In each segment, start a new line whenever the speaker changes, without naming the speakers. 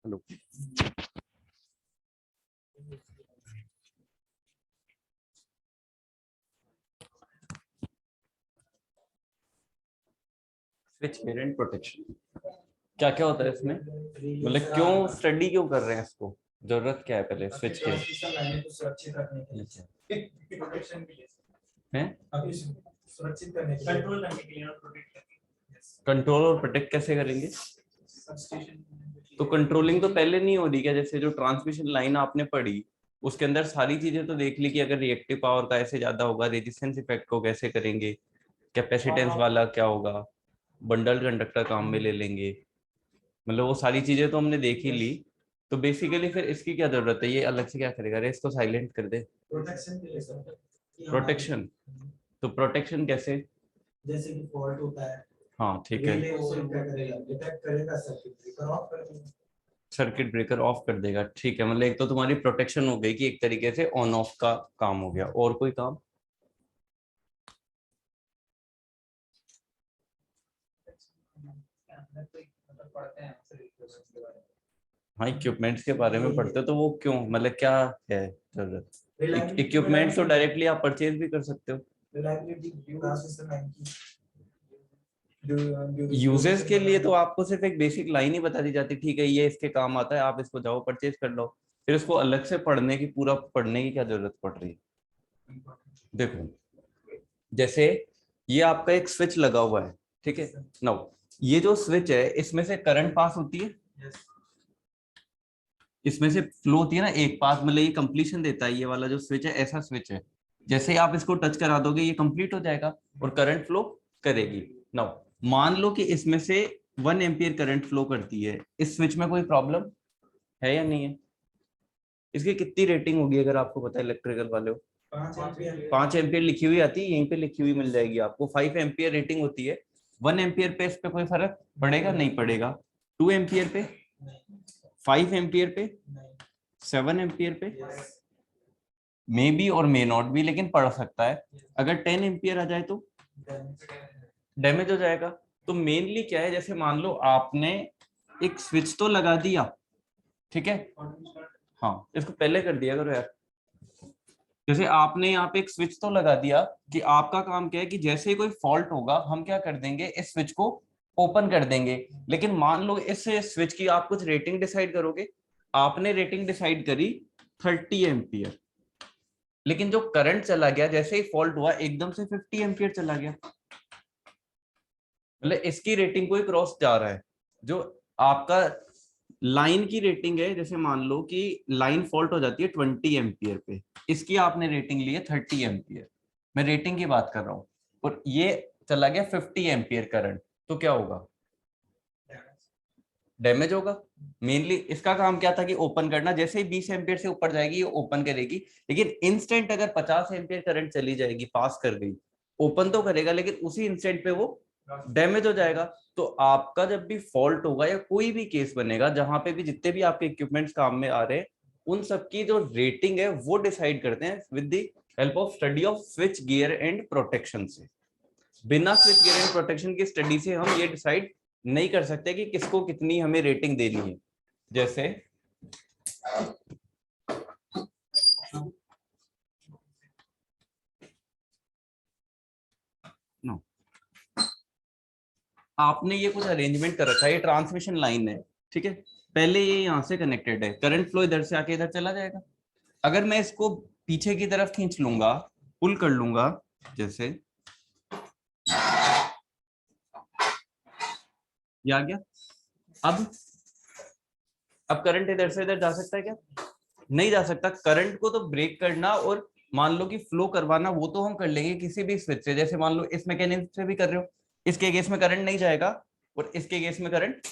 Hello. Switch gear and protection क्या क्या होता है इसमें, मतलब क्यों स्टडी क्यों कर रहे हैं इसको, जरूरत क्या है पहले स्विच गियर है,
सुरक्षित करने के लिए, कंट्रोल करने के लिए और प्रोटेक्ट करने के लिए।
कंट्रोल और प्रोटेक्ट कैसे करेंगे? तो कंट्रोलिंग तो पहले नहीं हो रही क्या? जैसे जो ट्रांसमिशन लाइन आपने पढ़ी उसके अंदर सारी चीजें तो देख ली कि अगर रिएक्टिव पावर का ऐसे ज्यादा होगा, रेजिस्टेंस इफेक्ट को कैसे करेंगे, कैपेसिटेंस वाला क्या होगा, बंडल कंडक्टर काम में ले लेंगे, मतलब वो सारी चीजें तो हमने देख ही ली। तो बेसिकली फिर इसकी क्या जरूरत है, ये अलग से क्या करेगा? अरे इसको साइलेंट कर दे।
प्रोटेक्शन के लिए सर,
प्रोटेक्शन, तो प्रोटेक्शन कैसे?
जैसे कि फॉल्ट होता है,
हाँ ठीक है,
रिले उसे क्या करेगा, डिटेक्ट करेगा, सर्किट ब्रेकर ऑफ कर देगा।
सर्किट ब्रेकर ऑफ कर देगा, ठीक है। मतलब एक तो तुम्हारी प्रोटेक्शन हो गई कि एक तरीके से ऑन ऑफ का काम हो गया, और कोई काम? हाँ इक्विपमेंट्स के बारे में पढ़ते हो तो वो क्यों, मतलब क्या है जरूरत? इक्विपमेंट्स तो डायरेक्टली आप परचेज भी कर सकते हो। यूजेस के लिए तो आपको सिर्फ एक बेसिक लाइन ही बता दी जाती, ठीक है ये इसके काम आता है, आप इसको जाओ परचेज कर लो। फिर इसको अलग से पढ़ने की, पूरा पढ़ने की क्या जरूरत पड़ रही है? देखो जैसे ये आपका एक स्विच लगा हुआ है, ठीक है नाउ, ये जो स्विच है इसमें से करंट पास होती है, इसमें से फ्लो होती है ना एक पास, मतलब ये कंप्लीशन देता है। ये वाला जो स्विच है ऐसा स्विच है, जैसे ही आप इसको टच करा दोगे ये कंप्लीट हो जाएगा और करंट फ्लो करेगी। नाउ मान लो कि इसमें से 1 एम्पियर करंट फ्लो करती है, इस स्विच में कोई प्रॉब्लम है या नहीं है? इसकी कितनी रेटिंग होगी अगर आपको पता है, इलेक्ट्रिकल वाले हो? 5 एम्पियर लिखी हुई आती है, यहीं पे लिखी हुई मिल जाएगी आपको। 5 एम्पियर रेटिंग होती है। 1 एम्पियर पे इस पे कोई फर्क पड़ेगा? नहीं पड़ेगा। 2 एम्पियर पे, 5 एम्पियर पे, 7 एम्पियर पे, मे बी और मे नॉट भी, लेकिन पड़ सकता है। अगर 10 एम्पियर आ जाए तो डैमेज हो जाएगा। तो मेनली क्या है, जैसे मान लो आपने एक स्विच तो लगा दिया, ठीक है, हाँ इसको पहले कर दिया करो यार। जैसे आपने यहाँ पे एक स्विच तो लगा दिया कि आपका काम क्या है कि जैसे ही कोई फॉल्ट होगा हम क्या कर देंगे, इस स्विच को ओपन कर देंगे। लेकिन मान लो इस स्विच की आप कुछ रेटिंग डिसाइड करोगे, आपने रेटिंग डिसाइड करी 30 एम्पियर, लेकिन जो करंट चला गया जैसे ही फॉल्ट हुआ एकदम से 50 एम्पियर चला गया, मतलब इसकी रेटिंग को क्रॉस जा रहा है। जो आपका लाइन की रेटिंग है, जैसे मान लो कि लाइन फॉल्ट हो जाती है 20 एम्पियर पे, इसकी आपने रेटिंग ली है 30 एम्पियर, मैं रेटिंग की बात कर रहा हूं, और ये चला गया 50 एम्पियर करंट, तो क्या होगा? डैमेज होगा। मेनली इसका काम क्या था कि ओपन करना, जैसे ही 20 एम्पियर से ऊपर जाएगी ये ओपन करेगी, लेकिन इंस्टेंट अगर 50 एम्पियर करंट चली जाएगी, पास कर गई, ओपन तो करेगा लेकिन उसी इंस्टेंट पे वो डैमेज हो जाएगा। तो आपका जब भी फॉल्ट होगा या कोई भी केस बनेगा जहां पे भी जितने भी आपके इक्विपमेंट्स काम में आ रहे हैं, उन सबकी जो रेटिंग है वो डिसाइड करते हैं with the help of study off switch gear and protection से। बिना स्विच गियर एंड प्रोटेक्शन की स्टडी से हम ये डिसाइड नहीं कर सकते कि किसको कितनी हमें रेटिंग देनी है। जैसे नो, आपने ये कुछ अरेंजमेंट कर रखा है, ये ट्रांसमिशन लाइन है, ठीक है, पहले ये यहाँ से कनेक्टेड है, करंट फ्लो इधर से आके इधर चला जाएगा। अगर मैं इसको पीछे की तरफ खींच लूंगा, पुल कर लूंगा, जैसे ये आ गया, अब करंट इधर से इधर जा सकता है क्या? नहीं जा सकता। करंट को तो ब्रेक करना और मान लो कि फ्लो करवाना वो तो हम कर लेंगे किसी भी स्विच से, जैसे मान लो इस मैकेनिज्म से भी कर रहे हो, इसके केस में करंट नहीं जाएगा और इसके केस में करंट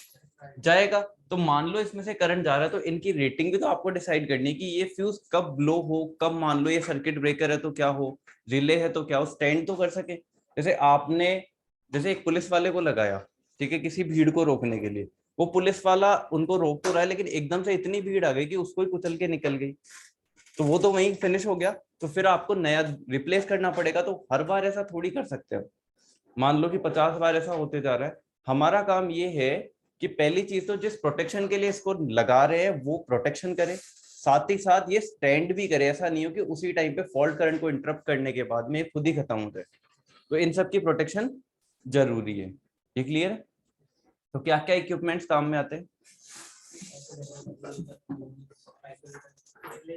जाएगा। तो मान लो इसमें से करंट जा रहा है तो इनकी रेटिंग भी तो आपको डिसाइड करनी है कि ये फ्यूज कब ब्लो हो, कब मान लो ये सर्किट ब्रेकर है तो क्या हो, रिले है तो क्या हो, स्टैंड तो कर सके। जैसे आपने जैसे एक पुलिस वाले को लगाया, ठीक है, किसी भीड़ को रोकने के लिए, वो पुलिस वाला उनको रोक तो रहा है लेकिन एकदम से इतनी भीड़ आ गई कि उसको ही कुचल के निकल गई, तो वो तो वहीं फिनिश हो गया। तो फिर आपको नया रिप्लेस करना पड़ेगा। तो हर बार ऐसा थोड़ी कर सकते हो, मान लो कि 50 बार ऐसा होते जा रहा है। हमारा काम ये है कि पहली चीज तो जिस प्रोटेक्शन के लिए इसको लगा रहे हैं वो प्रोटेक्शन करे, साथ ही साथ ये स्टैंड भी करे, ऐसा नहीं हो कि उसी टाइम पे फॉल्ट करंट को इंटरप्ट करने के बाद में खुद ही खत्म हो जाए। तो इन सब की प्रोटेक्शन जरूरी है। ये क्लियर है? तो क्या क्या इक्विपमेंट्स काम में आते हैं?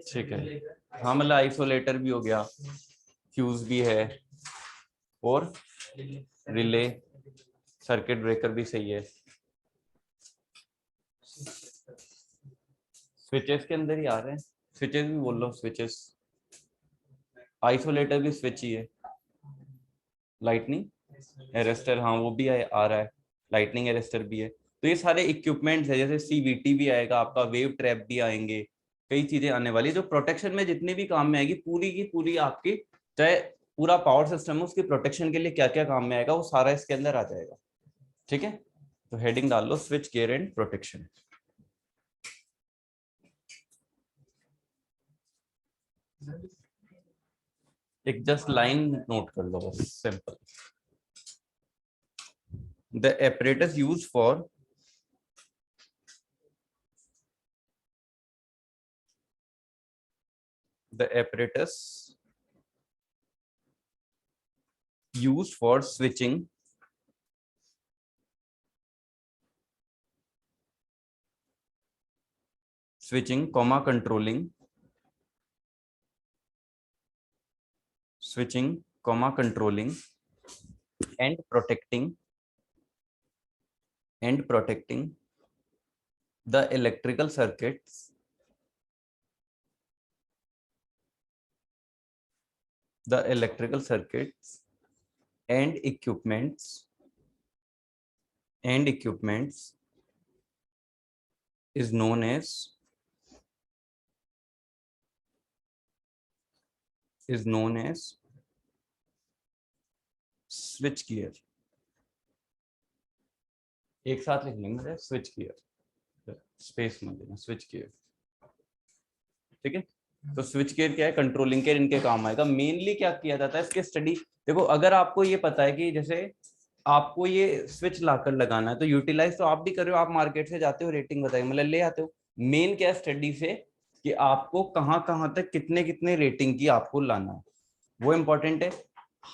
ठीक है, हाँ मतलब आइसोलेटर भी हो गया, फ्यूज भी है, और रिले, सर्किट ब्रेकर भी सही है। स्विचेस के अंदर ही आ रहे हैं, स्विचेस भी बोल लो, स्विचेस, आइसोलेटर भी स्विच ही है, लाइटनिंग अरेस्टर, हाँ वो भी आ रहा है, लाइटनिंग अरेस्टर भी है। तो ये सारे इक्विपमेंट्स है, जैसे सीवीटी भी आएगा आपका, वेव ट्रैप भी आएंगे, कई चीजें आने वाली जो प्रोटेक्शन में जितनी भी काम में आएगी, पूरी की पूरी आपकी, चाहे पूरा पावर सिस्टम है उसकी प्रोटेक्शन के लिए क्या क्या काम में आएगा वो सारा इसके अंदर आ जाएगा। ठीक है, तो हेडिंग डाल लो स्विच गियर एंड प्रोटेक्शन। एक जस्ट लाइन नोट कर लो बस, simple. The apparatus used for the apparatus used for switching comma controlling switching comma controlling and protecting the electrical circuits and equipments is known as switch gear। एक साथ लिख लेंगे switch gear, space में देना switch gear. ठीक है, तो switch gear क्या है, कंट्रोलिंग के इनके काम आएगा। मेनली क्या किया जाता है इसके स्टडी, देखो अगर आपको ये पता है कि जैसे आपको ये स्विच लाकर लगाना है तो यूटिलाइज तो आप भी कर रहे हो, आप मार्केट से जाते हो, रेटिंग बताएंगे मतलब ले आते हो। मेन क्या स्टडी से कि आपको कहाँ तक कितने कितने रेटिंग की आपको लाना है, वो इंपॉर्टेंट है।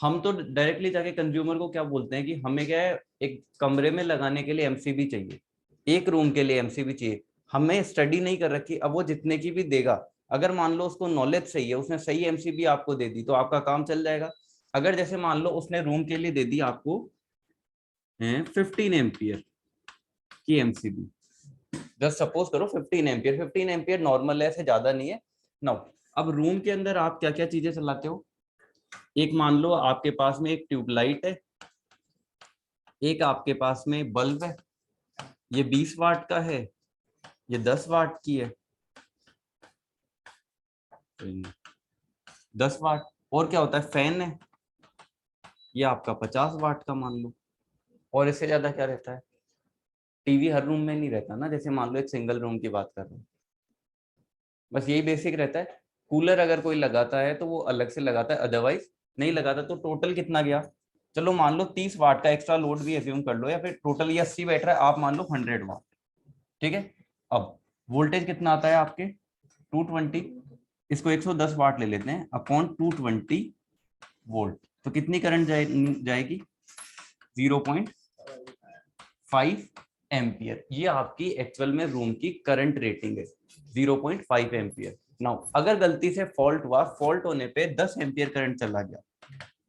हम तो डायरेक्टली जाके कंज्यूमर को क्या बोलते हैं कि हमें क्या है, एक कमरे में लगाने के लिए एमसीबी चाहिए, एक रूम के लिए एमसीबी चाहिए, हमें स्टडी नहीं कर रखी। अब वो जितने की भी देगा, अगर मान लो उसको नॉलेज सही है, उसने सही एमसीबी आपको दे दी तो आपका काम चल जाएगा। अगर जैसे मान लो उसने रूम के लिए दे दी आपको 15 एम्पियर की एमसीबी, जस्ट सपोज करो 15 एम्पियर नॉर्मल है, ऐसे ज्यादा नहीं है ना। अब रूम के अंदर आप क्या क्या चीजें चलाते हो, एक मान लो आपके पास में एक ट्यूबलाइट है, एक आपके पास में बल्ब है, ये 20 वाट का है, ये 10 वाट की है, 10 वाट। और क्या होता है, फैन है, ये आपका 50 वाट का मान लो। और इससे ज्यादा क्या रहता है, टीवी हर रूम में नहीं रहता ना, जैसे मान लो एक सिंगल रूम की बात कर रहे हैं, बस यही बेसिक रहता है। कूलर अगर कोई लगाता है तो वो अलग से लगाता है, अदरवाइज नहीं लगाता। तो टोटल कितना गया, चलो मान लो 30 वाट का एक्स्ट्रा लोड भी एज्यूम कर लो, या फिर टोटल ये 80 बैठ रहा है, आप मान लो 100 वाट। ठीक है, अब वोल्टेज कितना आता है आपके 220, इसको 110 वाट ले लेते हैं अपॉन 220 वोल्ट, तो कितनी करंट जाएगी 0.5 एम्पियर। ये आपकी एक्चुअल में रूम की करंट रेटिंग है 0.5 एम्पियर। नाउ अगर गलती से फॉल्ट हुआ, फॉल्ट होने पे 10 एम्पियर करंट चला गया,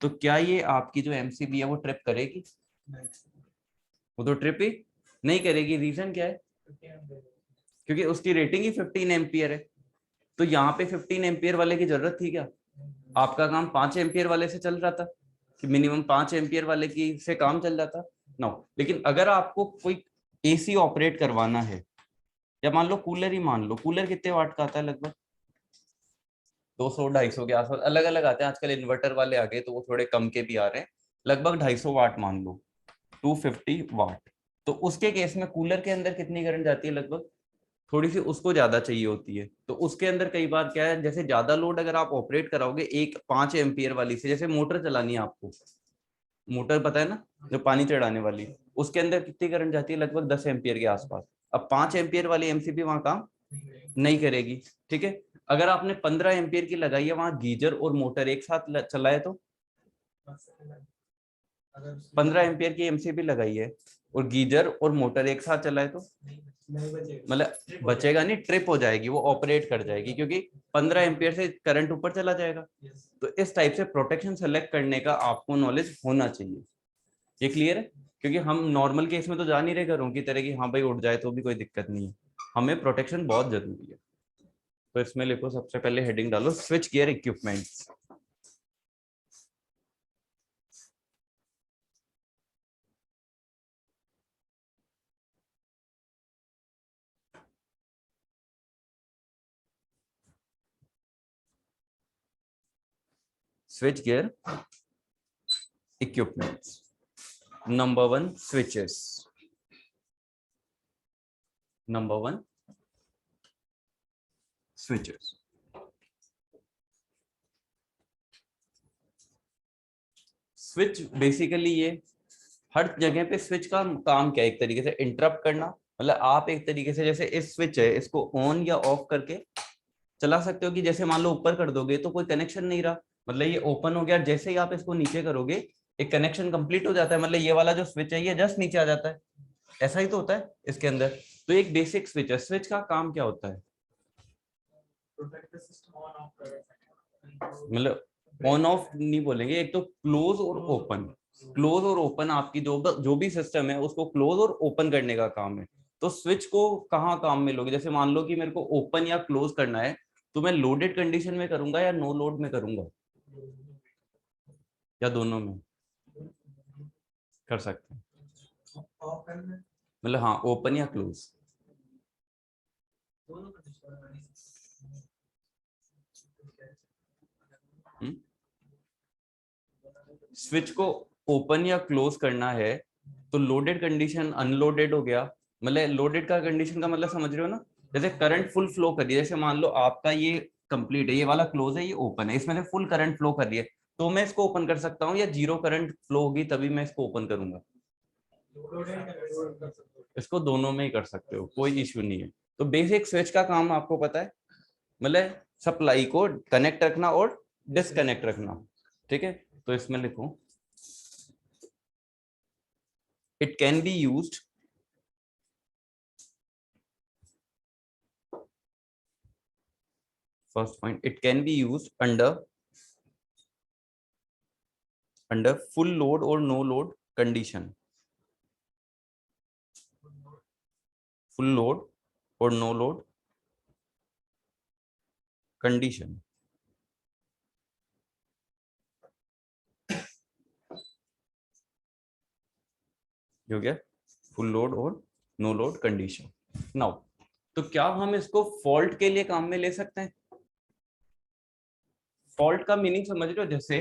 तो क्या ये आपकी जो एमसीबी है वो ट्रिप करेगी? वो तो ट्रिप ही नहीं करेगी। रीजन क्या है, क्योंकि उसकी रेटिंग ही 15 एम्पियर है। तो यहाँ पे 15 एम्पियर वाले की जरूरत थी क्या? आपका काम 5 एम्पियर वाले से चल रहा था कि मिनिमम 5 एम्पियर वाले की से काम चल जाता। नो, लेकिन अगर आपको कोई एसी ऑपरेट करवाना है, या मान लो कूलर ही मान लो, कूलर कितने वाट का आता है, लगभग 200-250 के आसपास, अलग अलग आते हैं आजकल, इन्वर्टर वाले आ गए तो वो थोड़े कम के भी आ रहे हैं, लगभग 250 वाट मान लो, 250 वाट। तो उसके केस में कूलर के अंदर कितनी करंट जाती है, लगभग थोड़ी सी उसको ज्यादा चाहिए होती है। तो उसके अंदर कई बार क्या है, जैसे ज्यादा लोड अगर आप ऑपरेट कराओगे एक 5 एम्पियर वाली से, जैसे मोटर चलानी है आपको, मोटर पता है ना, जो पानी चढ़ाने वाली, उसके अंदर कितनी करंट जाती है, लगभग 10 एम्पियर के आसपास। अब 5 एम्पियर वाली एमसीबी वहां काम नहीं करेगी, ठीक है। अगर आपने 15 एम्पियर की लगाई है, वहां गीजर और मोटर एक साथ चलाए तो 15 एम्पियर की एमसीबी लगाई है और गीजर और मोटर एक साथ चलाए तो मतलब बचेगा नहीं, ट्रिप हो जाएगी, वो ऑपरेट कर जाएगी, क्योंकि 15 एम्पियर से करंट ऊपर चला जाएगा। तो इस टाइप से प्रोटेक्शन सेलेक्ट करने का आपको नॉलेज होना चाहिए। ये क्लियर है? क्योंकि हम नॉर्मल केस में तो जा नहीं रहे घरों की तरह कि हाँ भाई उठ जाए तो भी कोई दिक्कत नहीं है, हमें प्रोटेक्शन बहुत जरूरी है। तो इसमें लिखो, सबसे पहले हेडिंग डालो switch gear equipments. switch gear equipments. Number one, switches. Number one, switches. Switch basically ये हर जगह पे स्विच का काम क्या है, एक तरीके से इंटरप्ट करना। मतलब आप एक तरीके से जैसे इस स्विच है, इसको ऑन या ऑफ करके चला सकते हो कि जैसे मान लो ऊपर कर दोगे तो कोई कनेक्शन नहीं रहा, मतलब ये ओपन हो गया, जैसे ही आप इसको नीचे करोगे एक कनेक्शन कंप्लीट हो जाता है, मतलब ये वाला जो स्विच है ये जस्ट नीचे आ जाता है। ऐसा ही तो होता है इसके अंदर। तो एक बेसिक स्विच है, स्विच का काम क्या होता है, मतलब ऑन ऑफ नहीं बोलेंगे, एक तो क्लोज और ओपन। क्लोज और ओपन आपकी जो भी सिस्टम है उसको क्लोज और ओपन करने का काम है। तो स्विच को कहाँ काम में लोगे, जैसे मान लो कि मेरे को ओपन या क्लोज करना है, तो मैं लोडेड कंडीशन में करूंगा या नो लोड में करूंगा, या दोनों में कर सकते हैं, मतलब हाँ ओपन या क्लोज। स्विच को ओपन या क्लोज करना है तो लोडेड कंडीशन, अनलोडेड हो गया, मतलब लोडेड का कंडीशन का मतलब समझ रहे हो ना, जैसे करंट फुल फ्लो कर रही है, जैसे मान लो आपका ये कंप्लीट है, ये वाला क्लोज है, ये ओपन है, इसमें से फुल करंट फ्लो कर रही है, तो मैं इसको ओपन कर सकता हूँ, या जीरो करंट फ्लो होगी तभी मैं इसको ओपन करूंगा। इसको दोनों में ही कर सकते हो, कोई इश्यू नहीं है। तो बेसिक स्विच का काम आपको पता है, मतलब सप्लाई को कनेक्ट रखना और डिसकनेक्ट रखना, ठीक है। तो इसमें लिखो it can be used first point, it can be used under full load or no load condition, full load or no load condition। हो गया फुल लोड और नो लोड कंडीशन। नाउ तो क्या हम इसको फॉल्ट के लिए काम में ले सकते हैं? फॉल्ट का मीनिंग समझ रहे हो? जैसे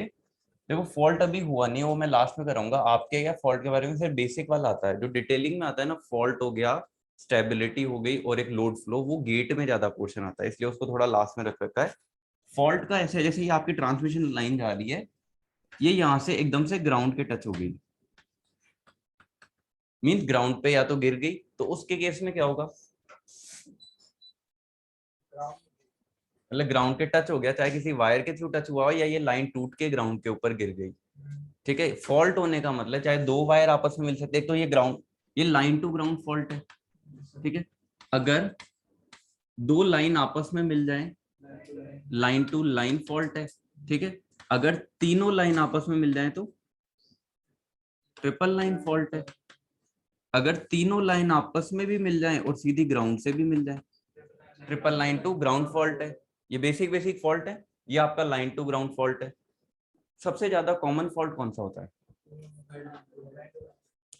देखो फॉल्ट अभी हुआ नहीं है, वो मैं लास्ट में कराऊंगा आपके, या फॉल्ट के बारे में सिर्फ बेसिक वाला आता है, जो डिटेलिंग में आता है ना, फॉल्ट हो गया, स्टेबिलिटी हो गई और एक लोड फ्लो, वो गेट में ज्यादा पोर्शन आता है, इसलिए उसको थोड़ा लास्ट में रख रखा है। फॉल्ट का ऐसे जैसे ये आपकी ट्रांसमिशन लाइन जा रही है, ये यहाँ से एकदम से ग्राउंड के टच हो गई, मीन्स ग्राउंड पे या तो गिर गई, तो उसके केस में क्या होगा, मतलब ग्राउंड के टच हो गया, चाहे किसी वायर के थ्रू टच हुआ हो या ये लाइन टूट के ग्राउंड के ऊपर गिर गई, ठीक है। फॉल्ट होने का मतलब चाहे दो वायर आपस में मिल सकते हैं, तो ये ग्राउंड, ये लाइन टू ग्राउंड फॉल्ट है, ठीक है। अगर दो लाइन आपस में मिल जाए, लाइन टू लाइन फॉल्ट है, ठीक है। अगर तीनों लाइन आपस में मिल जाए तो ट्रिपल लाइन फॉल्ट है। अगर तीनों लाइन आपस में भी मिल जाए और सीधी ग्राउंड से भी मिल जाए, triple line to ground fault है। ये बेसिक फॉल्ट है, ये आपका लाइन टू ग्राउंड फॉल्ट है। सबसे ज्यादा कॉमन फॉल्ट कौन सा होता है?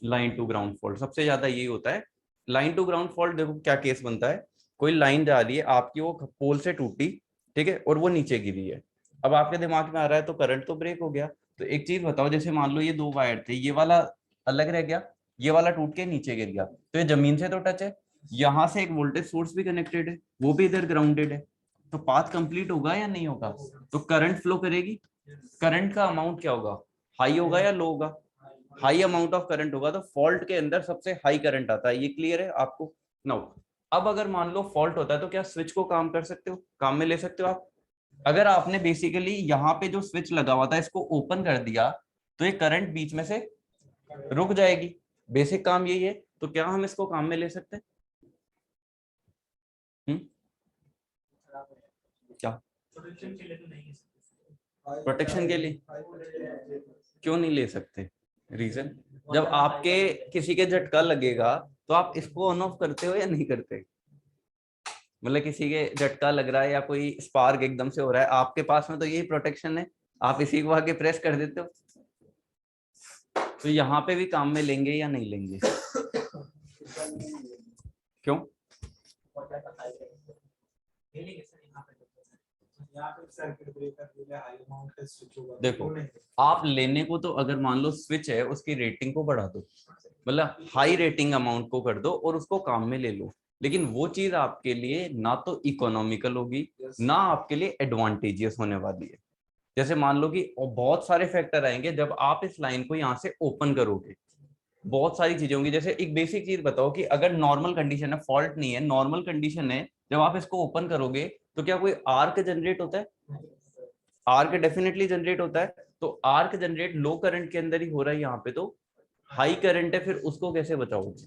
लाइन टू ग्राउंड फॉल्ट सबसे ज्यादा यही होता है। लाइन टू ग्राउंड फॉल्ट देखो क्या केस बनता है, कोई लाइन जा रही है आपकी, वो पोल से टूटी, ठीक है, और वो नीचे गिरी है। अब आपके दिमाग में आ रहा है तो करंट तो ब्रेक हो गया। तो एक चीज बताओ, जैसे मान लो ये दो वायर थे, ये वाला अलग रह गया, ये वाला टूट के नीचे गिर गया, तो ये जमीन से तो टच है, यहाँ से एक वोल्टेज सोर्स भी कनेक्टेड है, वो भी इधर ग्राउंडेड है, तो पाथ कंप्लीट होगा या नहीं होगा? तो करंट फ्लो करेगी, करंट का अमाउंट क्या होगा, हाई होगा या लो होगा? हाई अमाउंट ऑफ करंट होगा तो फॉल्ट के अंदर सबसे हाई करंट आता है। ये क्लियर है आपको? नो, अब अगर मान लो फॉल्ट होता है तो क्या स्विच को काम कर सकते हो, काम में ले सकते हो आप? अगर आपने बेसिकली यहाँ पे जो स्विच लगा हुआ था इसको ओपन कर दिया तो ये करंट बीच में से रुक जाएगी। बेसिक काम यही है, तो क्या हम इसको काम में ले सकते हैं? क्या
प्रोटेक्शन के लिए तो नहीं है।
प्रोटेक्शन के लिए क्यों नहीं ले सकते? रीजन, जब आपके किसी के झटका लगेगा तो आप इसको ऑन ऑफ करते हो या नहीं करते? मतलब किसी के झटका लग रहा है या कोई स्पार्क एकदम से हो रहा है, आपके पास में तो यही प्रोटेक्शन है, आप इसी को आके प्रेस कर देते हो। तो यहाँ पे भी काम में लेंगे या नहीं लेंगे? क्यों? देखो, आप लेने को तो अगर मान लो स्विच है उसकी रेटिंग को बढ़ा दो, मतलब हाई रेटिंग अमाउंट को कर दो और उसको काम में ले लो, लेकिन वो चीज आपके लिए ना तो इकोनॉमिकल होगी ना आपके लिए एडवांटेजियस होने वाली है। जैसे मान लो कि बहुत सारे फैक्टर आएंगे जब आप इस लाइन को यहाँ से ओपन करोगे, बहुत सारी चीजें होंगी। जैसे एक बेसिक चीज बताओ कि अगर नॉर्मल कंडीशन है, फॉल्ट नहीं है, नॉर्मल कंडीशन है, जब आप इसको ओपन करोगे तो क्या कोई आर्क जनरेट होता है? आर्क डेफिनेटली जनरेट होता है। तो आर्क जनरेट लो करंट के अंदर ही हो रहा है, यहाँ पे तो हाई करंट है, फिर उसको कैसे बचाओगे?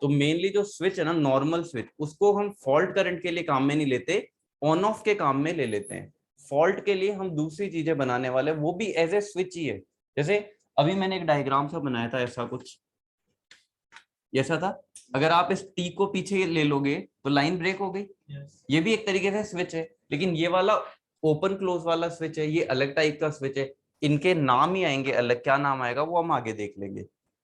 तो मेनली जो स्विच है ना, नॉर्मल स्विच, उसको हम फॉल्ट करंट के लिए काम में नहीं लेते, ऑन ऑफ के काम में ले लेते हैं। फॉल्ट के लिए हम दूसरी चीजें बनाने वाले, वो भी एज ए स्विच ही है। जैसे अभी मैंने एक डायग्राम सा बनाया था, ऐसा कुछ ऐसा था। अगर आप इस टी को पीछे ले लोगे तो लाइन ब्रेक हो गई। ये भी एक तरीके से स्विच है, लेकिन ये वाला ओपन क्लोज वाला स्विच है, ये अलग टाइप का स्विच है। इनके नाम ही आएंगे अलग, क्या नाम आएगा वो हम आगे देख लेंगे।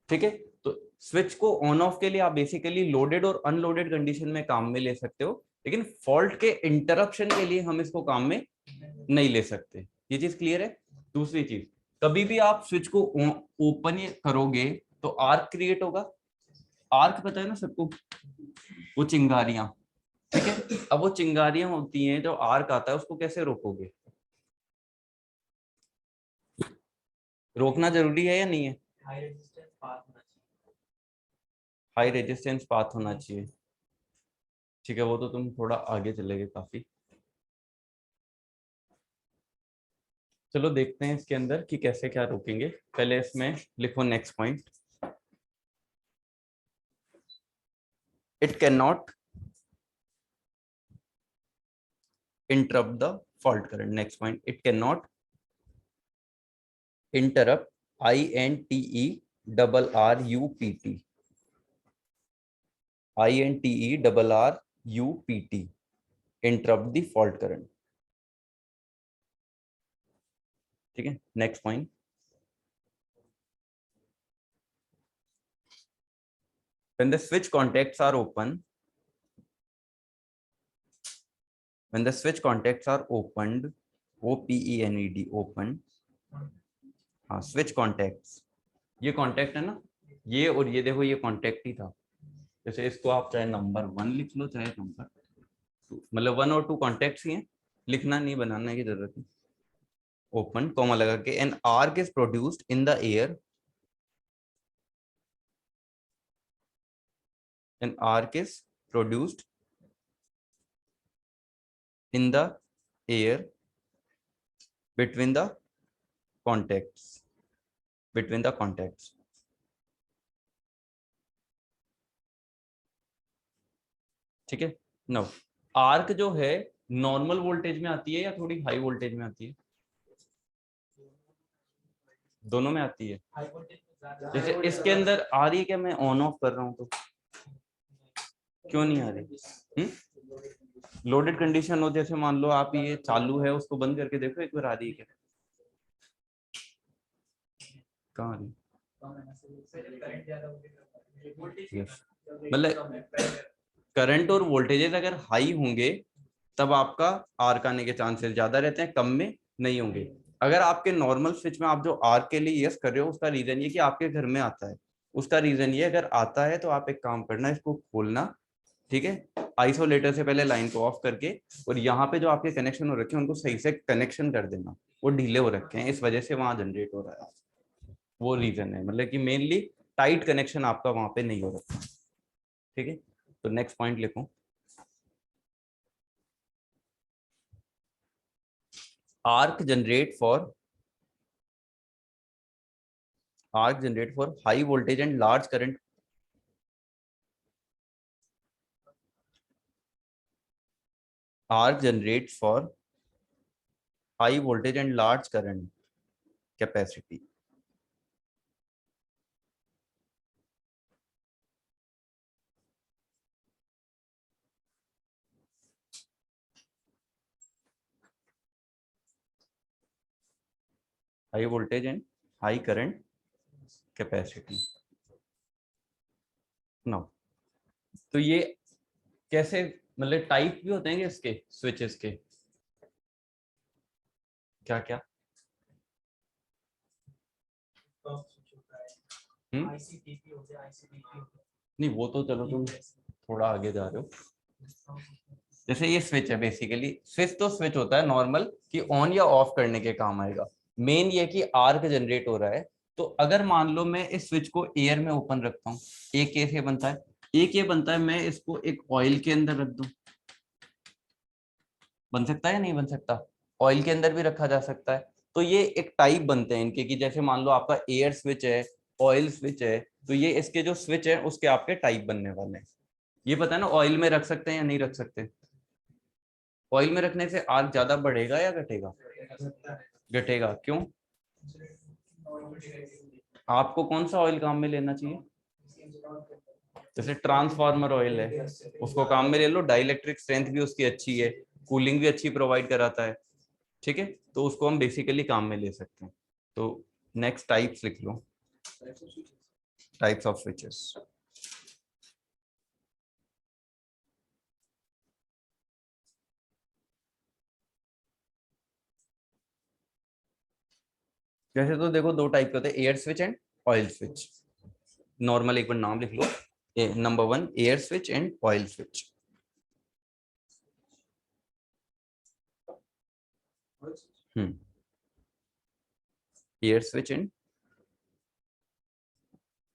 ठीक है, तो स्विच को ऑन ऑफ के लिए आप बेसिकली लोडेड और अनलोडेड कंडीशन में काम में ले सकते हो, लेकिन फॉल्ट के इंटरप्शन के लिए हम इसको काम में नहीं ले सकते। ये चीज क्लियर है? दूसरी चीज, कभी भी आप स्विच को ओपन करोगे तो आर्क क्रिएट होगा। आर्क पता है ना सबको, वो चिंगारियां। ठीक है, अब वो चिंगारियां होती हैं, जो आर्क आता है उसको कैसे रोकोगे? रोकना जरूरी है या नहीं है? हाई रेजिस्टेंस पाथ होना चाहिए। ठीक है, वो तो तुम थोड़ा आगे चले गए काफी। चलो देखते हैं इसके अंदर कि कैसे क्या रोकेंगे। पहले इसमें लिखो next point, it can not interrupt the fault current. Next point, it cannot interrupt INTERRUPT interrupt the fault current. ठीक है, next point, when the switch contacts are open, when the switch contacts are opened, OPENED, open, हाँ switch contacts, ये contact है ना, ये और ये देखो, ये कॉन्टेक्ट ही था। जैसे इसको आप चाहे नंबर 1 लिख लो चाहे नंबर 2, मतलब 1 और 2 कॉन्टेक्ट्स ही हैं, लिखना नहीं, बनाने की जरूरत नहीं। ओपन कॉमा लगा के, an arc is produced in the air, an arc is produced in the air between the contacts, between the contacts. ठीक है, नो आर्क जो है नॉर्मल वोल्टेज में आती है या थोड़ी हाई वोल्टेज में आती है? दोनों में आती है। जैसे इसके अंदर आ रही है क्या? मैं ऑन ऑफ कर रहा हूं तो क्यों नहीं आ रही? लोडेड कंडीशन हो, जैसे मान लो आप ये चालू है, उसको बंद करके देखो एक बार आ रही है क्या? कहाँ आ रही? मतलब करंट और वोल्टेजेस अगर हाई होंगे तब आपका आर्क आने के चांसेस ज्यादा रहते हैं, कम में नहीं होंगे। अगर आपके नॉर्मल स्विच में आप जो आर्क के लिए यस कर रहे हो, उसका रीजन ये कि आपके घर में आता है, उसका रीजन ये अगर आता है तो आप एक काम करना, इसको खोलना, ठीक है, आइसोलेटर से पहले लाइन को ऑफ करके, और यहाँ पे जो आपके कनेक्शन हो रखे हैं उनको सही से कनेक्शन कर देना, वो ढीले हो रखे हैं इस वजह से वहां जनरेट हो रहा है। वो रीजन है, मतलब कि मेनली टाइट कनेक्शन आपका वहां पे नहीं हो रहा। ठीक है, तो नेक्स्ट पॉइंट लिखो, arc generate for high voltage and large current, arc generates for high voltage and large current capacity. High voltage and high current capacity. Now, तो ये कैसे, मतलब टाइप भी होते हैं इसके स्विचेस के, क्या क्या?
ICTP हो गया, ICDP हो गया।
नहीं वो तो चलो तुम थोड़ा आगे जा रहे हो। जैसे ये स्विच है, बेसिकली स्विच तो स्विच होता है नॉर्मल कि ऑन या ऑफ करने के काम आएगा। मेन ये कि आर्क जनरेट हो रहा है, तो अगर मान लो मैं इस स्विच को एयर में ओपन रखता हूँ, एक कैसे बनता है, एक ये बनता है मैं इसको एक ऑयल के अंदर रख दूं, बन सकता है या नहीं बन सकता? ऑयल के अंदर भी रखा जा सकता है। तो ये एक टाइप बनते हैं इनके, कि जैसे मान लो आपका एयर स्विच है, ऑयल स्विच है, तो ये इसके जो स्विच है उसके आपके टाइप बनने वाले हैं। ये पता है ना, ऑयल में रख सकते हैं या नहीं रख सकते? ऑयल में रखने से आर्क ज्यादा बढ़ेगा या घटेगा? घटेगा, क्यों? आपको कौन सा ऑयल काम में लेना चाहिए? जैसे ट्रांसफार्मर ऑयल है, उसको काम में ले लो, डाइलेक्ट्रिक स्ट्रेंथ भी उसकी अच्छी है, कूलिंग भी अच्छी प्रोवाइड कराता है। ठीक है, तो उसको हम बेसिकली काम में ले सकते हैं। तो नेक्स्ट टाइप्स लिख लो, टाइप्स ऑफ स्विचेस। जैसे तो देखो दो टाइप के होते हैं, air switch and oil switch. Normal एक बार नाम लिख लो, number 1 air switch and oil switch. Air switch and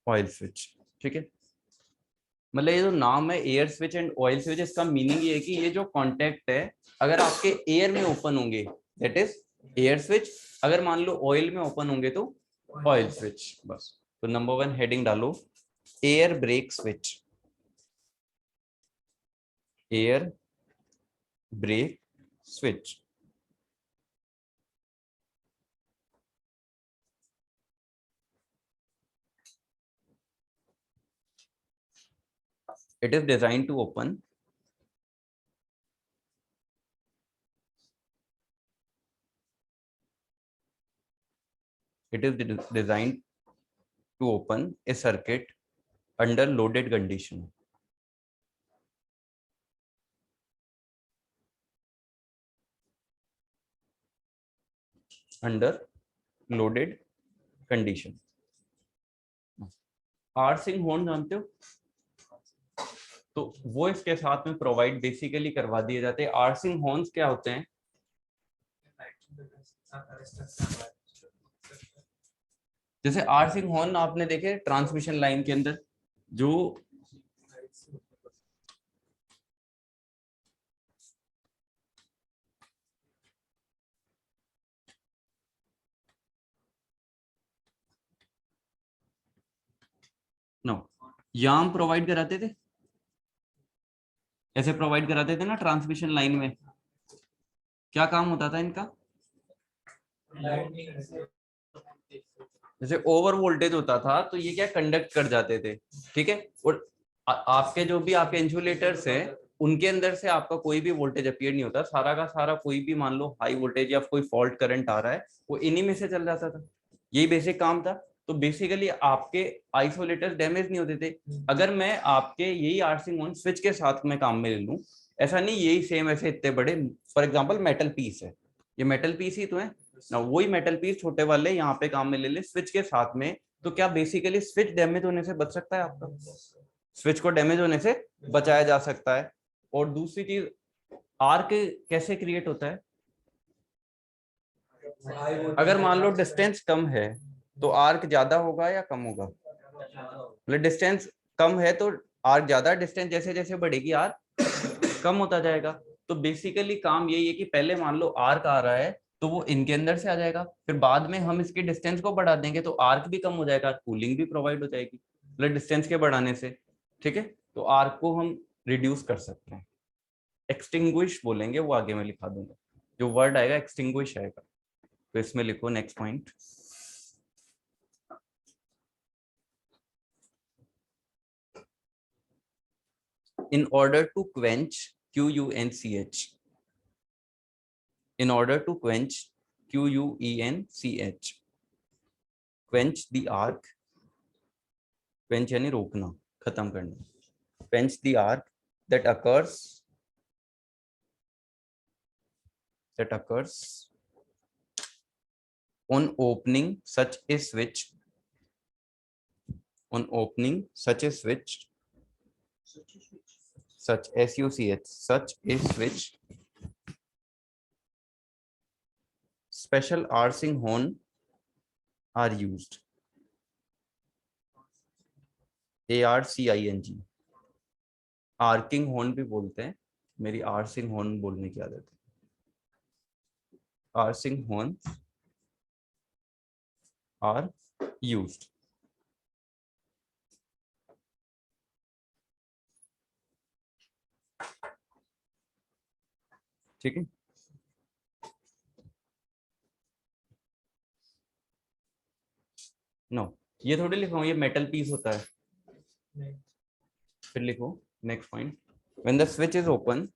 oil switch. ठीक है, मतलब ये जो नाम है air switch and oil switch, इसका मीनिंग ये है कि ये जो कॉन्टेक्ट है अगर आपके एयर में ओपन होंगे दैट इज एयर स्विच, अगर मान लो ऑयल में ओपन होंगे तो ऑयल स्विच। बस, तो नंबर 1 हेडिंग डालो, air brake switch, air brake switch. It is designed to open a circuit under loaded condition. Under loaded condition. Arcing horn जानते हो? तो वो इसके साथ में प्रोवाइड बेसिकली करवा दिए जाते हैं। आर्सिंग हॉर्न्स क्या होते हैं? जैसे आर्सिंग हॉर्न आपने देखे ट्रांसमिशन लाइन के अंदर, जो नो याम प्रोवाइड कराते थे, ऐसे प्रोवाइड कराते थे ना ट्रांसमिशन लाइन में। क्या काम होता था इनका? जैसे ओवर वोल्टेज होता था तो ये क्या कंडक्ट कर जाते थे। ठीक है, और आपके जो भी आपके इंसुलेटर्स हैं उनके अंदर से आपका कोई भी वोल्टेज अपीयर नहीं होता, सारा का सारा कोई भी मान लो हाई वोल्टेज या कोई फॉल्ट करंट आ रहा है वो इन्हीं में से चल जाता था। यही बेसिक काम था। तो बेसिकली आपके आइसोलेटर्स डैमेज नहीं होते थे। अगर मैं आपके यही आर्सिंग ऑन स्विच के साथ में काम में ले लूं, ऐसा नहीं यही सेम ऐसे इतने बड़े, फॉर एग्जांपल मेटल पीस है, ये मेटल पीस ही तो है ना, वही मेटल पीस छोटे वाले यहाँ पे काम में ले ले स्विच के साथ में, तो क्या बेसिकली स्विच डैमेज होने से बच सकता है आपका? स्विच को डैमेज होने से बचाया जा सकता है। और दूसरी चीज, आर्क कैसे क्रिएट होता है? अगर मान लो डिस्टेंस कम है तो आर्क ज्यादा होगा या कम होगा? मतलब डिस्टेंस कम है तो आर्क ज्यादा, डिस्टेंस जैसे जैसे बढ़ेगी आर्क कम होता जाएगा। तो बेसिकली काम यही है कि पहले मान लो आर्क आ रहा है तो वो इनके अंदर से आ जाएगा, फिर बाद में हम इसके डिस्टेंस को बढ़ा देंगे तो आर्क भी कम हो जाएगा, कूलिंग भी प्रोवाइड हो जाएगी मतलब डिस्टेंस के बढ़ाने से। ठीक है, तो आर्क को हम रिड्यूस कर सकते हैं, एक्सटिंग्विश बोलेंगे, वो आगे मैं लिखा दूंगा, जो वर्ड आएगा एक्सटिंग्विश आएगा। तो इसमें लिखो next point, in order to quench, QUNCH, in order to quench, QUENCH, quench the arc, quench यानी रोकना, खत्म करना, quench the arc that occurs on opening such a switch, on opening such a switch, such SUCH, such a switch, special arcing horn are used, ARCING, arcing horn भी बोलते हैं, मेरी arcing horn बोलने की आदत है, आर्सिंग हॉर्न आर यूज्ड। ठीक है, नो ये थोड़ी लिखो ये मेटल पीस होता है,
नहीं।
फिर लिखो next point, when the switch is open,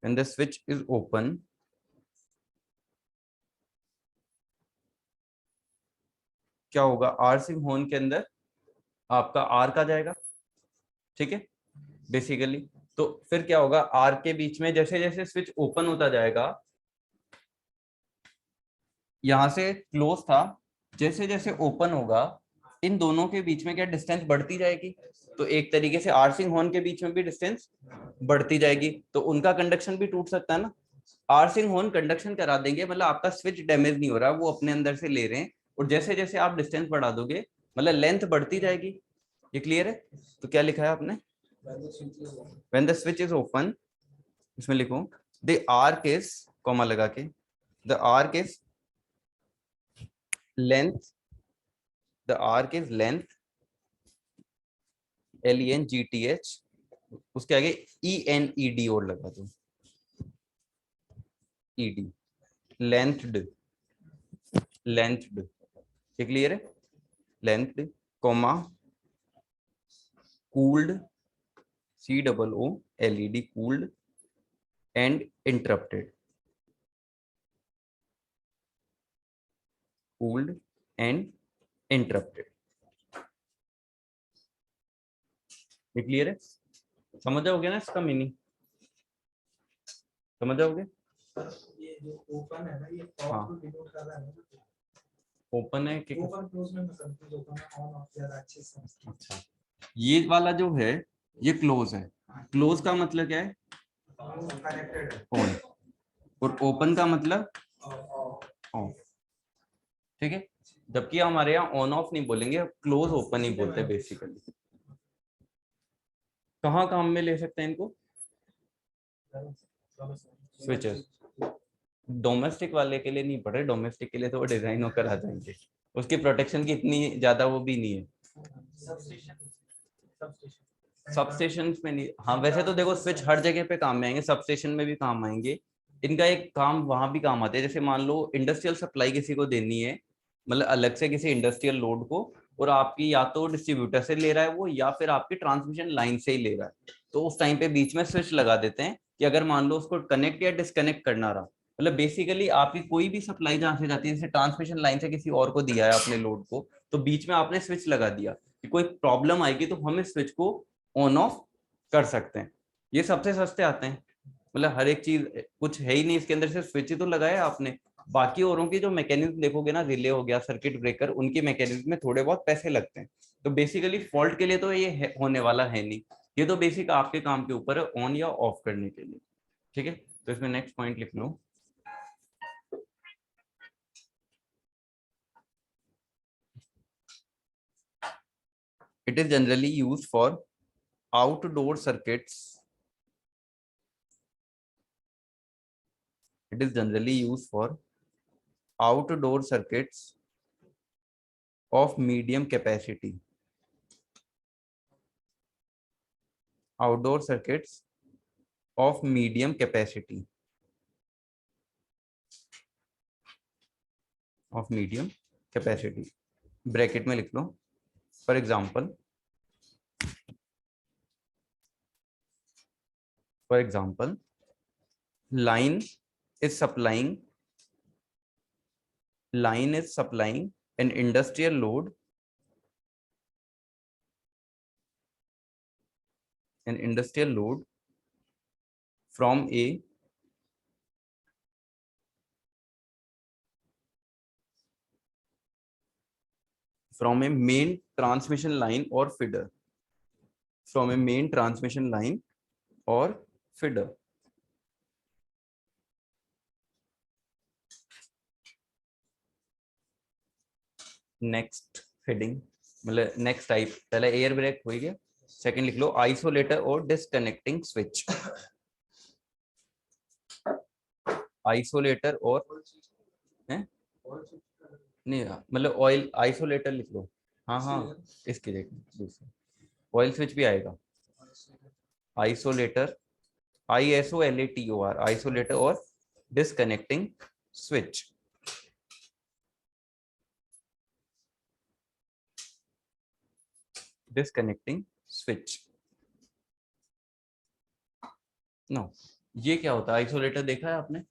when the switch is open, क्या होगा, आर्सिंग हॉर्न के अंदर आपका आर्क आ जाएगा। ठीक है, बेसिकली तो फिर क्या होगा, आर्क के बीच में जैसे जैसे स्विच ओपन होता जाएगा, यहां से क्लोज था, जैसे जैसे ओपन होगा इन दोनों के बीच में क्या डिस्टेंस बढ़ती जाएगी, तो एक तरीके से आर्सिंग हॉर्न के बीच में भी डिस्टेंस बढ़ती जाएगी, तो उनका कंडक्शन भी टूट सकता है ना। आर्सिंग हॉर्न कंडक्शन करा देंगे, मतलब आपका स्विच डैमेज नहीं हो रहा, वो अपने अंदर से ले रहे हैं, और जैसे जैसे आप डिस्टेंस बढ़ा दोगे मतलब लेंथ बढ़ती जाएगी। ये क्लियर है? तो क्या लिखा है आपने, when the switch is open, इसमें लिखो द आर्क इज, कॉमा लगा के, the arc is length, the arc is length, LENGTH, उसके आगे ENED और लगा दो, ED, lengthed, lengthed, ये क्लियर है, lengthed, comma cooled, COOLED, cooled and interrupted, cooled and interrupted। ये क्लियर है? समझ जाओगे ना इसका मीनिंग, समझ जाओगे?
ये जो ओपन है ना, ये
हाँ।
ऑफ डिनोट कर रहा है ना,
ओपन है कि
ओपन क्लोज में मैं कंफ्यूज होता हूं, ऑन ऑफ ज्यादा अच्छे से समझता हूं।
अच्छा, ये वाला जो है ये क्लोज है, क्लोज का मतलब क्या है,
कनेक्टेड है,
ऑन, और ओपन का मतलब
ऑफ।
ऑफ। ठीक है, जबकि हमारे यहाँ ऑन ऑफ नहीं बोलेंगे, क्लोज ओपन ही बोलते हैं बेसिकली। कहाँ काम में ले सकते हैं इनको, स्विचेस, डोमेस्टिक वाले के लिए नहीं पड़े, डोमेस्टिक के लिए तो वो डिजाइन होकर आ जाएंगे, उसकी प्रोटेक्शन की इतनी ज्यादा वो भी नहीं है, सब स्टेशन में नहीं। हाँ वैसे तो देखो स्विच हर जगह पे काम में आएंगे, सब स्टेशन में भी काम आएंगे, इनका एक काम वहां भी काम आता है, जैसे मान लो इंडस्ट्रियल सप्लाई किसी को देनी है, मतलब अलग से किसी इंडस्ट्रियल लोड को, और आपकी या तो डिस्ट्रीब्यूटर से ले रहा है वो, या फिर आपकी ट्रांसमिशन लाइन से ही ले रहा है, तो उस टाइम पे बीच में स्विच लगा देते हैं कि अगर मान लो उसको कनेक्ट या डिस्कनेक्ट करना रहा, मतलब बेसिकली आपकी कोई भी सप्लाई जहां से जाती है, जैसे ट्रांसमिशन लाइन से किसी और को दिया है अपने लोड को, तो बीच में आपने स्विच लगा दिया कि कोई प्रॉब्लम आएगी तो हम इस स्विच को ऑन ऑफ कर सकते हैं। ये सबसे सस्ते आते हैं, मतलब हर एक चीज कुछ है ही नहीं इसके अंदर, सिर्फ स्विच ही तो लगाया आपने, बाकी औरों की जो मैकेनिज्म देखोगे ना, रिले हो गया, सर्किट ब्रेकर, उनके मैकेनिज्म में थोड़े बहुत पैसे लगते हैं, तो बेसिकली फॉल्ट के लिए तो ये होने वाला है नहीं, ये तो बेसिक आपके काम के ऊपर है ऑन या ऑफ करने के लिए, ठीक है। तो इसमें नेक्स्ट पॉइंट लिख लो, it is generally used for outdoor circuits, it is generally used for outdoor circuits of medium capacity, outdoor circuits of medium capacity, of medium capacity, bracket में लिख लो, for example line is supplying an industrial load, from a main transmission line or feeder, from a main transmission line or feeder. Next heading मतलब next type, पहला air brake हो गया, second लिख लो isolator और disconnecting switch, isolator और है नहीं मतलब ऑयल आइसोलेटर लिख लो, हाँ हाँ इसकी जगह दूसरा ऑयल स्विच भी आएगा, आइसोलेटर ISOLATOR आइसोलेटर और disconnecting switch. Disconnecting switch no, ये क्या होता है? आइसोलेटर देखा है आपने?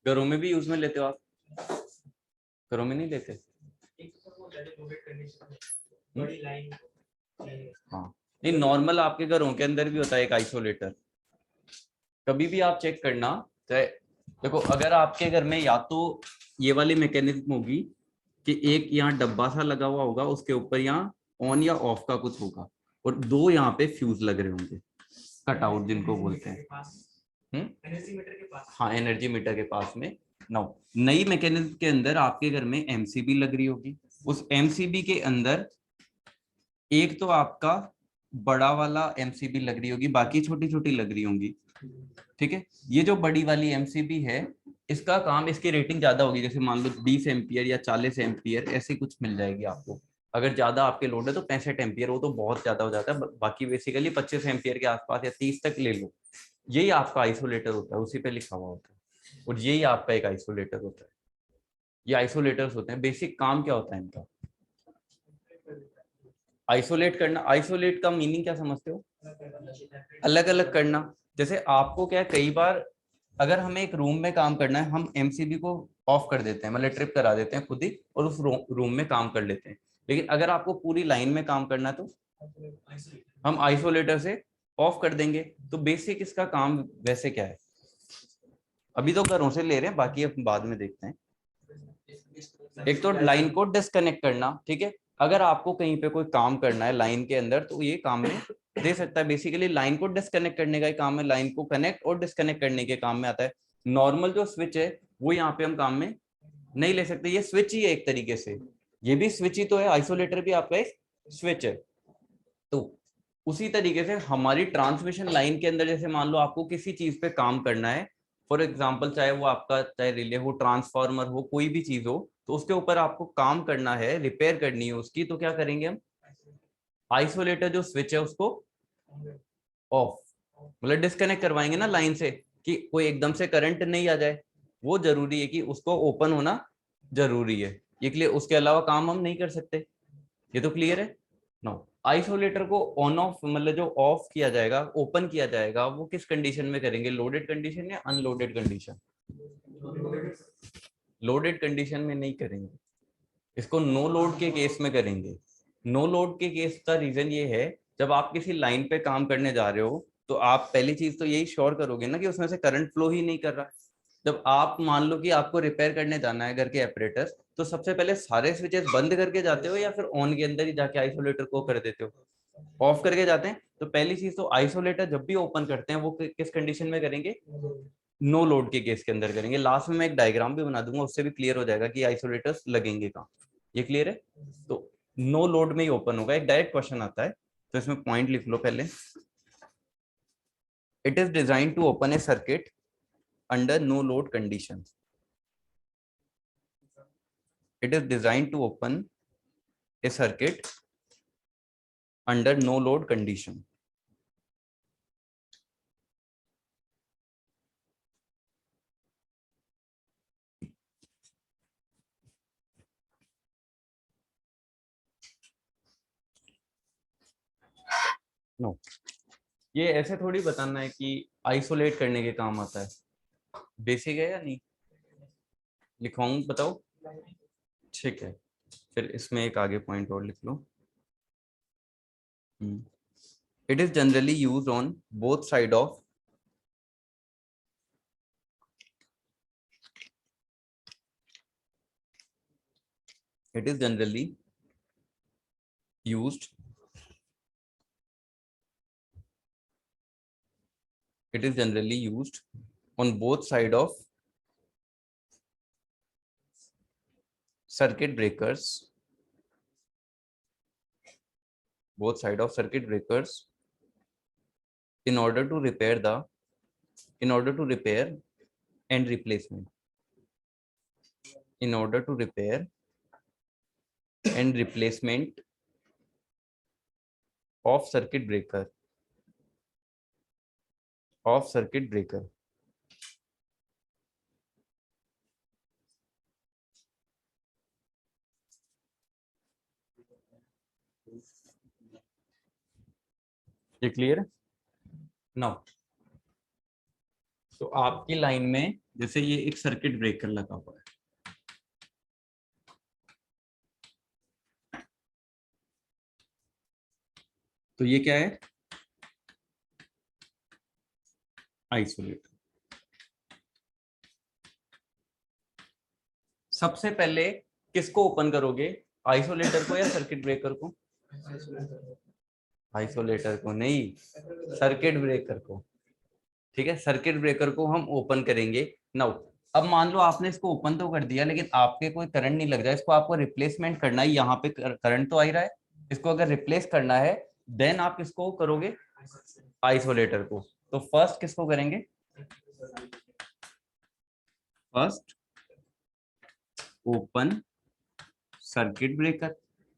घरों में भी यूज में लेते हो आप? घरों में नहीं लेते? हाँ नहीं, नॉर्मल आपके घरों के अंदर भी होता है एक आइसोलेटर, कभी भी आप चेक करना चाहे, देखो अगर आपके घर में या तो ये वाली मैकेनिज्म होगी कि एक यहाँ डब्बा सा लगा हुआ होगा, उसके ऊपर यहाँ ऑन या ऑफ का कुछ होगा, और दो यहाँ पे फ्यूज लग रहे होंगे, कट आउट जिनको बोलते हैं,
एनर्जी मीटर के पास,
हाँ एनर्जी मीटर के पास में। नई मैकेनिज्म के अंदर आपके घर में MCB लग रही होगी, उस MCB के अंदर एक तो आपका बड़ा वाला MCB लग रही होगी, बाकी छोटी छोटी लग रही होंगी, ठीक है। ये जो बड़ी वाली MCB है, इसका काम, इसकी रेटिंग ज्यादा होगी, जैसे मान लो 20 एम्पियर या 40 एम्पियर ऐसी कुछ मिल जाएगी आपको। अगर ज्यादा आपके लोड है तो 65 एम्पियर, वो तो बहुत ज्यादा हो जाता है, बाकी बेसिकली 25 एम्पियर के आसपास या 30 तक ले लो। यही आपका आइसोलेटर होता है, उसी पे लिखा हुआ होता है, और यही आपका एक आइसोलेटर होता है। ये आइसोलेटर्स होते हैं, बेसिक काम क्या होता है इनका? आइसोलेट करना। आइसोलेट का मीनिंग क्या समझते हो? अलग अलग करना। जैसे आपको क्या है, कई बार अगर हमें एक रूम में काम करना है, हम MCB को ऑफ कर देते हैं, मतलब ट्रिप करा देते हैं खुद ही, और उस रूम में काम कर लेते हैं। लेकिन अगर आपको पूरी लाइन में काम करना है तो हम आइसोलेटर से ऑफ कर देंगे। तो बेसिक इसका काम वैसे क्या है, अभी तो घरों से ले रहे हैं, बाकी अब बाद में देखते हैं। एक तो लाइन को डिस्कनेक्ट करना, ठीक है। अगर आपको कहीं पे कोई काम करना है लाइन के अंदर, तो ये काम में दे सकता है। बेसिकली लाइन को डिस्कनेक्ट करने का ही काम है, लाइन को कनेक्ट और डिस्कनेक्ट करने के काम में आता है। नॉर्मल जो स्विच है वो यहाँ पे हम काम में नहीं ले सकते, ये स्विच ही है एक तरीके से, ये भी स्विच ही तो है, आइसोलेटर भी आपका एक स्विच है। तो उसी तरीके से हमारी ट्रांसमिशन लाइन के अंदर, जैसे मान लो आपको किसी चीज पे काम करना है, फॉर एग्जाम्पल चाहे वो आपका चाहे रिले हो, ट्रांसफार्मर हो, कोई भी चीज हो, तो उसके ऊपर आपको काम करना है, रिपेयर करनी है उसकी, तो क्या करेंगे हम? आइसोलेटर जो स्विच है उसको ऑफ, मतलब डिस्कनेक्ट करवाएंगे ना लाइन से, कि कोई एकदम से करंट नहीं आ जाए, वो जरूरी है कि उसको ओपन होना जरूरी है, ये क्लियर। उसके अलावा काम हम नहीं कर सकते, ये तो क्लियर है। नो, आइसोलेटर को ऑन ऑफ मतलब जो ऑफ किया जाएगा, ओपन किया जाएगा, वो किस कंडीशन में करेंगे? लोडेड कंडीशन या अनलोडेड कंडीशन? लोडेड कंडीशन में नहीं करेंगे, इसको नो लोड के केस में करेंगे। नो लोड के केस का रीजन ये है, जब आप किसी लाइन पे काम करने जा रहे हो, तो आप पहली चीज तो यही श्योर करोगे ना कि उसमें से करंट फ्लो ही नहीं कर रहा। जब आप मान लो कि आपको रिपेयर करने जाना है घर के ऑपरेटर, तो सबसे पहले सारे स्विचेस बंद करके जाते हो या फिर ऑन के अंदर ही जाके आइसोलेटर को कर देते हो? ऑफ करके जाते हैं। तो पहली चीज तो आइसोलेटर जब भी ओपन करते हैं वो किस कंडीशन में करेंगे, नो लोड के केस के अंदर करेंगे। लास्ट में मैं एक डायग्राम भी बना दूंगा, उससे भी क्लियर हो जाएगा कि आइसोलेटर्स लगेंगे कहाँ। ये क्लियर है? तो नो लोड में ही ओपन होगा। एक डायरेक्ट क्वेश्चन आता है तो इसमें पॉइंट लिख लो पहले। It is design to open a circuit under no load condition. It is design to open a circuit under no load condition. No, ये ऐसे थोड़ी बताना है कि आइसोलेट करने के काम आता है। बेसिक है या नहीं? लिखवाऊं, बताओ? ठीक है, फिर इसमें एक आगे पॉइंट और लिख लो। It is generally used on both side of it is generally used it is generally used on both side of circuit breakers, both side of circuit breakers in order to repair the in order to repair and replacement in order to repair and replacement of circuit breaker of circuit breaker। ये clear है? Now तो आपकी line में जैसे ये एक circuit breaker लगा हुआ है, तो ये क्या है, आइसोलेटर। सबसे पहले किसको ओपन करोगे, आइसोलेटर को या सर्किट ब्रेकर को? आइसोलेटर को नहीं, सर्किट ब्रेकर को। ठीक है, सर्किट ब्रेकर को हम ओपन करेंगे। नाउ अब मान लो आपने इसको ओपन तो कर दिया, लेकिन आपके कोई करंट नहीं लग रहा है, इसको आपको रिप्लेसमेंट करना है। यहाँ पे करंट तो आ ही रहा है, इसको अगर रिप्लेस करना है देन आप किसको करोगे, आइसोलेटर को। तो फर्स्ट किसको करेंगे, फर्स्ट ओपन सर्किट ब्रेकर,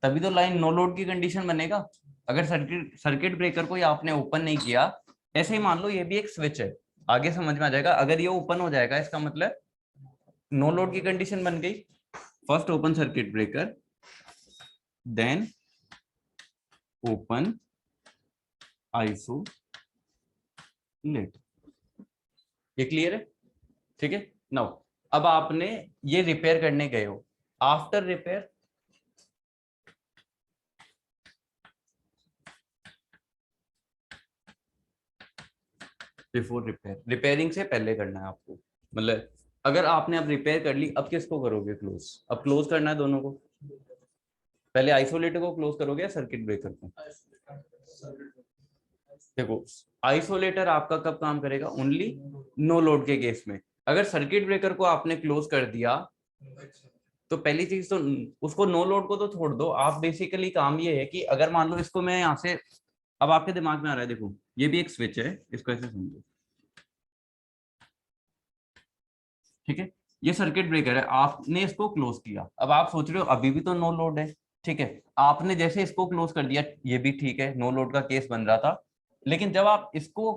तभी तो लाइन नो लोड की कंडीशन बनेगा। अगर सर्किट ब्रेकर को ही आपने ओपन नहीं किया, ऐसे ही मान लो ये भी एक स्विच है, आगे समझ में आ जाएगा। अगर ये ओपन हो जाएगा इसका मतलब नो लोड की कंडीशन बन गई। First open circuit breaker, then open isolator. ये क्लियर है? ठीक है। नाउ अब आपने ये रिपेयर करने गए हो, after repair before repair, repairing से पहले करना है आपको। मतलब अगर आपने अब रिपेयर कर ली, अब किसको करोगे क्लोज? अब क्लोज करना है दोनों को, पहले आइसोलेटर को क्लोज करोगे या सर्किट ब्रेकर को? देखो आइसोलेटर आपका कब काम करेगा, ओनली नो लोड के केस में। अगर सर्किट ब्रेकर को आपने क्लोज कर दिया तो पहली चीज तो उसको नो लोड को तो छोड़ दो, आप बेसिकली काम ये है कि अगर मान लो इसको मैं यहाँ से, अब आपके दिमाग में आ रहा है, देखो ये भी एक स्विच है, इसको ऐसे समझो। ठीक है, ये सर्किट ब्रेकर है, आपने इसको क्लोज किया। अब आप सोच रहे हो अभी भी तो नो लोड है। ठीक है, आपने जैसे इसको क्लोज कर दिया, ये भी ठीक है, नो लोड का केस बन रहा था। लेकिन जब आप इसको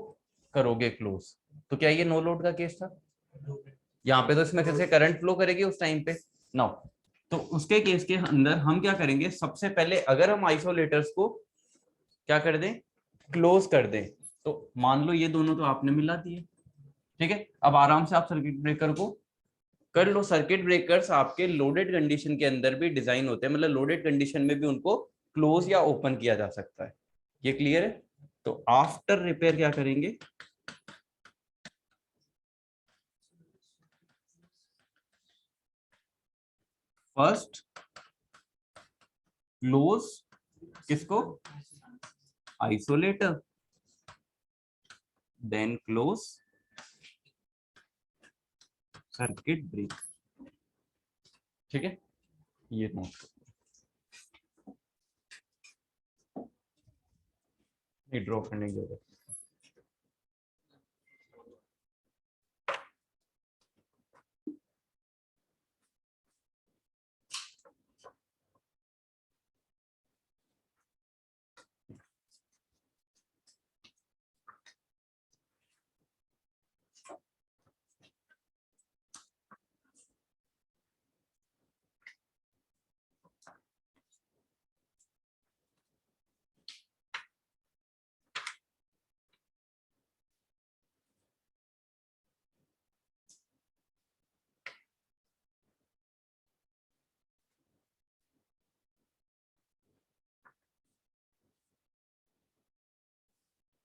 करोगे क्लोज, तो क्या ये नो लोड का केस था? यहाँ पे तो इसमें से करंट फ्लो करेगी उस टाइम पे। नो, तो उसके केस के अंदर हम क्या करेंगे, सबसे पहले अगर हम आइसोलेटर्स को क्या कर दें, क्लोज कर दें, तो मान लो ये दोनों तो आपने मिला दिए। ठीक है, अब आराम से आप सर्किट ब्रेकर को कर लो। सर्किट ब्रेकर्स आपके लोडेड कंडीशन के अंदर भी डिजाइन होते हैं, मतलब लोडेड कंडीशन में भी उनको क्लोज या ओपन किया जा सकता है। ये क्लियर है? तो आफ्टर रिपेयर क्या करेंगे, फर्स्ट क्लोज किसको, isolate, then close, circuit break. ठीक है, ये नोट नहीं ड्रॉ करने की जरूरत।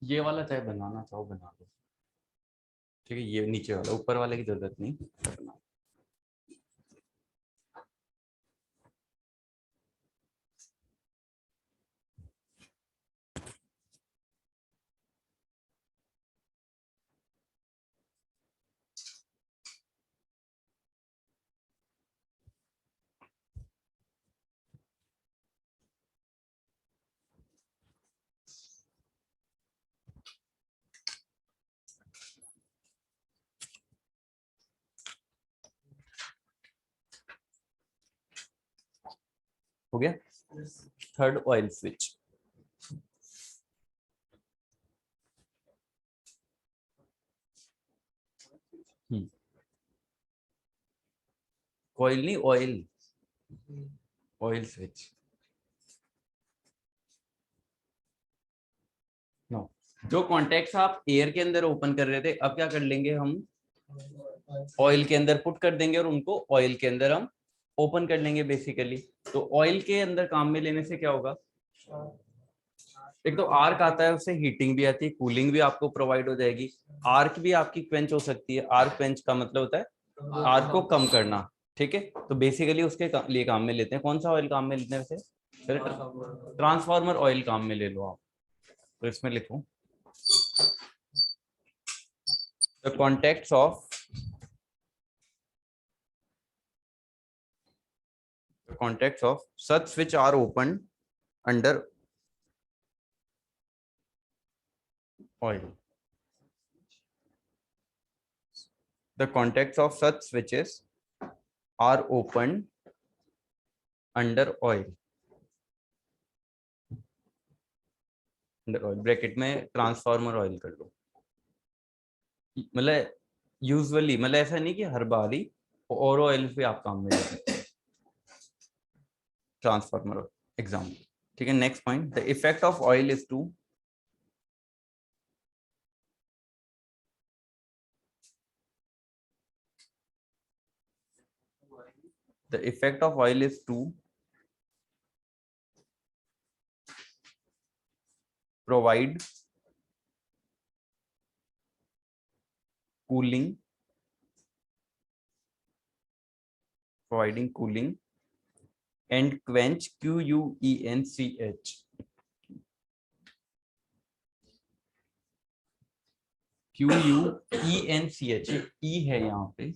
ये वाला चाहे बनाना चाहो बना दो, ठीक है, ये नीचे वाला, ऊपर वाले की जरूरत नहीं। हो गया। थर्ड ऑयल स्विच, कॉइल नहीं ऑयल, ऑयल स्विच। नो, जो कॉन्टेक्ट्स आप एयर के अंदर ओपन कर रहे थे, अब क्या कर लेंगे हम, ऑयल के अंदर पुट कर देंगे और उनको ऑयल के अंदर हम ओपन कर लेंगे बेसिकली। तो ऑयल के अंदर काम में लेने से क्या होगा, एक तो आर्क आता है, उससे हीटिंग भी आती है, कूलिंग भी आपको प्रोवाइड हो जाएगी, आर्क भी आपकी क्वेंच हो सकती है। आर्क क्वेंच का मतलब होता है आर्क को कम करना, ठीक है। तो बेसिकली उसके लिए काम में लेते हैं। कौन सा ऑयल काम में लेते हैं वैसे, ट्रांसफार्मर ऑयल काम में ले लो आप। तो इसमें लिखो the contacts of such switch are opened under oil. The contacts of such switches are opened under oil. Bracket में ट्रांसफार्मर ऑयल कर लो। मतलब यूजुअली, मतलब ऐसा नहीं कि हर बार ही, और ऑयल पे आप काम में ले सकते हैं, ट्रांसफार्मर एग्जाम्पल, ठीक है। Next point, the effect of oil is to provide cooling, providing cooling and quench, QUENCH, QUENCH, ई है यहाँ पे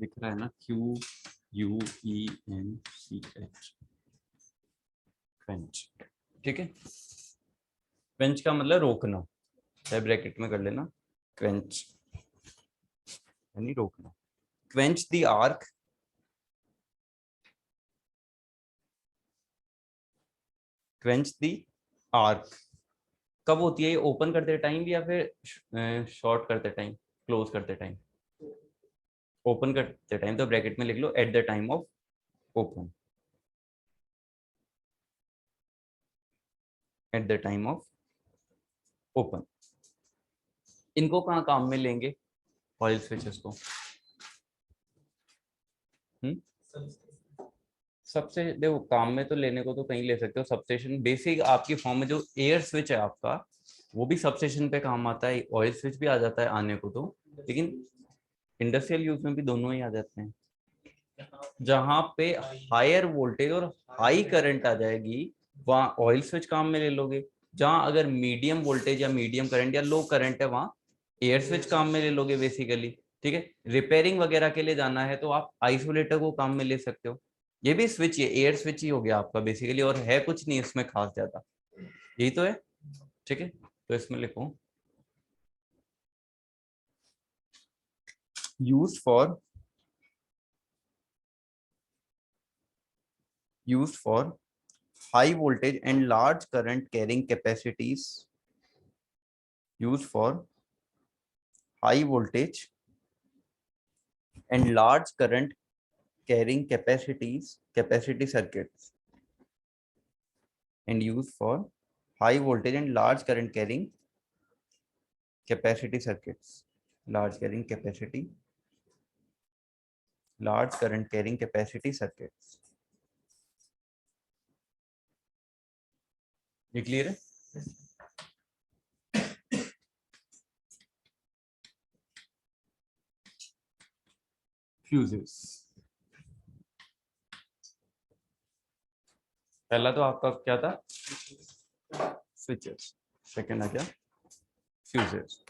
दिख रहा है ना, QUENCH, क्वेंच, ठीक है। क्वेंच का मतलब रोकना, चाहे ब्रैकेट में कर लेना, क्वेंच यानी रोकना। Quench the arc, quench the arc कब होती है, ये ओपन करते टाइम या फिर शॉर्ट करते टाइम, क्लोज करते टाइम? ओपन करते टाइम, तो ब्रैकेट में लिख लो at the time of open, at the time of open. इनको कहाँ काम में लेंगे ऑयल स्विचेस को? सबसे देखो, काम में तो लेने को तो कहीं ले सकते हो, सबस्टेशन बेसिक आपकी फॉर्म में जो एयर स्विच है आपका, वो भी सबस्टेशन पे काम आता है, ऑयल स्विच भी आ जाता है आने को तो, लेकिन इंडस्ट्रियल यूज में भी दोनों ही आ जाते हैं। जहां पे हायर वोल्टेज और हाई करंट आ जाएगी, वहाँ ऑयल स्विच काम में ले लोगे। जहाँ अगर मीडियम वोल्टेज या मीडियम करंट या लो करंट है वहाँ एयर स्विच काम में ले लोगे बेसिकली। ठीक है, रिपेयरिंग वगैरह के लिए जाना है तो आप आइसोलेटर को काम में ले सकते हो। ये भी स्विच, ये एयर स्विच ही हो गया आपका बेसिकली, और है कुछ नहीं इसमें खास ज्यादा, यही तो है। ठीक है, तो इसमें लिखो use for high voltage and large current carrying capacities, used for high voltage and large current carrying capacity circuits, and used for high voltage and large current carrying capacity circuits, large current carrying capacity circuits। ये clear है? Fuses, पहला तो आपका क्या था? Switches. Second आ गया fuses.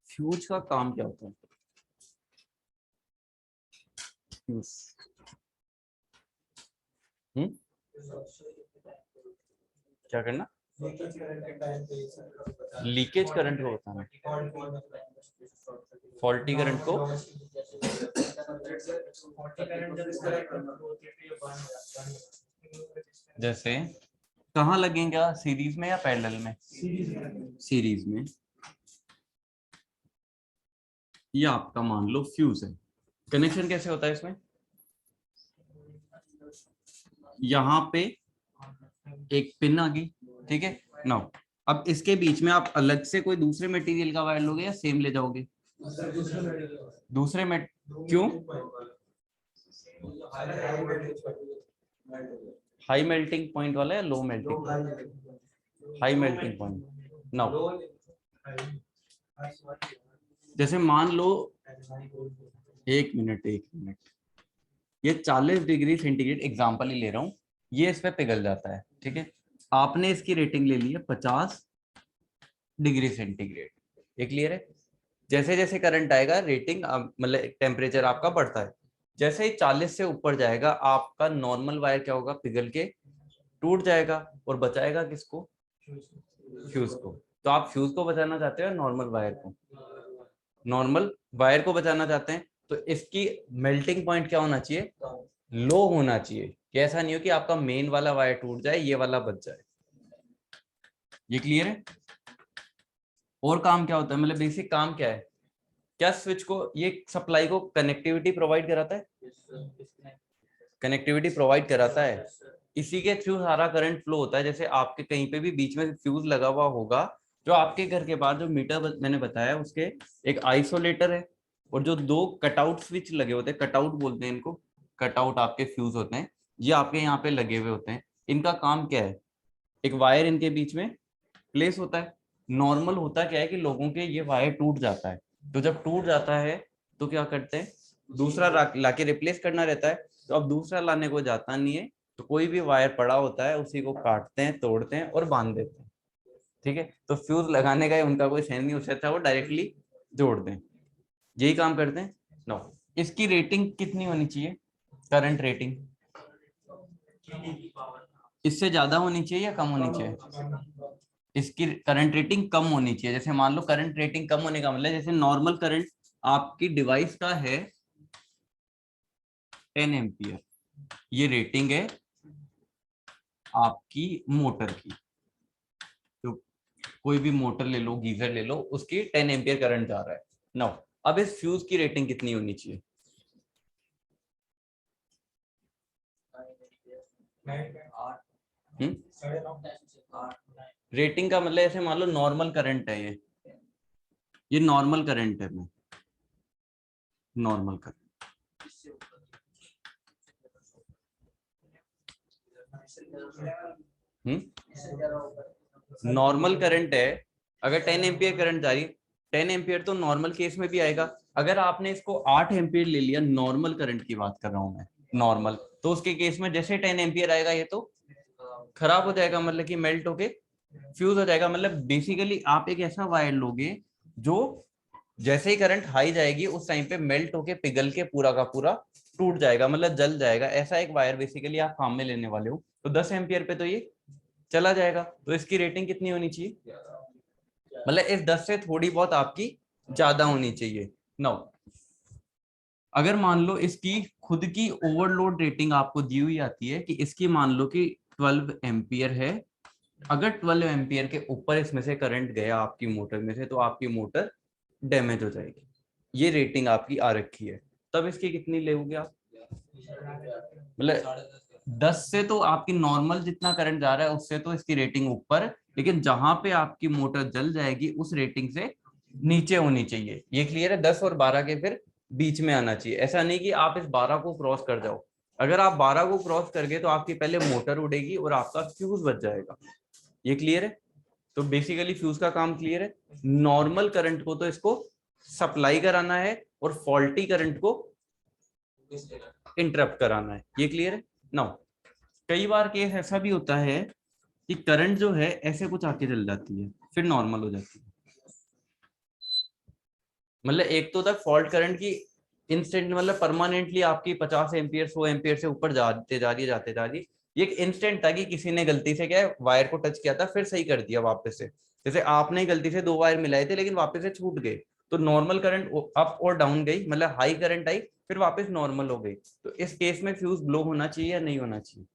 Fuse का काम क्या होता है? फ्यूज क्या करना? लीकेज करंट को बताना, फॉल्टी करंट को। जैसे कहाँ लगेगा, सीरीज में या पैरेलल में? सीरीज में। ये आपका मान लो फ्यूज है। कनेक्शन कैसे होता है इसमें? यहाँ पे एक पिन आ गई, ठीक है ना। अब इसके बीच में आप अलग से कोई दूसरे मटेरियल का वायर लोगे या सेम ले जाओगे? दूसरे में। क्यों? हाई मेल्टिंग पॉइंट वाला या low melting? High melting point. Now जैसे मान लो, एक मिनट, ये 40 डिग्री सेंटीग्रेड एग्जांपल ही ले रहा हूं, ये इस पे पिघल जाता है। ठीक है, आपने इसकी रेटिंग ले ली है 50 डिग्री सेंटीग्रेड। ये क्लियर है? जैसे जैसे करंट आएगा रेटिंग मतलब टेम्परेचर आपका बढ़ता है। जैसे ही 40 से ऊपर जाएगा आपका नॉर्मल वायर क्या होगा? पिघल के टूट जाएगा और बचाएगा किसको? फ्यूज को। तो आप फ्यूज को बचाना चाहते हो नॉर्मल वायर को? नॉर्मल वायर को बचाना चाहते हैं, तो इसकी मेल्टिंग पॉइंट क्या होना चाहिए? लो होना चाहिए, कि ऐसा नहीं हो कि आपका मेन वाला वायर टूट जाए ये वाला बच जाए। ये क्लियर है? और काम क्या होता है, मतलब बेसिक काम क्या है? क्या स्विच को ये सप्लाई को कनेक्टिविटी प्रोवाइड कराता है? कनेक्टिविटी प्रोवाइड कराता है, इसी के थ्रू सारा करंट फ्लो होता है। जैसे आपके कहीं पे भी बीच में फ्यूज लगा हुआ होगा, जो आपके घर के बाहर जो मीटर मैंने बताया उसके एक आइसोलेटर है, और जो दो कटआउट स्विच लगे होते हैं, कटआउट बोलते हैं इनको, कटआउट आपके फ्यूज होते हैं, ये आपके यहाँ पे लगे हुए होते हैं। इनका काम क्या है? एक वायर इनके बीच में प्लेस होता है। नॉर्मल होता क्या है कि लोगों के ये वायर टूट जाता है, तो जब टूट जाता है तो क्या करते हैं? दूसरा लाके रिप्लेस करना रहता है। तो अब दूसरा लाने को जाता नहीं है, तो कोई भी वायर पड़ा होता है उसी को काटते हैं, तोड़ते हैं और बांध देते हैं। ठीक है, तो फ्यूज लगाने का उनका कोई सेंस नहीं, उससे अच्छा वो डायरेक्टली जोड़ दें। यही काम करते हैं। नो, इसकी रेटिंग कितनी होनी चाहिए? करंट रेटिंग इससे ज्यादा होनी चाहिए या कम होनी चाहिए? इसकी करंट रेटिंग कम होनी चाहिए। जैसे मान लो करंट रेटिंग कम होने का मतलब, जैसे नॉर्मल करंट आपकी डिवाइस का है 10 एम्पियर, ये रेटिंग है आपकी मोटर की। तो कोई भी मोटर ले लो, गीजर ले लो, उसकी 10 एम्पियर करंट जा रहा है। नाउ अब इस फ्यूज की रेटिंग कितनी होनी चाहिए? रेटिंग का मतलब ऐसे मान लो नॉर्मल करंट है, ये नॉर्मल करंट है, मैं नॉर्मल करंट। नॉर्मल करंट है, अगर 10 एम्पियर करंट जा रही, 10 एम्पियर तो नॉर्मल केस में भी आएगा। अगर आपने इसको 8 एम्पियर ले लिया, नॉर्मल करंट की बात कर रहा हूं मैं, नॉर्मल, तो उसके केस में जैसे 10 एम्पियर आएगा ये तो खराब हो जाएगा, मतलब कि मेल्ट होके फ्यूज हो जाएगा। मतलब बेसिकली आप एक ऐसा वायर लोगे जो जैसे ही करंट हाई जाएगी उस टाइम पे मेल्ट होके पिघल के पूरा का पूरा टूट जाएगा, मतलब जल जाएगा। ऐसा एक वायर बेसिकली आप काम में लेने वाले हो। तो 10 एम्पियर पे तो ये चला जाएगा, तो इसकी रेटिंग कितनी होनी चाहिए, मतलब इस 10 से थोड़ी बहुत आपकी ज्यादा होनी चाहिए। नो, अगर मान लो इसकी खुद की ओवरलोड रेटिंग आपको दी हुई आती है कि इसकी मान लो कि 12 एम्पियर है, अगर 12 एम्पियर के ऊपर इसमें से करंट गया आपकी मोटर में से तो आपकी मोटर डैमेज हो जाएगी। ये रेटिंग आपकी आ रखी है, तब इसकी कितनी लेोगे आप, मतलब 10 से तो आपकी नॉर्मल जितना करंट जा रहा है उससे तो इसकी रेटिंग ऊपर, लेकिन जहां पे आपकी मोटर जल जाएगी उस रेटिंग से नीचे होनी चाहिए। ये क्लियर है? 10 और 12 के फिर बीच में आना चाहिए। ऐसा नहीं कि आप इस 12 को क्रॉस कर जाओ। अगर आप 12 को क्रॉस कर गए तो आपकी पहले मोटर उड़ेगी और आपका फ्यूज बच जाएगा। ये क्लियर है? तो बेसिकली फ्यूज का काम क्लियर है। नॉर्मल करंट को तो इसको सप्लाई कराना है और फॉल्टी करंट को इंटरप्ट कराना है। ये क्लियर है? नाउ कई बार केस ऐसा भी होता है कि करंट जो है ऐसे कुछ आके चल जाती है फिर नॉर्मल हो जाती है। मतलब एक तो तक फॉल्ट करंट की इंस्टेंट, मतलब परमानेंटली आपकी 50 एम्पियर 100 एम्पियर से ऊपर जाते जा रही है। ये एक इंस्टेंट था कि किसी ने गलती से क्या है वायर को टच किया था फिर सही कर दिया वापस से। जैसे आपने गलती से 2 वायर मिलाए थे लेकिन वापस से छूट गए, तो नॉर्मल करंट अप और डाउन गई, मतलब हाई करंट आई फिर वापस नॉर्मल हो गई। तो इस केस में फ्यूज ब्लो होना चाहिए या नहीं होना चाहिए?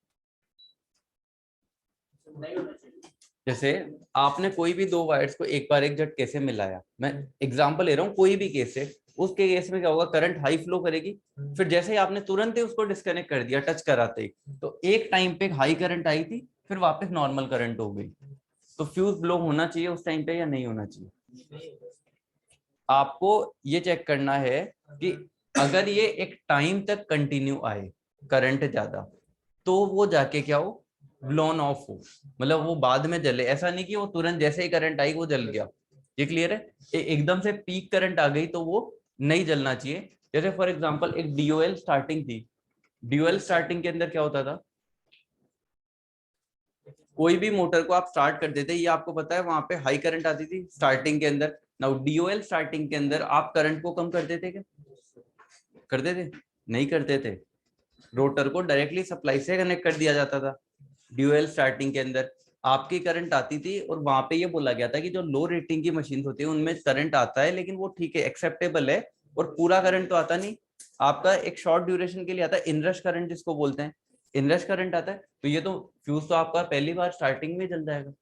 जैसे आपने कोई भी 2 वायर्स को एक बार एक झटके से मिलाया, मैं एग्जांपल ले रहा हूँ कोई भी केस है, उसके केस में क्या होगा, करंट हाई फ्लो करेगी, फिर जैसे ही आपने तुरंत ही उसको डिस्कनेक्ट कर दिया टच कराते ही, तो एक टाइम पे हाई करंट आई थी फिर वापस नॉर्मल करंट हो गई। तो फ्यूज ब्लो होना चाहिए उस टाइम पे या नहीं होना चाहिए? आपको ये चेक करना है कि अगर ये एक टाइम तक कंटिन्यू आए करंट ज्यादा, तो वो जाके क्या हो, ब्लोन ऑफ हो, मतलब वो बाद में जले। ऐसा नहीं कि वो तुरंत जैसे ही करंट आई वो जल गया। ये क्लियर है? एकदम से पीक करंट आ गई तो वो नहीं जलना चाहिए। जैसे फॉर एग्जांपल एक डीओएल स्टार्टिंग थी, डीओएल स्टार्टिंग के अंदर क्या होता था, कोई भी मोटर को आप स्टार्ट कर देते, ये आपको पता है वहां पे हाई करंट आती थी स्टार्टिंग के अंदर। नाउ डीओएल स्टार्टिंग के अंदर आप करंट को कम कर देते क्या, करते थे? नहीं करते थे। रोटर को डायरेक्टली सप्लाई से कनेक्ट कर दिया जाता था। ड्यूएल स्टार्टिंग के अंदर आपकी करंट आती थी और वहां पे ये बोला गया था कि जो लो रेटिंग की मशीन होती है उनमें करंट आता है लेकिन वो ठीक है, एक्सेप्टेबल है, और पूरा करंट तो आता नहीं, आपका एक शॉर्ट ड्यूरेशन के लिए आता है, इनरश करंट जिसको बोलते हैं, इनरश करंट आता है। तो ये तो फ्यूज तो आपका पहली बार स्टार्टिंग में जल जाएगा।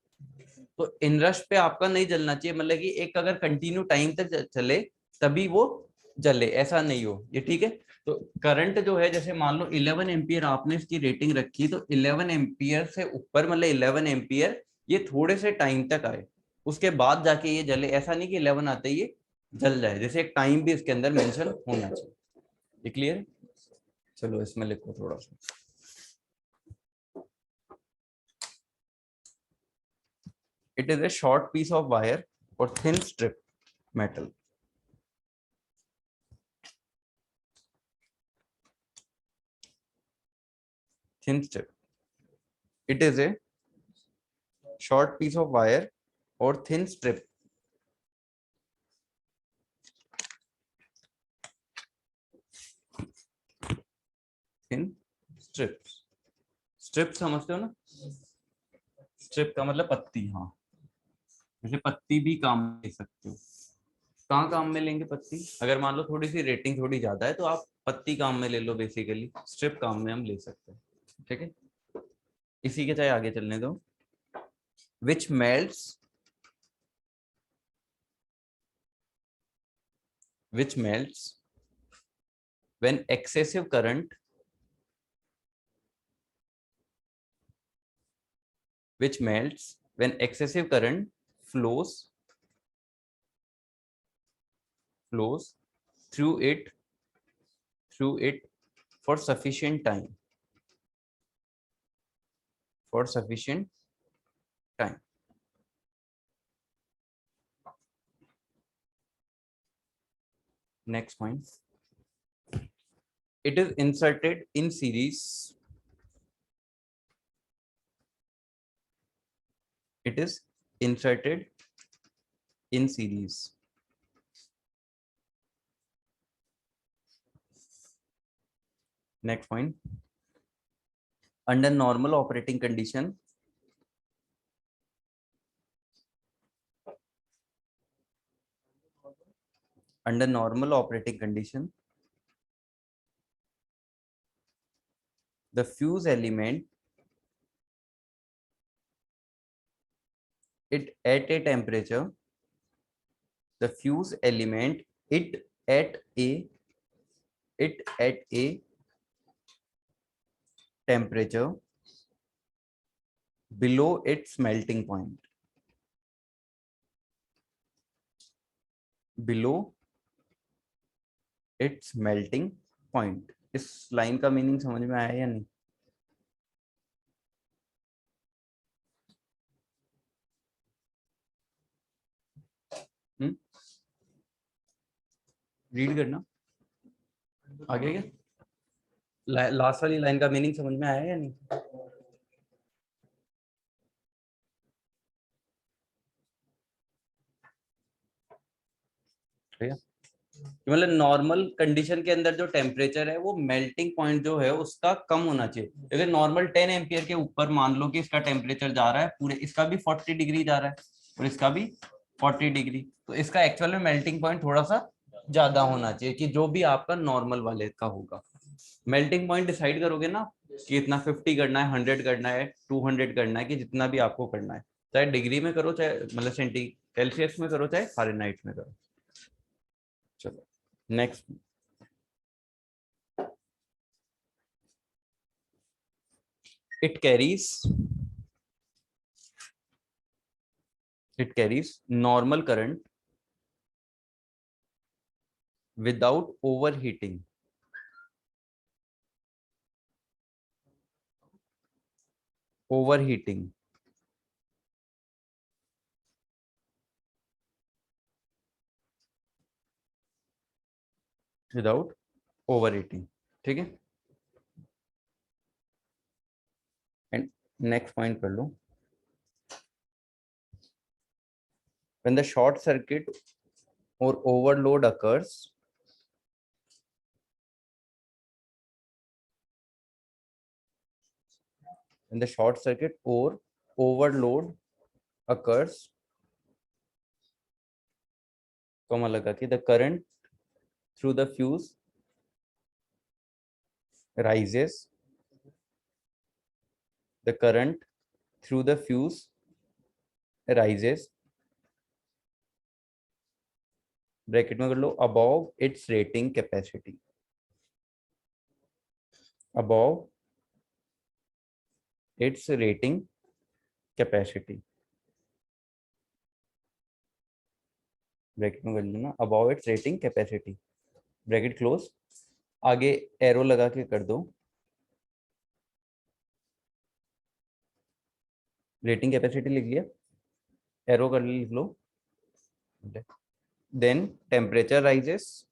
तो इनरश पे आपका नहीं जलना चाहिए, मतलब कि एक अगर कंटिन्यू टाइम तक चले तभी वो जले, ऐसा नहीं हो। ये ठीक है? तो करंट जो है जैसे मान लो 11 एम्पियर आपने इसकी रेटिंग रखी, तो 11 एम्पियर से ऊपर मतलब 11 एम्पियर ये थोड़े से टाइम तक आए उसके बाद जाके ये जले। ऐसा नहीं कि 11 आते ही ये जल जाए, जैसे एक टाइम भी इसके अंदर मेंशन होना चाहिए। ये क्लियर? चलो इसमें लिखो थोड़ा सा। It is a short piece of wire or thin strip metal. Thin strip. It is a short piece of wire or thin strip. Thin strips. Strip समझते हो ना? Strip का मतलब पत्ती। हाँ, जैसे पत्ती भी काम में ले सकते हो। कहाँ काम में लेंगे पत्ती? अगर मान लो थोड़ी सी रेटिंग थोड़ी ज्यादा है तो आप पत्ती काम में ले लो, बेसिकली स्ट्रिप काम में हम ले सकते हैं। ठीक है, इसी के चाहे आगे चलने दो। Which melts when excessive current flows through it for sufficient time. Next point, it is inserted in series, it is inserted in series. Next point, under normal operating condition, under normal operating condition, the fuse element, it at a temperature, the fuse element, it at a temperature below its melting point, below its melting point. इस line का meaning समझ में आया या नहीं? Read करना आगे क्या, लास्ट वाली लाइन का मीनिंग समझ में आया या नहीं? मतलब नॉर्मल कंडीशन के अंदर जो टेम्परेचर है वो मेल्टिंग पॉइंट जो है उसका कम होना चाहिए। अगर नॉर्मल 10 एम्पियर के ऊपर मान लो कि इसका टेम्परेचर जा रहा है पूरे, इसका भी 40 डिग्री जा रहा है और इसका भी 40 डिग्री, तो इसका एक्चुअल में मेल्टिंग पॉइंट थोड़ा सा ज्यादा होना चाहिए कि जो भी आपका नॉर्मल वाले का होगा। मेल्टिंग पॉइंट डिसाइड करोगे ना कि इतना 50 करना है, 100 करना है, 200 करना है, कि जितना भी आपको करना है, चाहे डिग्री में करो, चाहे मतलब सेल्सियस में करो, चाहे फ़ारेनहाइट में करो। चलो next, it carries normal current without overheating, without overheating, ठीक है। एंड नेक्स्ट पॉइंट कर लो, when the short circuit or overload occurs, when the short circuit or overload occurs, comma लगा कि the current through the fuse rises, the current through the fuse rises, bracket में कर लो, above its rating capacity, above its rating capacity, bracket में कर लेना above its rating capacity, bracket close, आगे arrow लगा के कर दो, रेटिंग कैपेसिटी लिख लिया, एरो कर लिख लो, then temperature rises,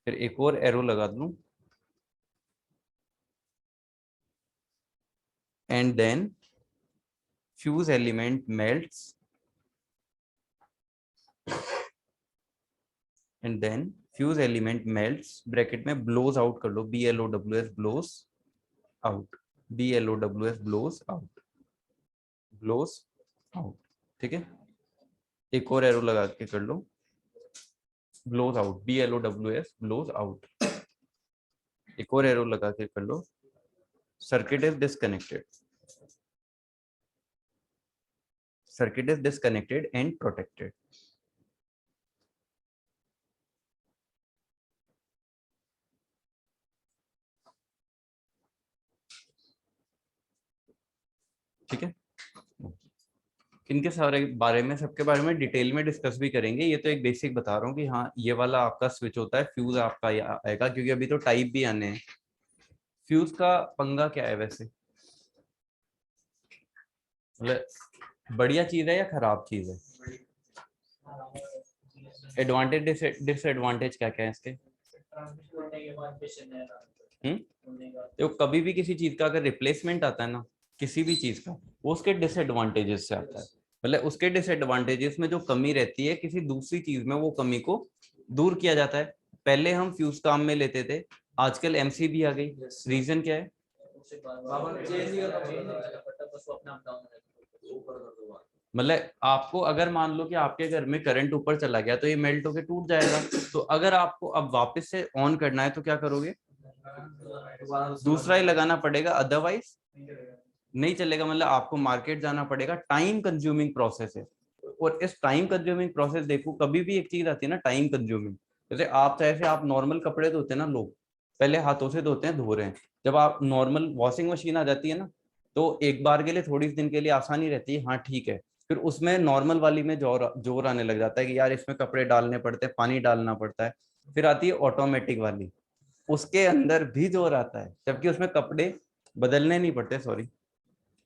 फिर एक और एरो लगा दूं, and then fuse element melts, bracket में blows out कर लो, BLOWS blows out, blows out, ठीक है। एक और एरो लगा के कर लो, blows out, BLOWS blows out, एक और एरो लगा के कर लो, circuit is disconnected and protected, ठीक है। इनके सारे बारे में, सबके बारे में डिटेल में डिस्कस भी करेंगे। ये तो एक बेसिक बता रहा हूँ कि हाँ ये वाला आपका स्विच होता है, फ्यूज आपका ये आएगा, क्योंकि अभी तो टाइप भी आने हैं। फ्यूज का पंगा क्या है वैसे, मतलब बढ़िया चीज है या खराब चीज है? एडवांटेज डिसएडवांटेज क्या क्या है इसके? तो कभी भी किसी चीज का अगर रिप्लेसमेंट आता है ना, किसी भी चीज का, वो उसके डिसएडवांटेजेस से आता है। मतलब उसके डिसएडवांटेजेस में जो कमी रहती है, किसी दूसरी चीज में वो कमी को दूर किया जाता है। पहले हम फ्यूज काम में लेते थे, आजकल एमसीबी आ गई। रीजन क्या है? मतलब आपको अगर मान लो कि आपके घर में करंट ऊपर चला गया तो ये मेल्ट होके टूट जाएगा। तो अगर आपको अब वापस से ऑन करना है तो क्या करोगे? दूसरा ही लगाना पड़ेगा, अदरवाइज नहीं चलेगा। मतलब आपको मार्केट जाना पड़ेगा, टाइम कंज्यूमिंग प्रोसेस है। और इस टाइम कंज्यूमिंग प्रोसेस, देखो कभी भी एक चीज आती है ना टाइम कंज्यूमिंग, जैसे आप चाहे से आप नॉर्मल कपड़े धोते हैं ना, लोग पहले हाथों से धोते हैं, धो रहे हैं। जब आप नॉर्मल वॉशिंग मशीन आ जाती है ना, तो एक बार के लिए थोड़ी दिन के लिए आसानी रहती है, हाँ ठीक है। फिर उसमें नॉर्मल वाली में जोर आने लग जाता है कि यार इसमें कपड़े डालने पड़ते हैं, पानी डालना पड़ता है। फिर आती है ऑटोमेटिक वाली, उसके अंदर भी जोर आता है, जबकि उसमें कपड़े बदलने नहीं पड़ते, सॉरी।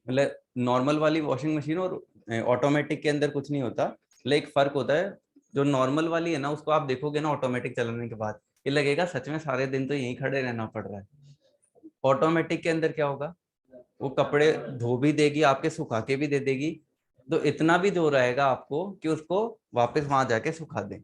मतलब नॉर्मल वाली वॉशिंग मशीन और ऑटोमेटिक के अंदर कुछ नहीं होता, लेकिन एक फर्क होता है। जो नॉर्मल वाली है ना, उसको आप देखोगे ना ऑटोमेटिक चलाने के बाद, ये लगेगा सच में सारे दिन तो यहीं खड़े रहना पड़ रहा है। ऑटोमेटिक के अंदर क्या होगा, वो कपड़े धो भी देगी, आपके सुखा के भी दे देगी। तो इतना भी धो रहेगा आपको कि उसको वापस वहां जाके सुखा दे,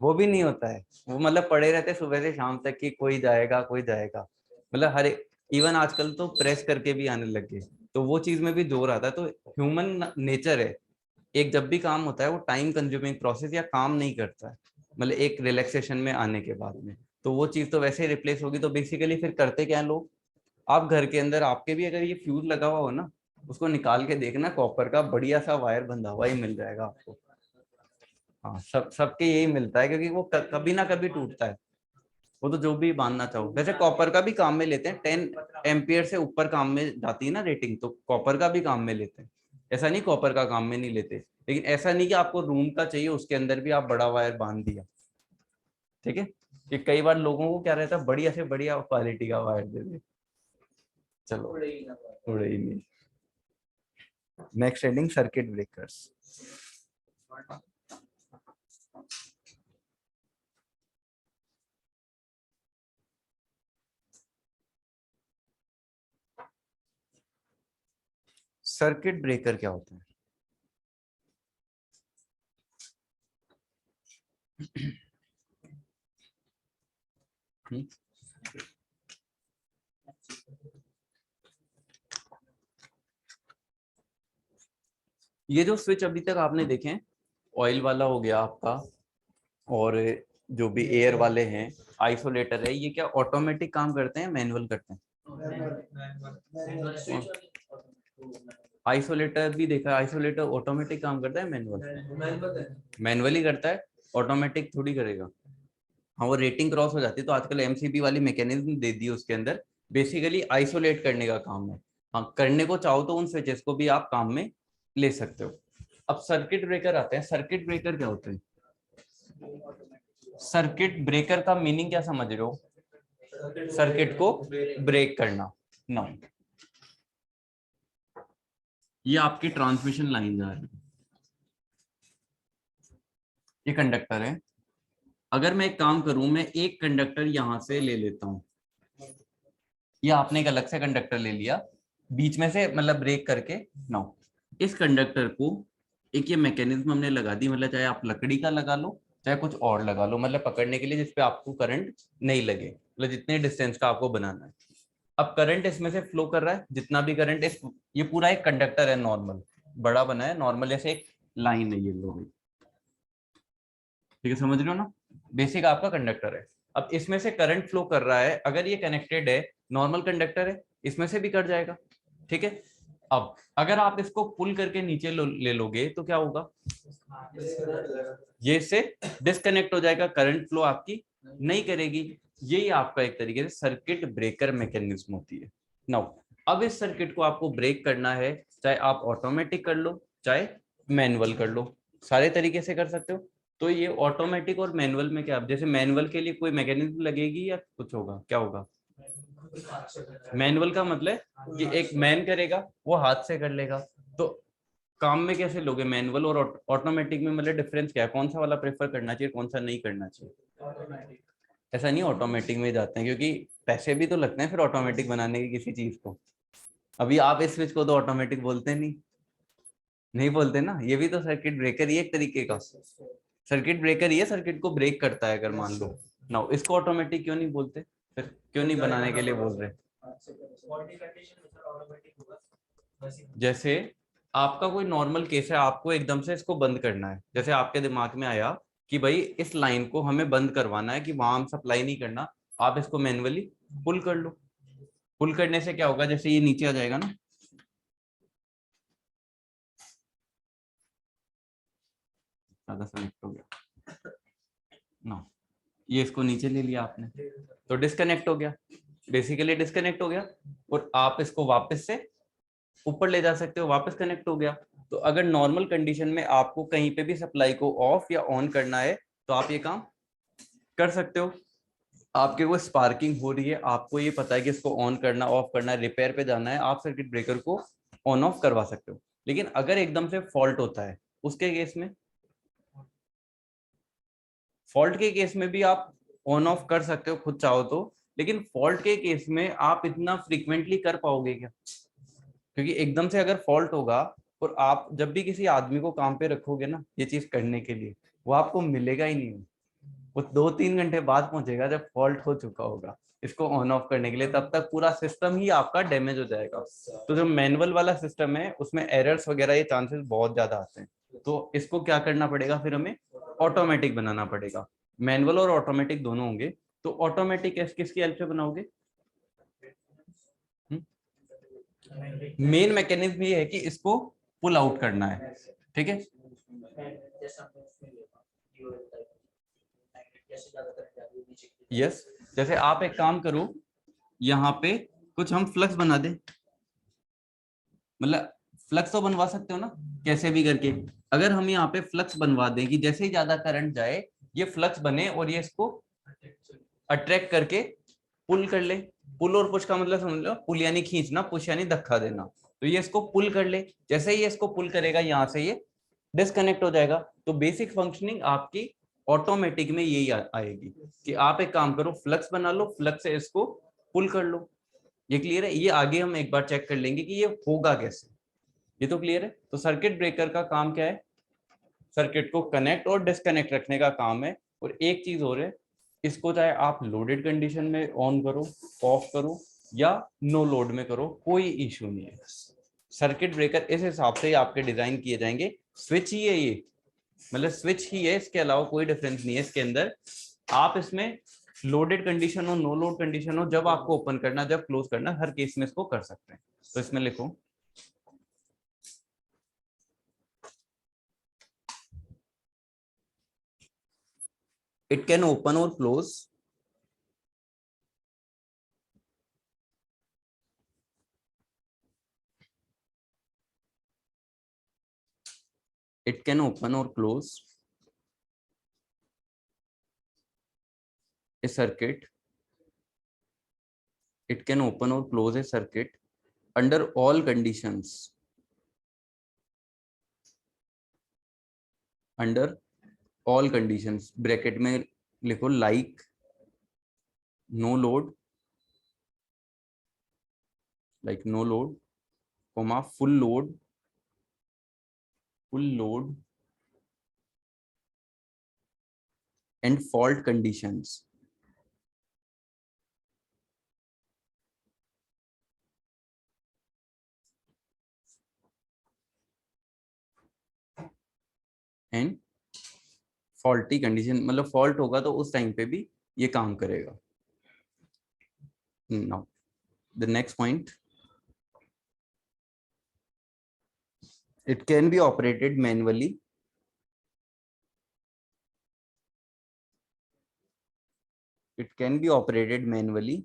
वो भी नहीं होता है। वो मतलब पड़े रहते सुबह से शाम तक कि कोई जाएगा कोई जाएगा। मतलब हर इवन आजकल तो प्रेस करके भी आने लग गए, तो वो चीज में भी जोर आता है। तो ह्यूमन नेचर है, एक जब भी काम होता है वो टाइम कंज्यूमिंग प्रोसेस या काम नहीं करता है, मतलब एक रिलैक्सेशन में आने के बाद में। तो वो चीज तो वैसे ही रिप्लेस होगी। तो बेसिकली फिर करते क्या है लोग, आप घर के अंदर आपके भी अगर ये फ्यूज लगा हुआ हो ना, उसको निकाल के देखना, कॉपर का बढ़िया सा वायर बंधा हुआ ही मिल जाएगा आपको। हाँ, सबके यही मिलता है, क्योंकि वो कभी ना कभी टूटता है। वो तो जो भी बांधना चाहो, वैसे कॉपर का भी काम में लेते हैं, 10 एम्पियर से ऊपर काम में जाती है ना रेटिंग, तो कॉपर का भी काम में लेते हैं। ऐसा नहीं कॉपर का काम में नहीं लेते, लेकिन ऐसा नहीं कि आपको रूम का चाहिए उसके अंदर भी आप बड़ा वायर बांध दिया, ठीक है। कि कई बार लोगों को क्या रहता है, बढ़िया से बढ़िया क्वालिटी का वायर दे दे, चलो उड़े ही नहीं। Next heading, circuit breakers. Circuit breaker क्या होता है? ये जो स्विच अभी तक आपने देखे हैं, ऑयल वाला हो गया आपका, और जो भी एयर वाले हैं, आइसोलेटर है, ये क्या ऑटोमेटिक काम करते हैं मैनुअल करते हैं? आइसोलेटर भी देखा, आइसोलेटर ऑटोमेटिक काम करता है मैनुअल? मैनुअली करता है, ऑटोमेटिक थोड़ी करेगा। हाँ वो रेटिंग क्रॉस हो जाती है तो आजकल एमसीबी वाली मैकेनिज्म दे दी उसके अंदर, बेसिकली आइसोलेट करने का काम है। हाँ करने को चाहो तो उन स्विचेस को भी आप काम में ले सकते हो। अब सर्किट ब्रेकर आते हैं। सर्किट ब्रेकर क्या होते हैं? सर्किट ब्रेकर का मीनिंग क्या समझ रहे हो? सर्किट को ब्रेक करना ना। ये आपकी ट्रांसमिशन लाइन जा रही है, ये कंडक्टर है। अगर मैं एक काम करूं, मैं एक कंडक्टर यहां से ले लेता हूं, या आपने एक अलग से कंडक्टर ले लिया बीच में से, मतलब ब्रेक करके ना, इस कंडक्टर को एक ये मैकेनिज्म हमने लगा दी, मतलब चाहे आप लकड़ी का लगा लो चाहे कुछ और लगा लो, मतलब पकड़ने के लिए जिसपे आपको करंट नहीं लगे, मतलब जितने डिस्टेंस का आपको बनाना है। अब करंट इसमें से फ्लो कर रहा है, जितना भी करंट इस, ये पूरा एक कंडक्टर है नॉर्मल, बड़ा बना है नॉर्मल, जैसे एक लाइन है ये लोग, ठीक है, समझ रहे हो ना? बेसिक आपका कंडक्टर है। अब इसमें से करंट फ्लो कर रहा है, अगर ये कनेक्टेड है, नॉर्मल कंडक्टर है, इसमें से भी कट जाएगा, ठीक है। अब अगर आप इसको पुल करके नीचे ले लोगे तो क्या होगा, ये से डिस्कनेक्ट हो जाएगा, करंट फ्लो आपकी नहीं करेगी। यही आपका एक तरीके से सर्किट ब्रेकर मैकेनिज्म होती है। नाउ अब इस सर्किट को आपको ब्रेक करना है, चाहे आप ऑटोमेटिक कर लो चाहे मैनुअल कर लो, सारे तरीके से कर सकते हो। तो ये ऑटोमेटिक और मैनुअल में क्या, जैसे मैनुअल के लिए कोई मैकेनिज्म लगेगी या कुछ होगा, क्या होगा? मैनुअल का मतलब कि एक मैन करेगा, वो हाथ से कर लेगा। तो काम में कैसे लोगे मैनुअल और ऑटोमेटिक में, मतलब डिफरेंस क्या है, कौन सा वाला प्रेफर करना चाहिए, कौन सा नहीं करना चाहिए? ऐसा नहीं, ऑटोमेटिक में जाते हैं क्योंकि पैसे भी तो लगते हैं फिर ऑटोमेटिक बनाने की किसी चीज को। अभी आप इस स्विच को तो ऑटोमेटिक बोलते नहीं बोलते ना, ये भी तो सर्किट ब्रेकर ही एक तरीके का, सर्किट ब्रेकर ही है, सर्किट को ब्रेक करता है अगर मान लो ना, इसको ऑटोमेटिक क्यों नहीं बोलते, फिर क्यों नहीं बनाने के लिए बोल रहे? जैसे आपका कोई नॉर्मल केस है, आपको एकदम से इसको बंद करना है, जैसे आपके दिमाग में आया कि भाई इस लाइन को हमें बंद करवाना है कि वहां हम सप्लाई नहीं करना, आप इसको मैन्युअली पुल कर लो। पुल करने से क्या होगा, जैसे ये नीचे आ जाएगा ना, ज्यादा सेलेक्ट हो गया ना, ये इसको नीचे ले लिया आपने तो डिस्कनेक्ट हो गया, बेसिकली डिस्कनेक्ट हो गया, और आप इसको वापस से ऊपर ले जा सकते हो, वापस कनेक्ट हो गया। तो अगर नॉर्मल कंडीशन में आपको कहीं पे भी सप्लाई को ऑफ या ऑन करना है तो आप ये काम कर सकते हो। आपके वो स्पार्किंग हो रही है, आपको ये पता है कि इसको ऑन करना ऑफ करना है, रिपेयर पे जाना है, आप सर्किट ब्रेकर को ऑन ऑफ करवा सकते हो। लेकिन अगर एकदम से फॉल्ट होता है उसके केस में, फॉल्ट के केस में भी आप ऑन ऑफ कर सकते हो खुद चाहो तो, लेकिन फॉल्ट के केस में आप इतना फ्रीक्वेंटली कर पाओगे क्या? क्योंकि एकदम से अगर फॉल्ट होगा और आप जब भी किसी आदमी को काम पे रखोगे ना ये चीज करने के लिए, वो आपको मिलेगा ही नहीं, वो 2-3 घंटे बाद पहुंचेगा जब फॉल्ट हो चुका होगा इसको ऑन ऑफ करने के लिए, तब तक पूरा सिस्टम ही आपका डैमेज हो जाएगा। तो जो मैनुअल वाला सिस्टम है उसमें एरर्स वगैरह ये चांसेस बहुत ज्यादा आते हैं, तो इसको क्या करना पड़ेगा, फिर हमें ऑटोमेटिक बनाना पड़ेगा। मैनुअल और ऑटोमेटिक दोनों होंगे, तो ऑटोमेटिक किसकी हेल्प से बनाओगे? मेन मैकेनिज्म ये है कि इसको पुल आउट करना है, ठीक है। यस, जैसे आप एक काम करो, यहाँ पे कुछ हम फ्लक्स बना दें, मतलब फ्लक्स तो बनवा सकते हो ना कैसे भी करके। अगर हम यहाँ पे फ्लक्स बनवा दें कि जैसे ही ज्यादा करंट जाए ये फ्लक्स बने और ये इसको अट्रैक्ट करके पुल कर ले। पुल और पुश का मतलब समझ लो, पुल यानी खींचना, पुश यानी धक्का देना। तो ये इसको पुल कर ले, जैसे ही ये इसको पुल करेगा यहाँ से ये डिस्कनेक्ट हो जाएगा। तो बेसिक फंक्शनिंग आपकी ऑटोमेटिक में यही आएगी कि आप एक काम करो, फ्लक्स बना लो, फ्लक्स से इसको पुल कर लो। ये क्लियर है? ये आगे हम एक बार चेक कर लेंगे कि ये होगा कैसे। ये तो क्लियर है। तो सर्किट ब्रेकर का काम क्या है? सर्किट को कनेक्ट और डिस्कनेक्ट रखने का काम है। और एक चीज और है, इसको चाहे आप लोडेड कंडीशन में ऑन करो, ऑफ करो या नो लोड में करो, कोई इश्यू नहीं है। सर्किट ब्रेकर इस हिसाब से आपके डिजाइन किए जाएंगे। स्विच ही है ये, मतलब स्विच ही है, इसके अलावा कोई डिफरेंस नहीं है इसके अंदर। आप इसमें लोडेड कंडीशन हो, नो लोड कंडीशन हो, जब आपको ओपन करना, जब क्लोज करना, हर केस में इसको कर सकते हैं। तो इसमें लिखो it can open or close it can open or close a circuit. It can open or close a circuit under all conditions, under all conditions bracket में लिखो, like no load, like no load, comma full load, full load and fault conditions. And faulty condition, मतलब fault होगा तो उस time पे भी ये काम करेगा। Now the next point, it can be operated manually. It can be operated manually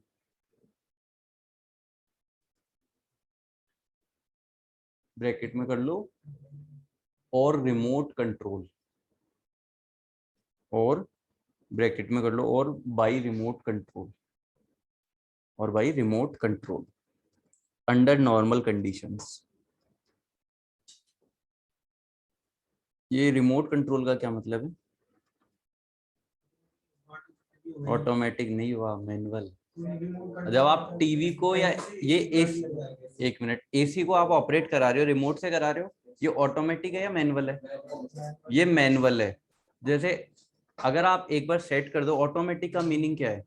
bracket में कर लो और रिमोट कंट्रोल, और ब्रैकेट में कर लो, और बाय रिमोट कंट्रोल, और by remote control under normal conditions. ये रिमोट कंट्रोल का क्या मतलब है? ऑटोमेटिक नहीं हुआ, मैनुअल। जब आप टीवी को या ये एसी, एक मिनट, एसी को आप ऑपरेट करा रहे हो, रिमोट से करा रहे हो, ये ऑटोमेटिक है या मैनुअल है? ये मैनुअल है। जैसे अगर आप एक बार सेट कर दो, ऑटोमेटिक का मीनिंग क्या है?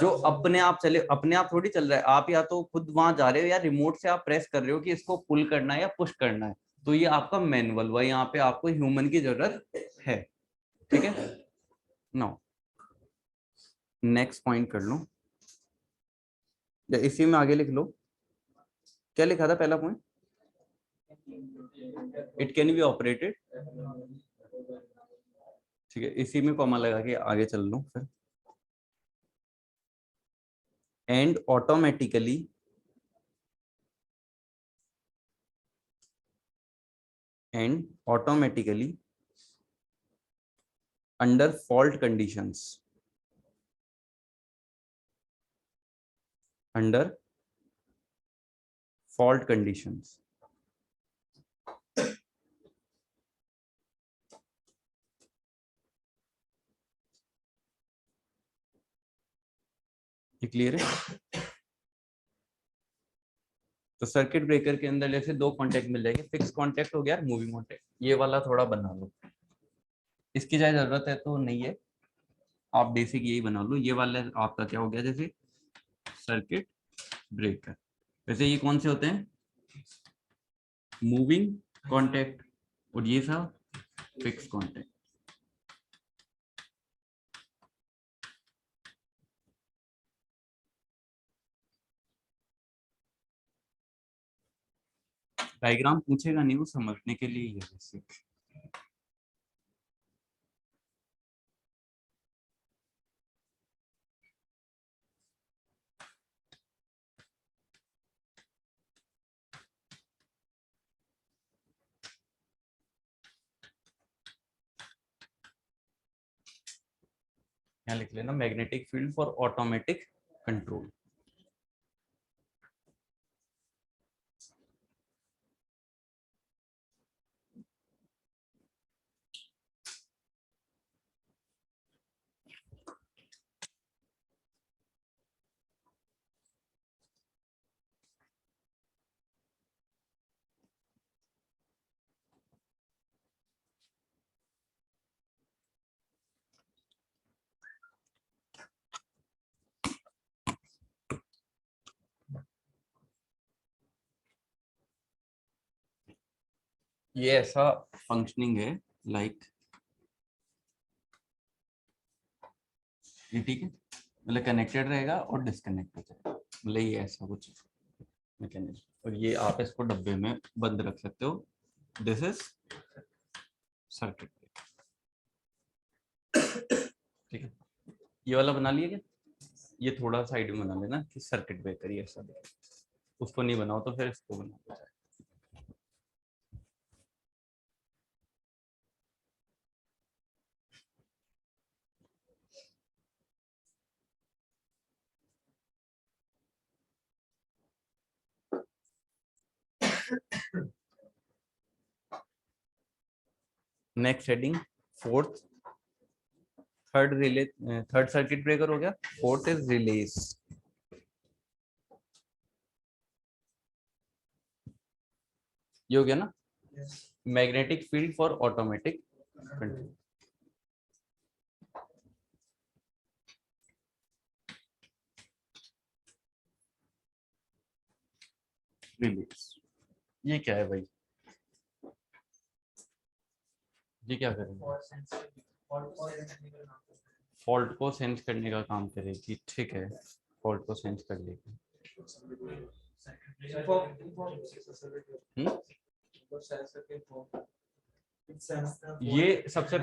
जो अपने आप चले, अपने आप थोड़ी चल रहा है, आप या तो खुद वहां जा रहे हो या रिमोट से आप प्रेस कर रहे हो कि इसको पुल करना है या पुश करना है, तो ये आपका मैनुअल हुआ। यहाँ पे आपको ह्यूमन की जरूरत है, ठीक है। नाउ नेक्स्ट पॉइंट कर लो, इसी में आगे लिख लो। क्या लिखा था पहला point? It can be operated, ठीक है, इसी में कॉमा लगा के आगे चल लो फिर। And automatically under fault conditions, under fault conditions. ये क्लियर है? तो सर्किट ब्रेकर के अंदर जैसे दो कांटेक्ट मिल जाएंगे, फिक्स कांटेक्ट हो गया, मूविंग कांटेक्ट। ये वाला थोड़ा बना लो, इसकी चाहे जरूरत है तो नहीं है, आप बेसिक यही बना लो। ये वाला आपका क्या हो गया, जैसे सर्किट ब्रेकर। वैसे ये कौन से होते हैं? मूविंग कांटेक्ट, और ये सब फिक्स कांटेक्ट। डायग्राम पूछेगा नहीं, वो समझने के लिए ये बेसिक। यहाँ लिख लेना magnetic field for automatic control. ये ऐसा फंक्शनिंग है, लाइक ये, ठीक है, मतलब कनेक्टेड रहेगा और डिस्कनेक्ट हो जाएगा, मतलब ये ऐसा कुछ मैकेनिज्म। और ये आप इसको डब्बे में बंद रख सकते हो। दिस इज सर्किट, ठीक है। ये वाला बना लिया क्या? ये थोड़ा साइड में बना लेना कि सर्किट ब्रेकर ये ऐसा दिखे। उसको नहीं बनाओ तो फिर इसको बनाओ। Next heading, fourth, third relay, third circuit breaker हो गया। Fourth is release. ये हो गया ना, magnetic field for automatic control. Release, ये क्या है भाई? ये क्या करेगा? फॉल्ट को सेंस करने का काम करेगी, ठीक है, फॉल्ट को सेंस कर लेगी। ये सबसे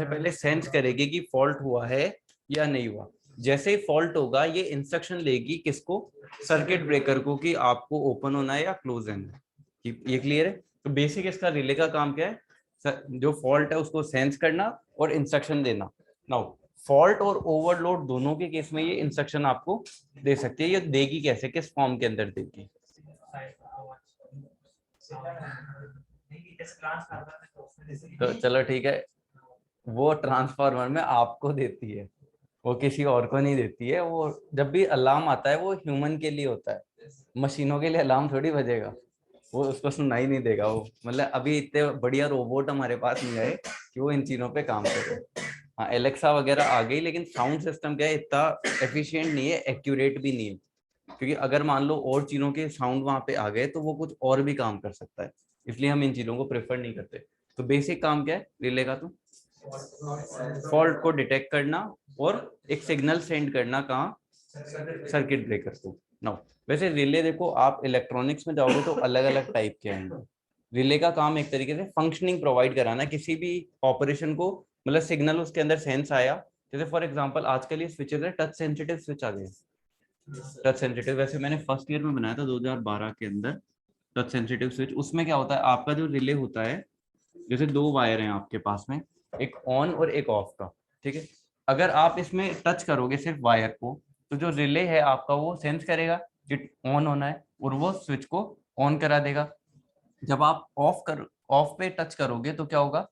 पहले सेंस करेगी कि फॉल्ट हुआ है या नहीं हुआ। जैसे ही फॉल्ट होगा ये इंस्ट्रक्शन लेगी किसको? सर्किट ब्रेकर को, कि आपको ओपन होना है या क्लोज होना है। ये क्लियर है? तो तो बेसिक इसका रिले का काम क्या है, जो फॉल्ट है उसको सेंस करना और इंस्ट्रक्शन देना। नाउ फॉल्ट और ओवरलोड दोनों के केस में ये इंस्ट्रक्शन आपको दे सकती है। ये देगी कैसे, किस फॉर्म के अंदर देगी? तो चलो ठीक है, वो ट्रांसफार्मर में आपको देती है, वो किसी और को नहीं देती है। वो जब भी अलार्म आता है वो ह्यूमन के लिए होता है, मशीनों के लिए अलार्म थोड़ी बजेगा, वो उसको सुनाई नहीं देगा। वो मतलब अभी इतने बढ़िया रोबोट हमारे पास नहीं आए कि वो इन चीजों पे काम करे। हाँ एलेक्सा वगैरह आ गई, लेकिन साउंड सिस्टम क्या है, इतना एफिशिएंट नहीं है, एक्यूरेट भी नहीं है। क्योंकि अगर मान लो और चीजों के साउंड वहां पे आ गए तो वो कुछ और भी काम कर सकता है, इसलिए हम इन चीजों को प्रेफर नहीं करते। तो बेसिक काम क्या है रिले का? तो फॉल्ट को डिटेक्ट करना और एक सिग्नल सेंड करना, कहाँ? सर्किट ब्रेकर को। नाउ वैसे रिले देखो, आप इलेक्ट्रॉनिक्स में जाओगे तो अलग अलग टाइप के आएंगे। रिले का काम एक तरीके से फंक्शनिंग प्रोवाइड कराना, किसी भी ऑपरेशन को, मतलब सिग्नल उसके अंदर सेंस आया, जैसे फॉर एग्जांपल आजकल ये स्विचेस है टच सेंसिटिव स्विच आ गए। टच सेंसिटिव वैसे मैंने फर्स्ट ईयर में बनाया था 2012 के अंदर टच सेंसिटिव स्विच। उसमें क्या होता है, आपका जो रिले होता है, जैसे दो वायर हैं आपके पास में, एक ऑन और एक ऑफ का, ठीक है। अगर आप इसमें टच करोगे सिर्फ वायर को, तो जो रिले है आपका वो सेंस करेगा कि ऑन होना है और वो स्विच को ऑन करा देगा। जब आप ऑफ पे टच करोगे तो क्या होगा,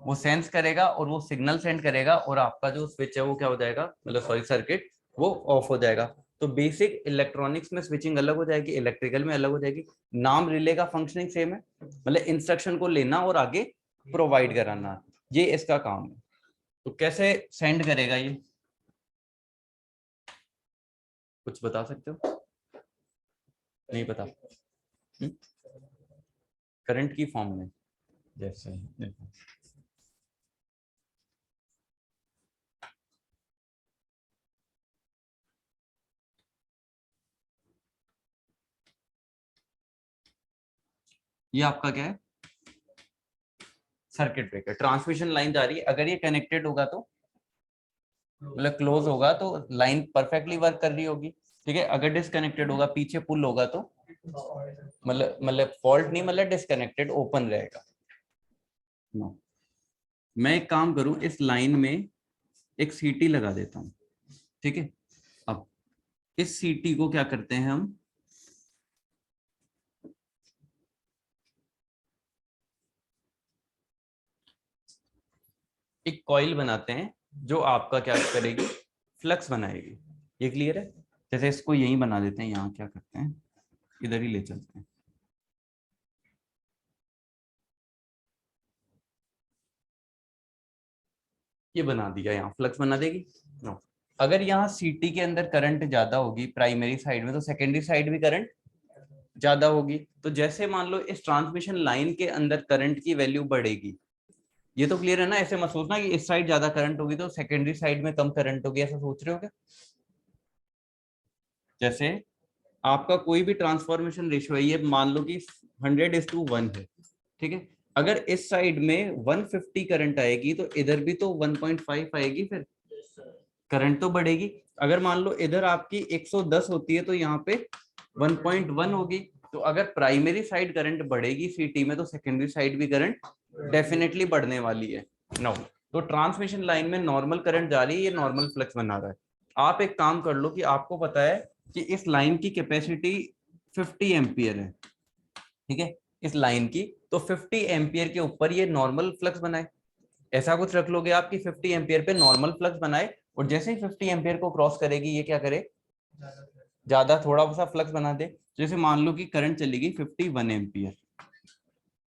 वो सेंस करेगा और वो सिग्नल सेंड करेगा और आपका जो स्विच है वो क्या हो जाएगा, मतलब सॉरी सर्किट, वो ऑफ हो जाएगा। तो बेसिक इलेक्ट्रॉनिक्स में स्विचिंग अलग हो जाएगी, इलेक्ट्रिकल में अलग हो जाएगी। नाम रिले का फंक्शनिंग सेम है, मतलब इंस्ट्रक्शन को लेना और आगे प्रोवाइड कराना, ये इसका काम है। तो कैसे सेंड करेगा ये, कुछ बता सकते हो? नहीं पता? करंट की फॉर्म में, जैसे देखो ये आपका क्या है, सर्किट ब्रेकर। ट्रांसमिशन लाइन जा रही है, अगर ये कनेक्टेड होगा तो मतलब क्लोज होगा तो लाइन परफेक्टली वर्क कर रही होगी, ठीक है। अगर डिसकनेक्टेड होगा, पीछे पुल होगा, तो मतलब फॉल्ट नहीं, मतलब डिसकनेक्टेड ओपन रहेगा। नो, मैं एक काम करूं, इस लाइन में एक सीटी लगा देता हूं, ठीक है। अब इस सीटी को क्या करते हैं हम, एक कॉइल बनाते हैं जो आपका क्या करेगी, फ्लक्स बनाएगी। ये क्लियर है? जैसे इसको यहीं बना देते हैं, यहाँ क्या करते हैं, इधर ही ले चलते हैं। ये बना दिया, यहाँ फ्लक्स बना देगी। नो, अगर यहाँ सीटी के अंदर करंट ज्यादा होगी प्राइमरी साइड में, तो सेकेंडरी साइड भी करंट ज्यादा होगी। तो जैसे मान लो इस ट्रांसमिशन लाइन के अंदर करंट की वैल्यू बढ़ेगी, ये तो क्लियर है ना? ऐसे मत सोचना कि इस साइड ज्यादा करंट होगी तो सेकेंडरी साइड में कम करंट होगी, ऐसा सोच रहे हो क्या? जैसे आपका कोई भी ट्रांसफॉर्मेशन रेशियो है, ये मान लो कि 100:1 है, ठीक है। अगर इस साइड में 150 करंट आएगी तो इधर भी तो 1.5 आएगी, फिर करंट तो बढ़ेगी। अगर मान लो इधर आपकी 110 होती है तो यहाँ पे 1.1 होगी। तो अगर प्राइमरी साइड करंट बढ़ेगी सीटी में, तो सेकेंडरी साइड भी करंट डेफिनेटली बढ़ने वाली है। नो, तो ट्रांसमिशन लाइन में नॉर्मल करंट जा रही है, ये नॉर्मल फ्लक्स बना रहा है। आप एक काम कर लो कि आपको पता है कि इस लाइन की कैपेसिटी 50 एम्पियर है, ठीक है, इस लाइन की। तो 50 एम्पियर के ऊपर ये नॉर्मल फ्लक्स बनाए, ऐसा कुछ रख लोगे आप कि 50 एम्पियर पे नॉर्मल फ्लक्स बनाए, और जैसे ही 50 एम्पियर को क्रॉस करेगी ये क्या करे, ज्यादा थोड़ा सा फ्लक्स बना दे। जैसे मान लो कि करंट चलेगी 51 एम्पियर,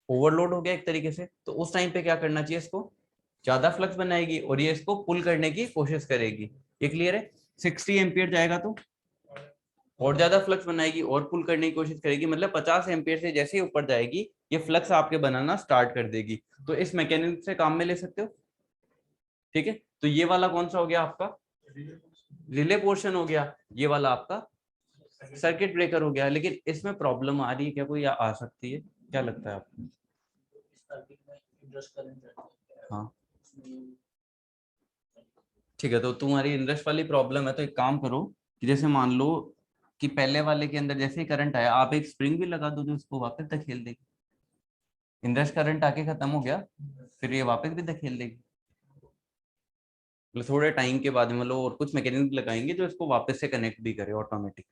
ओवरलोड हो गया एक तरीके से, तो उस टाइम पे क्या करना चाहिए, इसको ज्यादा फ्लक्स बनाएगी और ये इसको पुल करने की कोशिश करेगी। ये क्लियर है? 60 एम्पियर जाएगा तो और ज्यादा फ्लक्स बनाएगी और पुल करने की कोशिश करेगी, मतलब 50 एम्पियर से जैसे ही ऊपर जाएगी ये फ्लक्स आपके बनाना स्टार्ट कर देगी। तो इस मैकेनिज्म से काम में ले सकते हो, ठीक है। तो ये वाला कौन सा हो गया आपका, रिले पोर्शन हो गया, ये वाला आपका सर्किट ब्रेकर हो गया। लेकिन इसमें प्रॉब्लम आ रही है क्या, कोई आ सकती है, क्या लगता है आपको? हाँ ठीक है, तो तुम्हारी इंटरेस्ट वाली प्रॉब्लम है, तो एक काम करो कि जैसे मान लो कि पहले वाले के अंदर जैसे ही करंट आया, आप एक स्प्रिंग भी लगा दो जो उसको वापस तक खेल देगी। इंडस करंट आके खत्म हो गया, फिर ये वापस भी धकेल देगी। मतलब थोड़े टाइम के बाद मतलब और कुछ मैकेनिज्म लगाएंगे जो इसको वापस से कनेक्ट भी करे ऑटोमेटिक।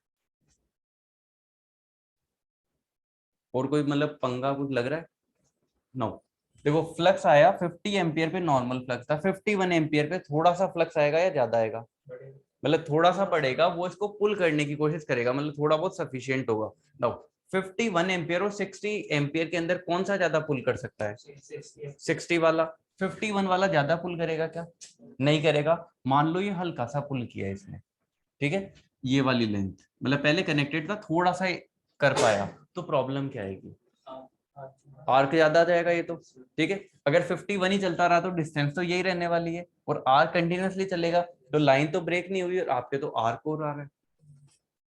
और कोई मतलब पंगा कुछ लग रहा है? नो। देखो फ्लक्स आया 50 एम्पियर पे, नॉर्मल फ्लक्स था, 51 एम्पियर पे थोड़ा सा फ्लक्स आएगा या ज्यादा आएगा? मतलब थोड़ा सा पड़ेगा, वो इसको पुल करने की कोशिश करेगा, मतलब थोड़ा बहुत सफिशिएंट होगा। नाउ 51 एम्पियर और 60 एम्पियर के अंदर कौन सा ज्यादा पुल कर सकता है? 60 वाला। 51 वाला ज्यादा पुल करेगा क्या? नहीं करेगा। मान लो ये हल्का सा पुल किया है इसने, ठीक है, ये वाली लेंथ, मतलब पहले कनेक्टेड था, थोड़ा सा कर पाया, तो प्रॉब्लम क्या आएगी? आर्क ज्यादा आ जाएगा ये तो, ठीक है। अगर 51 ही चलता रहा तो डिस्टेंस तो यही रहने वाली है, और आर्क कंटिन्यूअसली चलेगा तो लाइन तो ब्रेक नहीं हुई और आपके तो आर्क हो रहा है।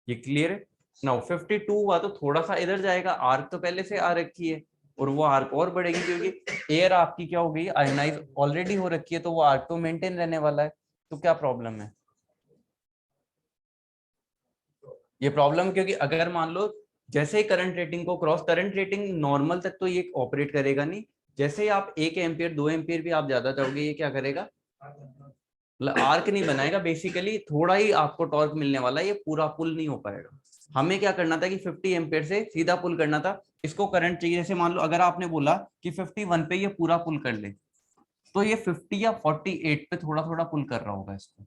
ये क्लियर है? नाउ 52 हुआ तो थोड़ा सा इधर जाएगा, आर्क तो पहले से आ रखी है, और वो आर्क और बढ़ेगी क्योंकि एयर आपकी क्या हो गई, आयनाइज ऑलरेडी हो रखी है, तो वो आर्क तो मेंटेन रहने वाला है। तो क्या प्रॉब्लम है? ये प्रॉब्लम, क्योंकि अगर मान लो जैसे ही करंट रेटिंग को क्रॉस, करंट रेटिंग नॉर्मल तक तो ये ऑपरेट करेगा नहीं, जैसे ही आप 1 एम्पियर 2 एम्पियर भी आप ज्यादा जाओगे, ये क्या करेगा? मतलब आर्क नहीं बनाएगा, बेसिकली थोड़ा ही आपको टॉर्क मिलने वाला है, ये पूरा पुल नहीं हो पाएगा। हमें क्या करना था कि 50 एम्पियर से सीधा पुल करना था, इसको करंट चाहिए। जैसे मान लो अगर आपने बोला कि 51 पे ये पूरा पुल कर ले, तो ये 50 या 48 पे थोड़ा थोड़ा पुल कर रहा होगा इसको,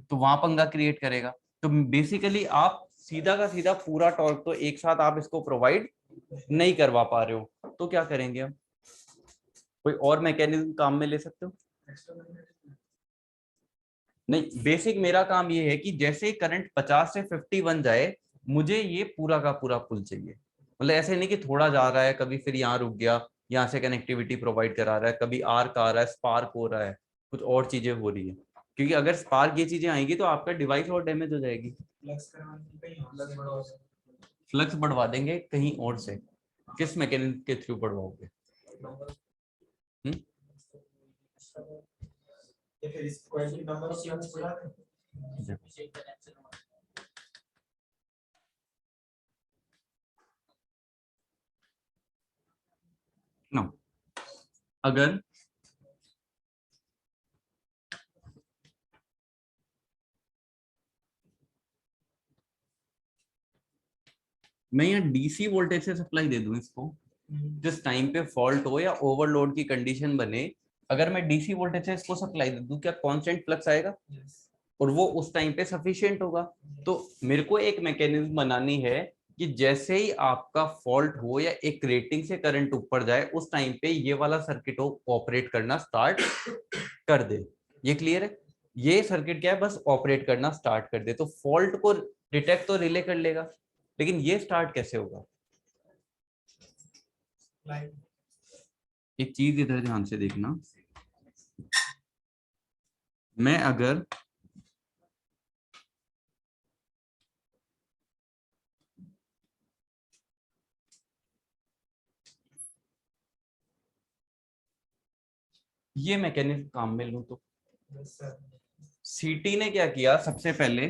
तो वहां पंगा क्रिएट करेगा। तो बेसिकली आप सीधा का सीधा पूरा टॉर्क तो एक साथ आप इसको प्रोवाइड नहीं करवा पा रहे हो, तो क्या करेंगे हम? कोई और मैकेनिज्म काम में ले सकते हो? नहीं, बेसिक मेरा काम ये है कि जैसे करंट 50 से 51 जाए, मुझे ये पूरा का पूरा पुल चाहिए। मतलब ऐसे नहीं कि थोड़ा जा रहा है, कभी फिर यहाँ रुक गया, यहाँ से कनेक्टिविटी प्रोवाइड करा रहा है, कभी आर्क आ रहा है, स्पार्क हो रहा है, कुछ और चीजें हो रही है। क्योंकि अगर स्पार्क ये चीजें आएंगी तो आपका डिवाइस और डैमेज हो जाएगी। फ्लक्स बढ़वा देंगे कहीं और से। किस मैकेनिज्म के थ्रू बढ़वाओगे? नो, अगर मैं यहाँ डीसी वोल्टेज से सप्लाई दे दूं इसको, जिस टाइम पे फॉल्ट हो या ओवरलोड की कंडीशन बने, अगर मैं डीसी वोल्टेज से इसको सप्लाई दे दूं, क्या कांस्टेंट फ्लक्स आएगा? और वो उस टाइम पे सफिशिएंट होगा। तो मेरे को एक मैकेनिज्म बनानी है कि जैसे ही आपका फॉल्ट हो या एक रेटिंग से करंट ऊपर जाए, उस टाइम पे ये वाला सर्किट ऑपरेट करना स्टार्ट कर दे। ये क्लियर है? ये सर्किट क्या है, बस ऑपरेट करना स्टार्ट कर दे, तो फॉल्ट को डिटेक्ट तो रिले कर लेगा, लेकिन ये स्टार्ट कैसे होगा? एक चीज इधर ध्यान से देखना, मैं अगर ये मैकेनिज्म काम में लूं तो सीटी ने क्या किया, सबसे पहले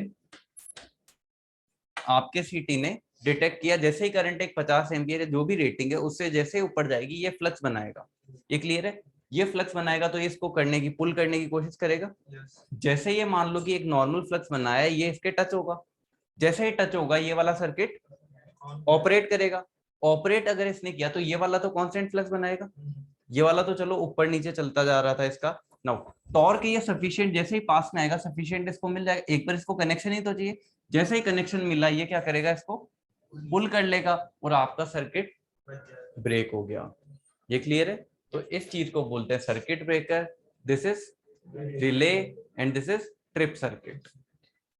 आपके सीटी ने डिटेक्ट किया, जैसे ही करंट एक 50 एम्पियर है, जो भी रेटिंग है उससे जैसे ऊपर जाएगी ये फ्लक्स बनाएगा। ये क्लियर है? ये फ्लक्स बनाएगा तो इसको करने की, पुल करने की कोशिश करेगा। जैसे ये मान लो कि एक नॉर्मल फ्लक्स बनाया है, ये इसके टच होगा, जैसे ही टच होगा ये वाला सर्किट ऑपरेट करेगा। ऑपरेट अगर इसने किया तो ये वाला तो कांस्टेंट फ्लक्स बनाएगा, ये वाला तो चलो ऊपर नीचे चलता जा रहा था इसका। नाउ टॉर्क ये सफिशिएंट जैसे ही पास में आएगा, सफिशिएंट इसको मिल जाएगा, एक बार इसको कनेक्शन ही तो चाहिए, जैसे ही कनेक्शन मिला ये क्या करेगा, इसको पुल कर लेगा और आपका सर्किट ब्रेक हो गया। ये क्लियर है? तो इस चीज को बोलते हैं circuit breaker. This is relay and this is trip circuit.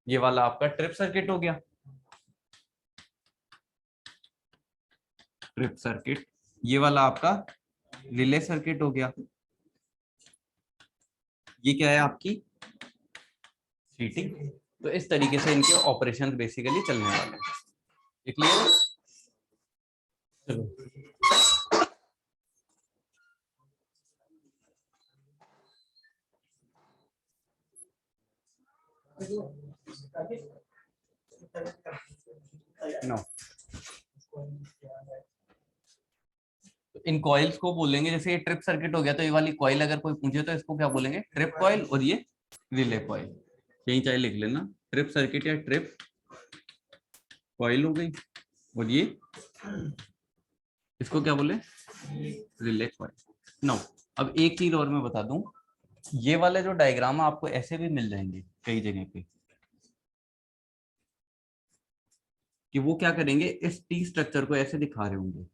ये वाला आपका ट्रिप सर्किट हो गया, ट्रिप सर्किट। ये वाला आपका रिले सर्किट हो गया। ये क्या है आपकी सीटिंग। तो इस तरीके से इनके ऑपरेशन बेसिकली चलने वाले हैं। ये क्लियर है? चलो नो, तो इन कॉइल्स को बोलेंगे, जैसे ये ट्रिप सर्किट हो गया तो ये वाली कॉइल अगर कोई पूछे तो इसको क्या बोलेंगे, ट्रिप कॉइल, और ये रिले कॉइल। यही चाहे लिख लेना, ट्रिप सर्किट या ट्रिप कॉइल हो गई, और ये इसको क्या बोले, रिले कॉइल। नाउ अब एक चीज और मैं बता दूं, ये वाले जो डायग्राम है आपको ऐसे भी मिल जाएंगे कई जगह पे, कि वो क्या करेंगे, इस टी स्ट्रक्चर को ऐसे दिखा रहे होंगे।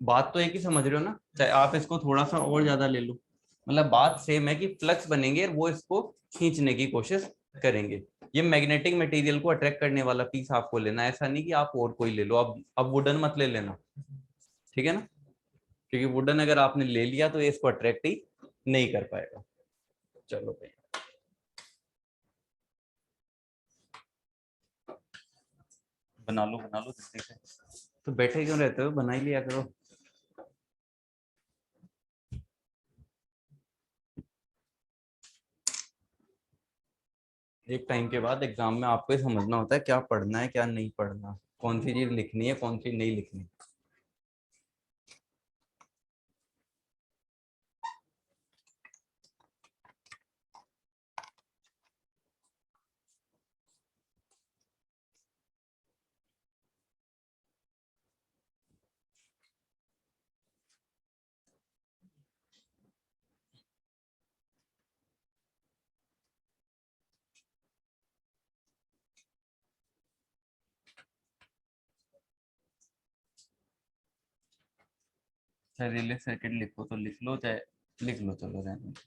बात तो एक ही समझ रहे हो ना, चाहे आप इसको थोड़ा सा और ज्यादा ले लो, मतलब बात सेम है कि फ्लक्स बनेंगे और वो इसको खींचने की कोशिश करेंगे। ये मैग्नेटिक मटेरियल को अट्रैक्ट करने वाला पीस आपको लेना है, ऐसा नहीं कि आप और कोई ले लो। अब वुडन मत ले लेना, ठीक है ना, क्योंकि वुडन अगर आपने ले लिया तो ये इसको अट्रैक्ट ही नहीं कर पाएगा। चलो भाई, बना लो जल्दी से, तो बैठे क्यों रहते हो, बना ही लिया करो। एक टाइम के बाद एग्जाम में आपको ही समझना होता है क्या पढ़ना है क्या नहीं पढ़ना, कौन सी चीज लिखनी है कौन सी नहीं लिखनी। चाहे रिले सर्किट लिखो तो लिख लो, चाहे लिख लो, चलो रहने दो।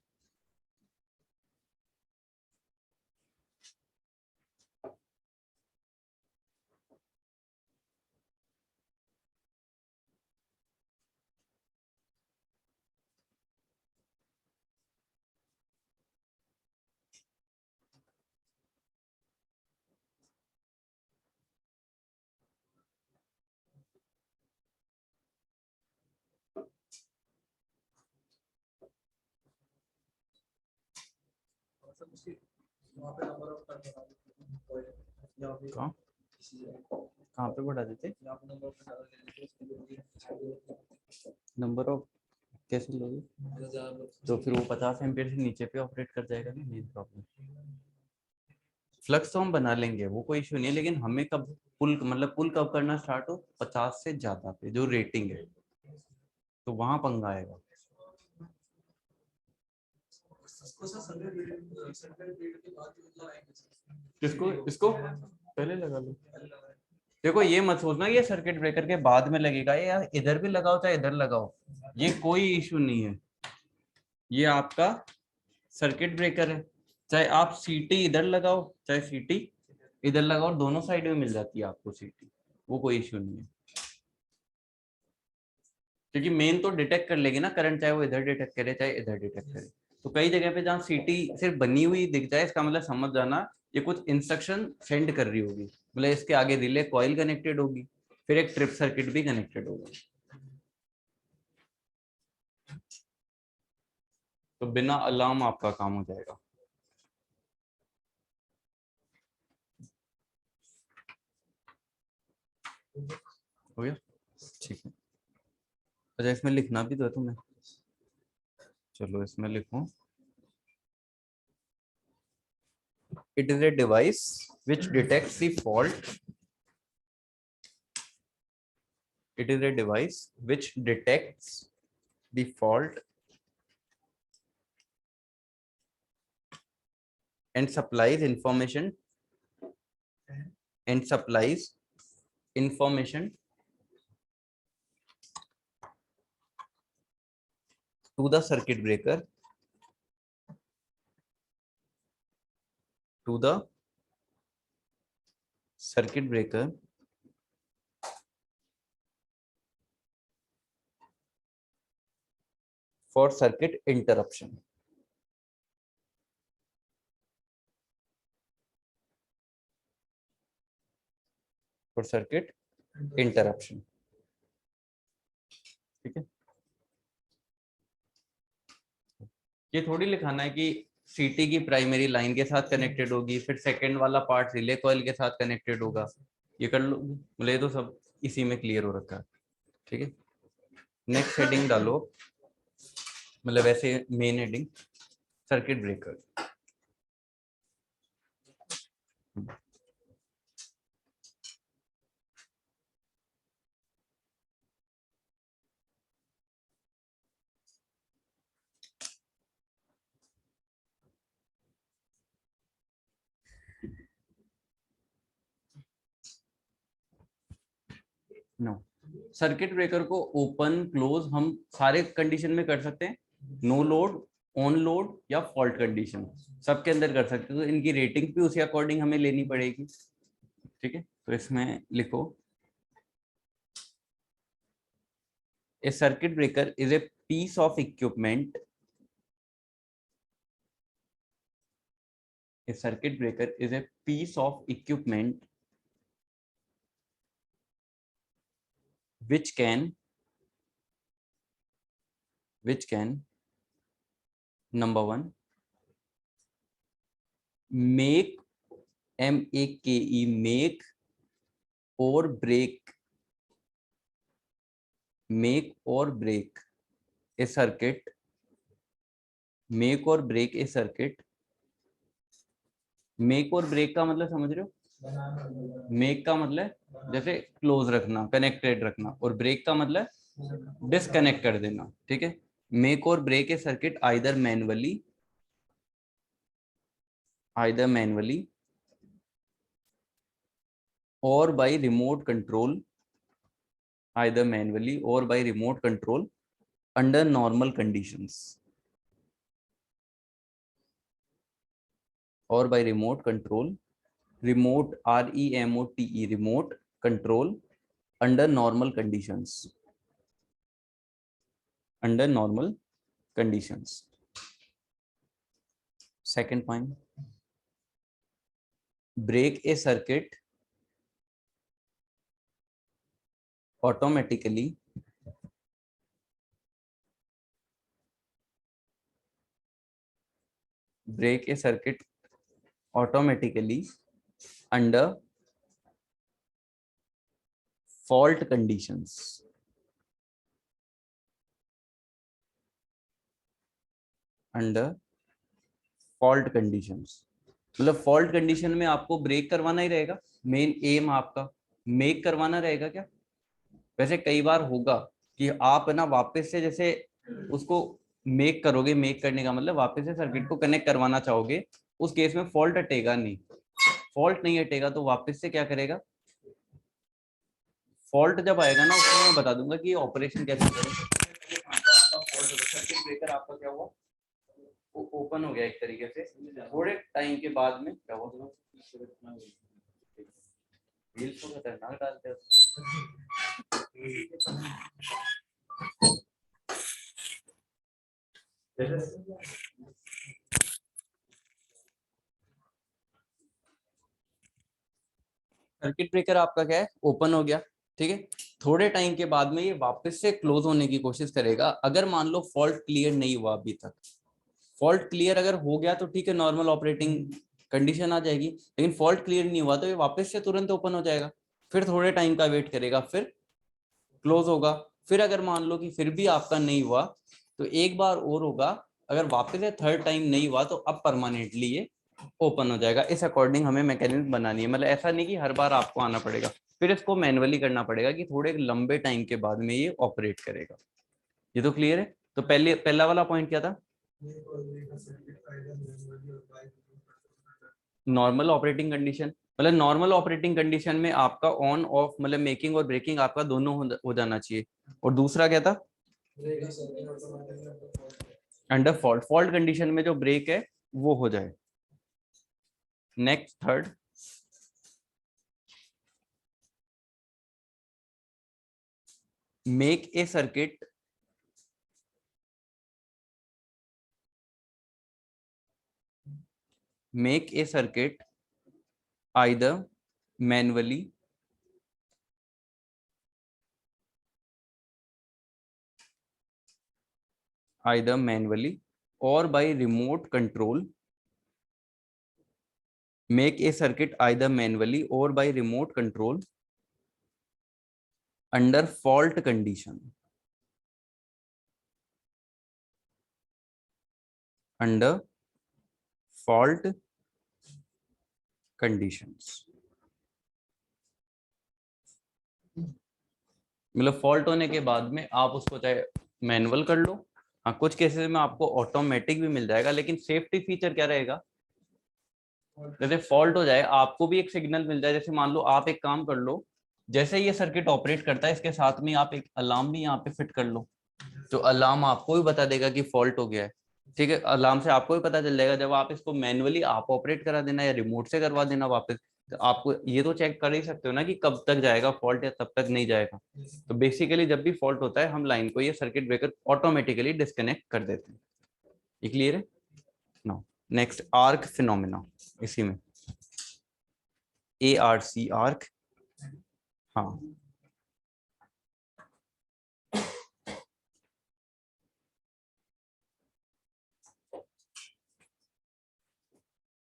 वहाँ पे नंबर ऑफ टर्न बना देते हैं,
कहाँ पे बढ़ा देते, नंबर ऑफ कैसे लोगे, तो फिर वो 50 एम्पीयर से नीचे पे ऑपरेट कर जाएगा ना, मेन प्रॉब्लम। फ्लक्स तो हम बना लेंगे, वो कोई इशू नहीं है, लेकिन हमें कब पुल, मतलब पुल कब करना स्टार्ट हो, 50 से ज्यादा पे जो रेटिंग है, तो वहां पंगा आएगा। किसको, इसको पहले लगा लो। देखो ये मत सोचना ये सर्किट ब्रेकर के बाद में लगेगा, ये यार इधर भी लगाओ चाहे इधर लगाओ, ये कोई इशू नहीं है। ये आपका सर्किट ब्रेकर है, चाहे आप सीटी इधर लगाओ चाहे सीटी इधर लगाओ, दोनों साइड में मिल जाती है आपको सीटी, वो कोई इशू नहीं है। क्योंकि मेन तो डिटेक्ट कर लेगी ना करंट, चाहे वो इधर डिटेक्ट करे चाहे इधर डिटेक्ट करे। तो कई जगह पे जहाँ सीटी सिर्फ बनी हुई दिख जाए, इसका मतलब समझ जाना ये कुछ इंस्ट्रक्शन सेंड कर रही होगी, मतलब इसके आगे रिले कॉइल कनेक्टेड होगी, फिर एक ट्रिप सर्किट भी कनेक्टेड होगा। तो बिना अलार्म आपका काम हो जाएगा। हो गया, ठीक है। अच्छा इसमें लिखना भी तो है तुम्हें, चलो इसमें लिखो, it is a device which detects the fault, it is a device which detects the fault and supplies information to the circuit breaker, to the circuit breaker for circuit interruption. For circuit interruption, ठीक है। ये थोड़ी लिखाना है कि सीटी की primary line के साथ कनेक्टेड होगी, फिर सेकंड वाला पार्ट रिले कॉइल के साथ कनेक्टेड होगा, ये कर लो, मतलब ये तो सब इसी में क्लियर हो रखा है, ठीक है। नेक्स्ट हेडिंग डालो, मतलब वैसे main heading circuit breaker. No, circuit breaker को ओपन क्लोज हम सारे कंडीशन में कर सकते हैं, नो लोड, ऑन लोड या फॉल्ट कंडीशन, सबके अंदर कर सकते हैं। तो इनकी रेटिंग भी उसी अकॉर्डिंग हमें लेनी पड़ेगी। ठीक है, तो इसमें लिखो a circuit breaker is a piece of equipment, a circuit breaker is a piece of equipment which can number one make make or break a circuit, make or break a circuit। Make और break का मतलब समझ रहे हो? Make का मतलब जैसे close रखना, कनेक्टेड रखना, और ब्रेक का मतलब डिस्कनेक्ट कर देना। ठीक है, मेक और break a circuit either manually or by remote control, either manually or by remote control under normal conditions, or by remote control, remote REMOTE, remote control under normal conditions, under normal conditions। Second point, break a circuit automatically under fault conditions, under fault conditions। मतलब fault condition में आपको break करवाना ही रहेगा, main M आपका make करवाना रहेगा क्या? वैसे कई बार होगा कि आप है ना वापस से जैसे उसको मेक करोगे, मेक करने का मतलब वापस से सर्किट को कनेक्ट करवाना चाहोगे, उस केस में फॉल्ट हटेगा नहीं। फॉल्ट नहीं हटेगा तो वापस से क्या करेगा? फॉल्ट जब आएगा ना उसको मैं बता दूंगा कि ऑपरेशन कैसे करेंगे। सर्किट ब्रेकर आपका क्या हुआ, वो ओपन हो गया एक तरीके से, थोड़े टाइम के बाद में क्या हुआ, रील्स को खतरनाक डालते हो। सर्किट ब्रेकर आपका क्या है, ओपन हो गया। ठीक है, थोड़े टाइम के बाद में ये वापस से क्लोज होने की कोशिश करेगा। अगर मान लो फॉल्ट क्लियर नहीं हुआ अभी तक, फॉल्ट क्लियर अगर हो गया तो ठीक है, नॉर्मल ऑपरेटिंग कंडीशन आ जाएगी। लेकिन फॉल्ट क्लियर नहीं हुआ तो ये वापस से तुरंत ओपन हो जाएगा, फिर थोड़े टाइम का वेट करेगा, फिर क्लोज होगा। फिर अगर मान लो कि फिर भी आपका नहीं हुआ तो एक बार और होगा। अगर वापस से थर्ड टाइम नहीं हुआ तो अब परमानेंटली ये ओपन हो जाएगा। इस अकॉर्डिंग हमें मैकेनिज्म बनानी है, मतलब ऐसा नहीं कि हर बार आपको आना पड़ेगा, फिर इसको मैनुअली करना पड़ेगा कि थोड़े लंबे टाइम के बाद में ये ऑपरेट करेगा। ये तो क्लियर है? तो पहला वाला पॉइंट क्या था? नॉर्मल ऑपरेटिंग कंडीशन, मतलब नॉर्मल ऑपरेटिंग कंडीशन में आपका ऑन ऑफ मतलब मेकिंग और ब्रेकिंग आपका दोनों हो जाना चाहिए। और दूसरा क्या था? अंडर फॉल्ट, फॉल्ट कंडीशन में जो ब्रेक है वो हो जाए। Next third, make a circuit either manually or by remote control, make a circuit either manually or by remote control under fault condition, under fault conditions. मतलब fault होने के बाद में आप उसको चाहे मैनुअल कर लो, हाँ कुछ केसेस में आपको ऑटोमेटिक भी मिल जाएगा, लेकिन सेफ्टी फीचर क्या रहेगा, जैसे फॉल्ट हो जाए आपको भी एक सिग्नल मिल जाए। जैसे मान लो आप एक काम कर लो, जैसे ये सर्किट ऑपरेट करता है इसके साथ में आप एक अलार्म भी यहाँ पे फिट कर लो, तो अलार्म आपको भी बता देगा कि फॉल्ट हो गया है। ठीक है, अलार्म से आपको भी पता चल जाएगा। जब आप इसको मैनुअली आप ऑपरेट करा देना या रिमोट से करवा देना वापस, तो आपको ये तो चेक कर ही सकते हो ना कि कब तक जाएगा फॉल्ट या तब तक नहीं जाएगा। तो बेसिकली जब भी फॉल्ट होता है हम लाइन को, ये सर्किट ब्रेकर ऑटोमेटिकली डिस्कनेक्ट कर देते हैं। ये क्लियर है? नो, नेक्स्ट आर्क फिनोमेना, इसी में ARC आर्क। हाँ,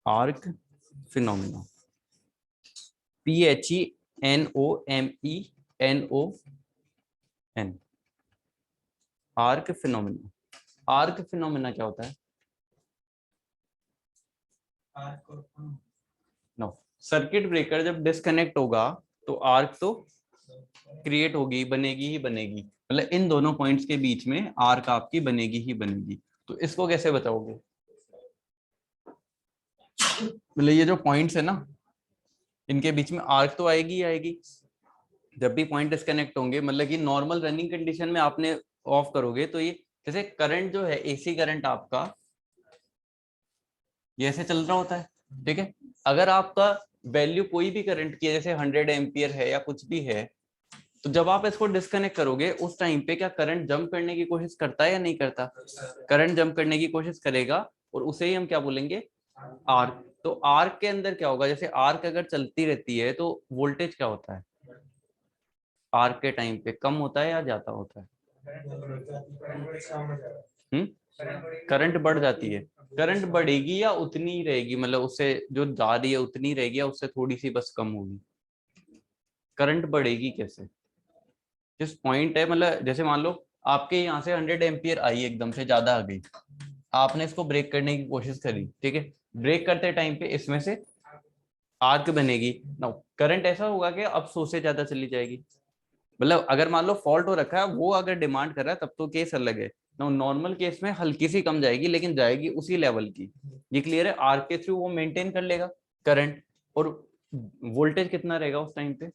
arc phenomena, PHENOMENON, arc phenomena. Arc phenomena क्या होता है? नो, सर्किट ब्रेकर जब डिस्कनेक्ट होगा तो आर्क तो क्रिएट होगी, बनेगी ही बनेगी। मतलब इन दोनों पॉइंट्स के बीच में आर्क आपकी बनेगी ही बनेगी। तो इसको कैसे बताओगे? मतलब ये जो पॉइंट्स है ना, इनके बीच में आर्क तो आएगी ही आएगी। जब भी पॉइंट डिस्कनेक्ट होंगे, मतलब कि नॉर्मल रनिंग कंडीशन में आपने ऑफ करोगे तो ये, जैसे करंट जो है AC करंट आपका ये ऐसे चल रहा होता है, ठीक है। अगर आपका वैल्यू कोई भी करंट की है, जैसे 100 एम्पियर है या कुछ भी है, तो जब आप इसको डिस्कनेक्ट करोगे उस टाइम पे क्या करंट जंप करने की कोशिश करता है या नहीं करता? करंट जंप करने की कोशिश करेगा, और उसे ही हम क्या बोलेंगे? आर्क। तो आर्क के अंदर क्या होगा, जैसे आर्क अगर चलती रहती है तो वोल्टेज क्या होता है? आर्क के टाइम पे कम होता है या ज्यादा होता है? करंट बढ़ जाती है। करंट बढ़ेगी या उतनी ही रहेगी, मतलब उससे जो जा रही है उतनी रहेगी या उससे थोड़ी सी बस कम होगी? करंट बढ़ेगी कैसे? जिस पॉइंट है, मतलब जैसे मान लो आपके यहाँ से 100 एम्पियर आई, एकदम से ज्यादा आ गई, आपने इसको ब्रेक करने की कोशिश करी, ठीक है। ब्रेक करते टाइम पे इसमें से आर्क बनेगी ना, करंट ऐसा होगा कि अब 100 से ज्यादा चली जाएगी। मतलब अगर मान लो फॉल्ट हो रखा है, वो अगर डिमांड कर रहा है तब तो केस अलग है ना। नॉर्मल केस में हल्की सी कम जाएगी, लेकिन जाएगी उसी लेवल की। ये क्लियर है? आर्क के थ्रू वो मेंटेन कर लेगा करंट, और वोल्टेज कितना रहेगा उस टाइम पे?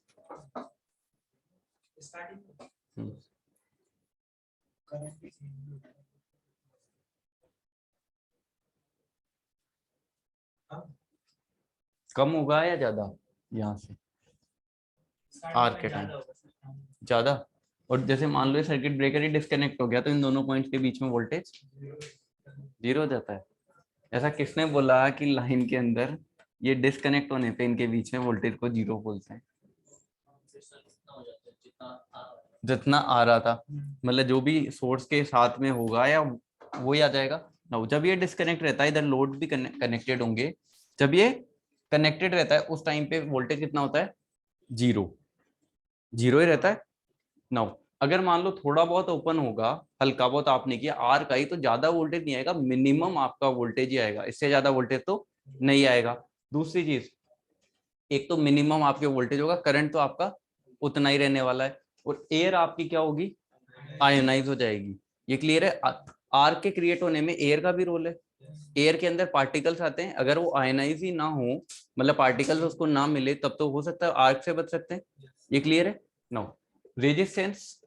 कम होगा या ज्यादा यहाँ से? आर्क के टाइम ज्यादा। और जैसे मान लो सर्किट ब्रेकर ही डिस्कनेक्ट हो गया तो इन दोनों पॉइंट्स के बीच में वोल्टेज 0 हो जाता है। ऐसा किसने बोला कि लाइन के अंदर ये डिस्कनेक्ट होने पे इनके बीच में वोल्टेज को 0 बोलते हैं? जितना आ रहा था, मतलब जो भी सोर्स के साथ में होगा या वो ही आ जाएगा ना। जब ये डिस्कनेक्ट रहता है, इधर लोड भी कनेक्टेड होंगे, जब ये कनेक्टेड रहता है उस टाइम पे वोल्टेज कितना होता है? 0। 0 ही रहता है ना। अगर मान लो थोड़ा बहुत ओपन होगा, हल्का बहुत आपने किया, आर का ही, तो ज्यादा वोल्टेज नहीं आएगा, मिनिमम आपका वोल्टेज ही आएगा, इससे ज्यादा वोल्टेज तो नहीं आएगा। दूसरी चीज, एक तो मिनिमम आपके वोल्टेज होगा, करंट तो आपका उतना ही रहने वाला है, और एयर आपकी क्या होगी? आयोनाइज हो जाएगी। ये क्लियर है? आर्क के क्रिएट होने में एयर का भी रोल है। एयर के अंदर पार्टिकल्स आते हैं, अगर वो आयनाइज ही ना हो, मतलब पार्टिकल्स उसको ना मिले, तब तो हो सकता है आर्क से बच सकते हैं। ये क्लियर है? नो, रेजिस्टेंस,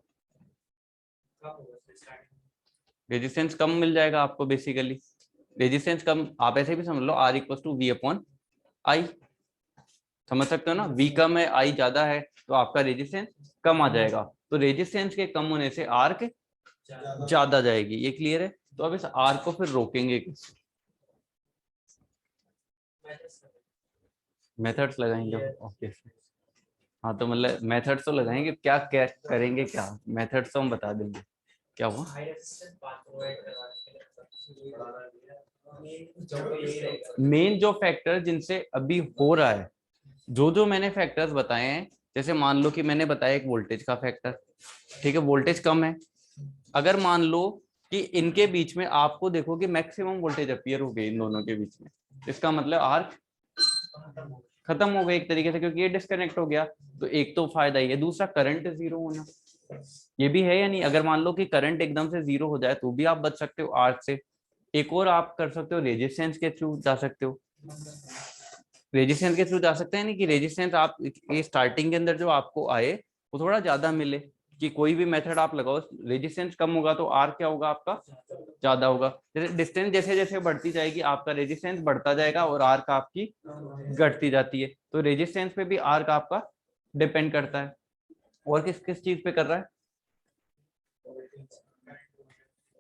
रेजिस्टेंस कम मिल जाएगा आपको बेसिकली। रेजिस्टेंस कम आप ऐसे भी समझ लो, R = V/I, समझ सकते हो ना। V कम है, I ज्यादा है, तो आपका रेजिस्टेंस कम आ जाएगा। तो रेजिस्टेंस के कम होने से आर्क ज्यादा जाएगी। ये क्लियर है? तो अब इस आर्क को फिर रोकेंगे कैसे? मेथड्स लगाएंगे, ओके। हाँ, तो मतलब मेथड्स तो लगाएंगे, क्या क्या करेंगे, क्या मेथड्स तो हम बता देंगे। क्या हुआ? मेन जो फैक्टर जिनसे अभी हो रहा है, जो मैंने फैक्टर्स बताए हैं, जैसे मान लो कि मैंने बताया एक वोल्टेज का फैक्टर, ठीक है, वोल्टेज कम है। अगर मान लो कि इनके बीच में आपको देखो कि मैक्सिमम वोल्टेज अपीयर हो गई इन दोनों के बीच में, इसका मतलब आर्क खत्म हो गया एक तरीके से, क्योंकि ये डिस्कनेक्ट हो गया। तो एक तो फायदा ही है, दूसरा करंट जीरो होना, ये भी है या नहीं। अगर मान लो कि करंट एकदम से जीरो हो जाए तो भी आप बच सकते हो आर्क से। एक और आप कर सकते हो, रेजिस्टेंस के थ्रू जा सकते हो। रेजिस्टेंस के थ्रू जा सकते हैं, नहीं कि रेजिस्टेंस आप ये स्टार्टिंग के अंदर जो आपको आए वो थोड़ा ज्यादा मिले, कि कोई भी मेथड आप लगाओ रेजिस्टेंस कम होगा तो आर क्या होगा आपका ज्यादा होगा। जैसे डिस्टेंस जैसे जैसे बढ़ती जाएगी आपका रेजिस्टेंस बढ़ता जाएगा और आर्क आपकी घटती जाती है। तो रेजिस्टेंस पे भी आर्क आपका डिपेंड करता है। और किस किस चीज पे कर रहा है?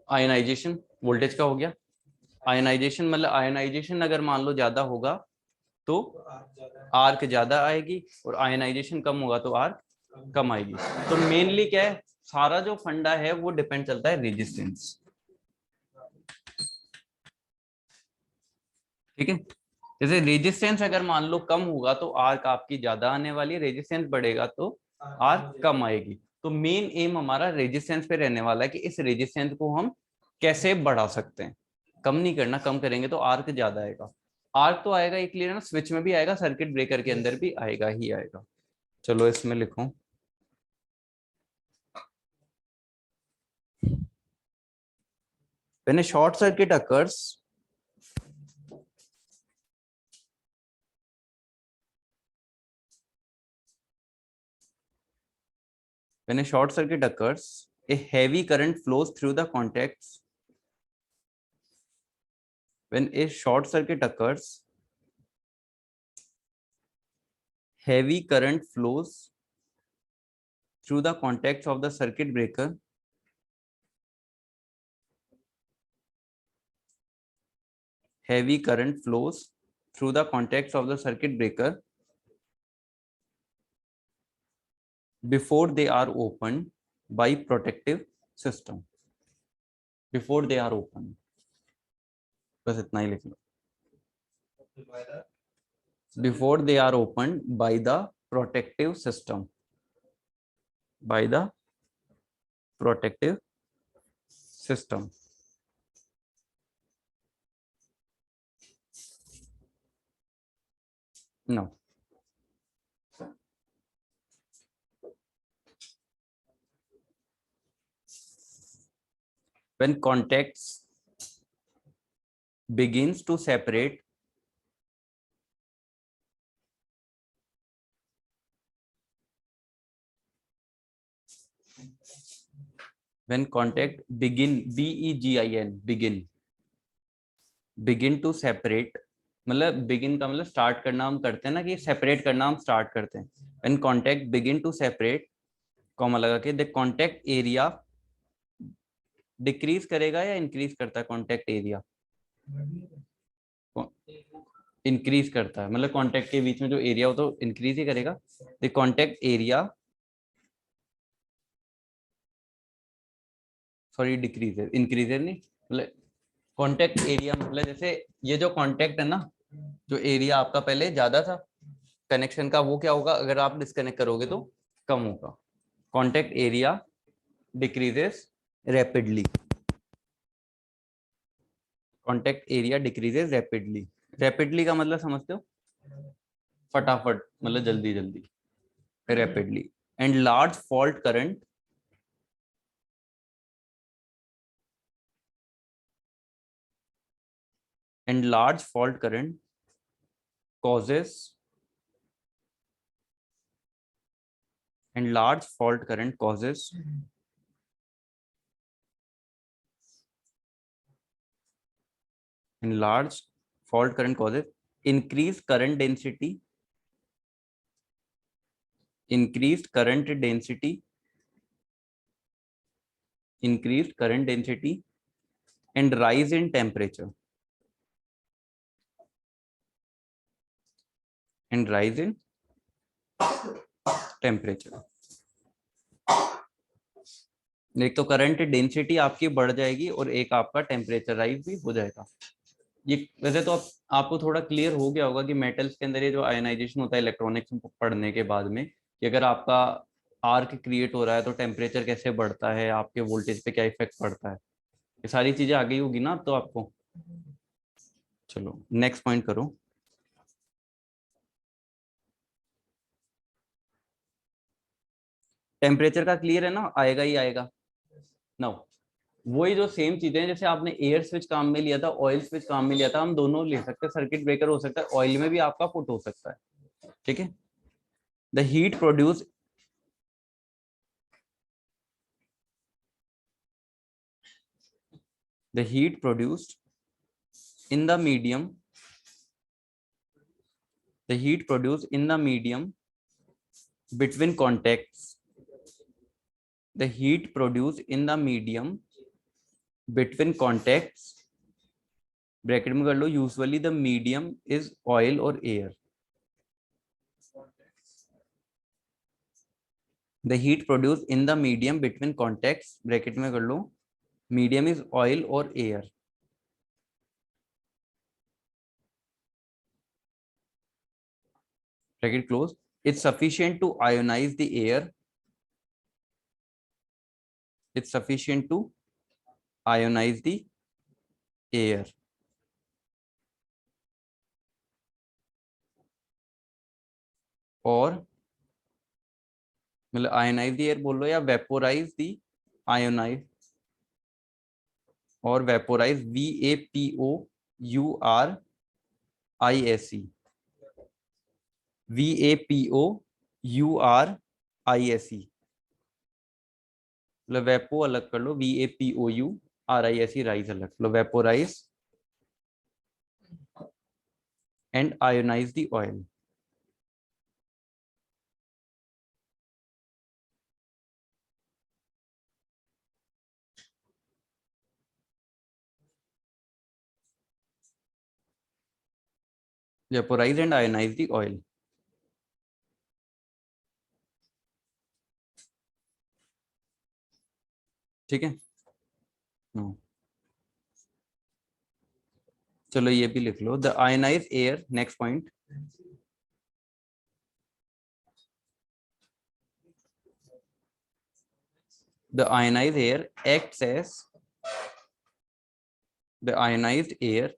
आयनाइजेशन वोल्टेज का हो गया। आयनाइजेशन मतलब आयनाइजेशन अगर मान लो ज्यादा होगा तो आर्क ज्यादा आएगी, और आयनाइजेशन कम होगा तो आर्क कम आएगी। तो मेनली क्या है, सारा जो फंडा है वो डिपेंड चलता है रेजिस्टेंस। ठीक है, जैसे रेजिस्टेंस अगर मान लो कम होगा तो आर्क आपकी ज्यादा आने वाली है, रेजिस्टेंस बढ़ेगा तो आर्क कम आएगी। तो मेन एम हमारा रेजिस्टेंस पे रहने वाला है कि इस रेजिस्टेंस को हम कैसे बढ़ा सकते हैं। कम नहीं करना, कम करेंगे तो आर्क ज्यादा आएगा। आर्क तो आएगा, ये क्लियर है ना, स्विच में भी आएगा, सर्किट ब्रेकर के अंदर भी आएगा ही आएगा। चलो इसमें लिखूं, when a short circuit occurs, when a short circuit occurs, a heavy current flows through the contacts. When a short circuit occurs, heavy current flows through the contacts of the circuit breaker. Heavy current flows through the contacts of the circuit breaker before they are opened by protective system. Before they are opened. बस इतना ही लिख लो। Before they are opened by the protective system. By the protective system. No. When contacts begins to separate, when contact begin, begin to separate, मतलब begin का मतलब start करना हम करते हैं ना, कि separate करना हम start करते हैं। when contact begin to separate, comma लगा के, the contact area डिक्रीज करेगा या इंक्रीज करता है? कॉन्टेक्ट एरिया इंक्रीज करता है, मतलब कॉन्टेक्ट के बीच में जो एरिया हो तो इंक्रीज ही करेगा। The contact area, sorry decrease, increase नहीं, मतलब कॉन्टेक्ट एरिया मतलब जैसे ये जो कॉन्टेक्ट है ना, जो एरिया आपका पहले ज्यादा था कनेक्शन का, वो क्या होगा अगर आप डिस्कनेक्ट करोगे तो कम होगा। Contact area decreases rapidly. Contact area decreases rapidly. Rapidly का मतलब समझते हो? फटाफट, मतलब जल्दी जल्दी, rapidly. And large fault current, and large fault current causes, and large fault current causes and large fault current causes increased current density, increased current density, increased current density and rise in temperature, and rise in temperature। एक तो current density आपकी बढ़ जाएगी और एक आपका temperature rise भी हो जाएगा। ये वैसे तो आपको थोड़ा क्लियर हो गया होगा कि मेटल्स के अंदर ये जो आयनाइजेशन होता है इलेक्ट्रॉनिक्स पढ़ने के बाद में, कि अगर आपका आर्क क्रिएट हो रहा है तो टेम्परेचर कैसे बढ़ता है, आपके वोल्टेज पे क्या इफेक्ट पड़ता है। ये सारी चीजें आ गई होगी ना अब तो आपको। चलो नेक्स्ट पॉइंट करो। टेम्परेचर का क्लियर है ना, आएगा ही आएगा। नाउ वही जो सेम चीजें हैं, जैसे आपने एयर स्विच काम में लिया था, ऑयल स्विच काम में लिया था, हम दोनों ले सकते हैं। सर्किट ब्रेकर हो सकता है, ऑयल में भी आपका पुट हो सकता है, ठीक है। The heat produce the heat produced in the medium the heat produced in the medium between contacts the heat produced in the medium between contacts bracket में कर लो, usually the medium is oil और air. The heat produce in the medium between contacts bracket में कर लो, medium is oil और air. bracket close, it's sufficient to ionize the air, it's sufficient to ionize the air। और मतलब ionise the air बोल लो या vaporise the ionise, और vaporise VAPOURISE, VAPOURISE, मतलब वेपो अलग कर लो, VAPOURISE राइज अलग, मतलब vaporise and ionise the oil. Vaporise and ionise the oil, ठीक है। चलो ये भी लिख लो, the ionise air, next point. The ionized air acts as the ionized air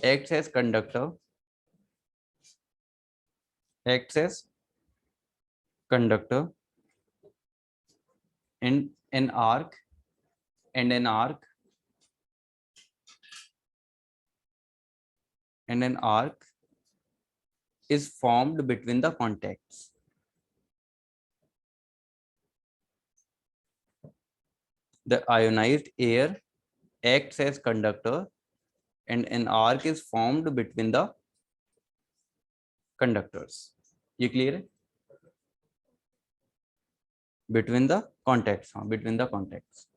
acts as conductor, acts as conductor and an arc and an arc and an arc is formed between the contacts। The ionized air acts as conductor and an arc is formed between the conductors। ये clear है? Between the contacts, हाँ between the contacts।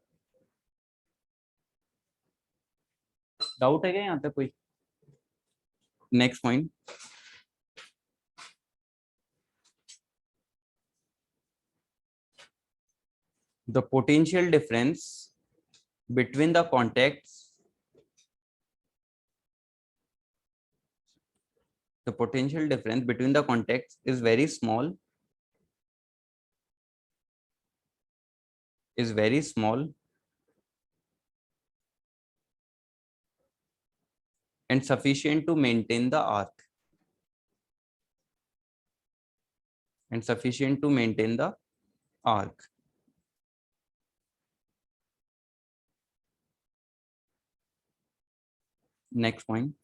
Doubt है क्या यहाँ तक कोई? Next point, the potential difference between the contacts, the potential difference between the contacts is very small, is very small and sufficient to maintain the arc, and sufficient to maintain the arc। Next point,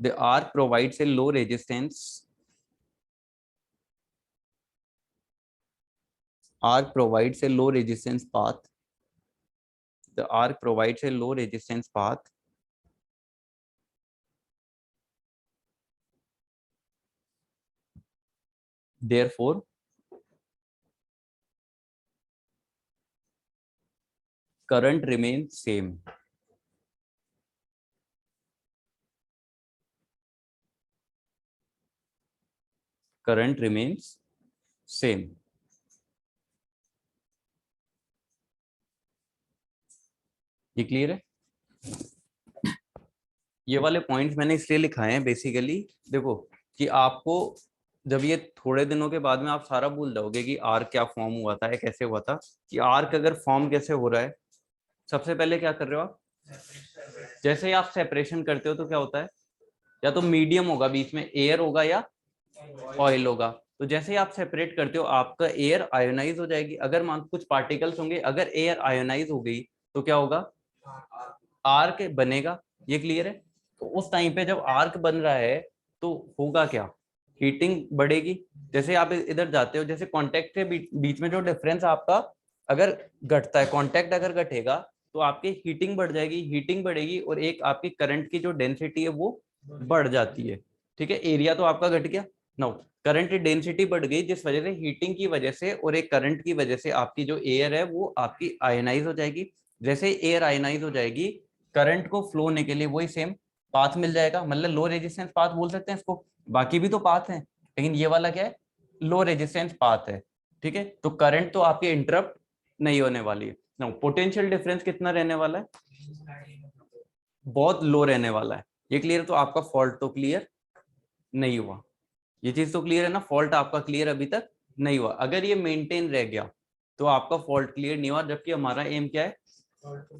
the arc provides a low resistance, arc provides a low resistance path, the arc provides a low resistance path therefore current remains same, current remains same। ये clear है? ये वाले points मैंने इसलिए लिखाए हैं basically, देखो कि आपको जब ये थोड़े दिनों के बाद में आप सारा भूल जाओगे कि आर्क क्या फॉर्म हुआ था या कैसे हुआ था, कि आर्क अगर फॉर्म कैसे हो रहा है। सबसे पहले क्या कर रहे हो आप, जैसे ही आप सेपरेशन करते हो तो क्या होता है, या तो मीडियम होगा, बीच में एयर होगा या ऑयल होगा। तो जैसे ही आप सेपरेट करते हो आपका एयर आयोनाइज हो जाएगी। अगर मान कुछ पार्टिकल्स होंगे, अगर एयर आयोनाइज हो गई तो क्या होगा, आर्क बनेगा। ये क्लियर है। तो उस टाइम पे जब आर्क बन रहा है तो होगा क्या, हीटिंग बढ़ेगी। जैसे आप इधर जाते हो, जैसे कांटेक्ट के बीच में जो डिफरेंस आपका अगर घटता है, कांटेक्ट अगर घटेगा तो आपकी हीटिंग बढ़ जाएगी, हीटिंग बढ़ेगी और एक आपकी करंट की जो डेंसिटी है वो बढ़ जाती है। ठीक है, एरिया तो आपका घट गया। नाउ करंट की डेंसिटी बढ़ गई जिस वजह से हीटिंग की वजह से और एक करंट की वजह से आपकी जो एयर है वो आपकी आयनाइज हो जाएगी। जैसे एयर आयनाइज हो जाएगी, करंट को फ्लो होने के लिए वही सेम पाथ मिल जाएगा, मतलब लो रेजिस्टेंस पाथ बोल सकते हैं इसको। बाकी भी तो पाथ हैं लेकिन ये वाला क्या है, लो रेजिस्टेंस पाथ है। ठीक है, तो करंट तो आपकी इंटरप्ट नहीं होने वाली है। ना पोटेंशियल डिफरेंस कितना रहने वाला है, बहुत लो रहने वाला है। ये क्लियर, तो आपका फॉल्ट तो क्लियर नहीं हुआ। ये चीज तो क्लियर है ना, फॉल्ट आपका क्लियर अभी तक नहीं हुआ। अगर ये मेंटेन रह गया तो आपका फॉल्ट क्लियर नहीं हुआ, जबकि हमारा एम क्या है,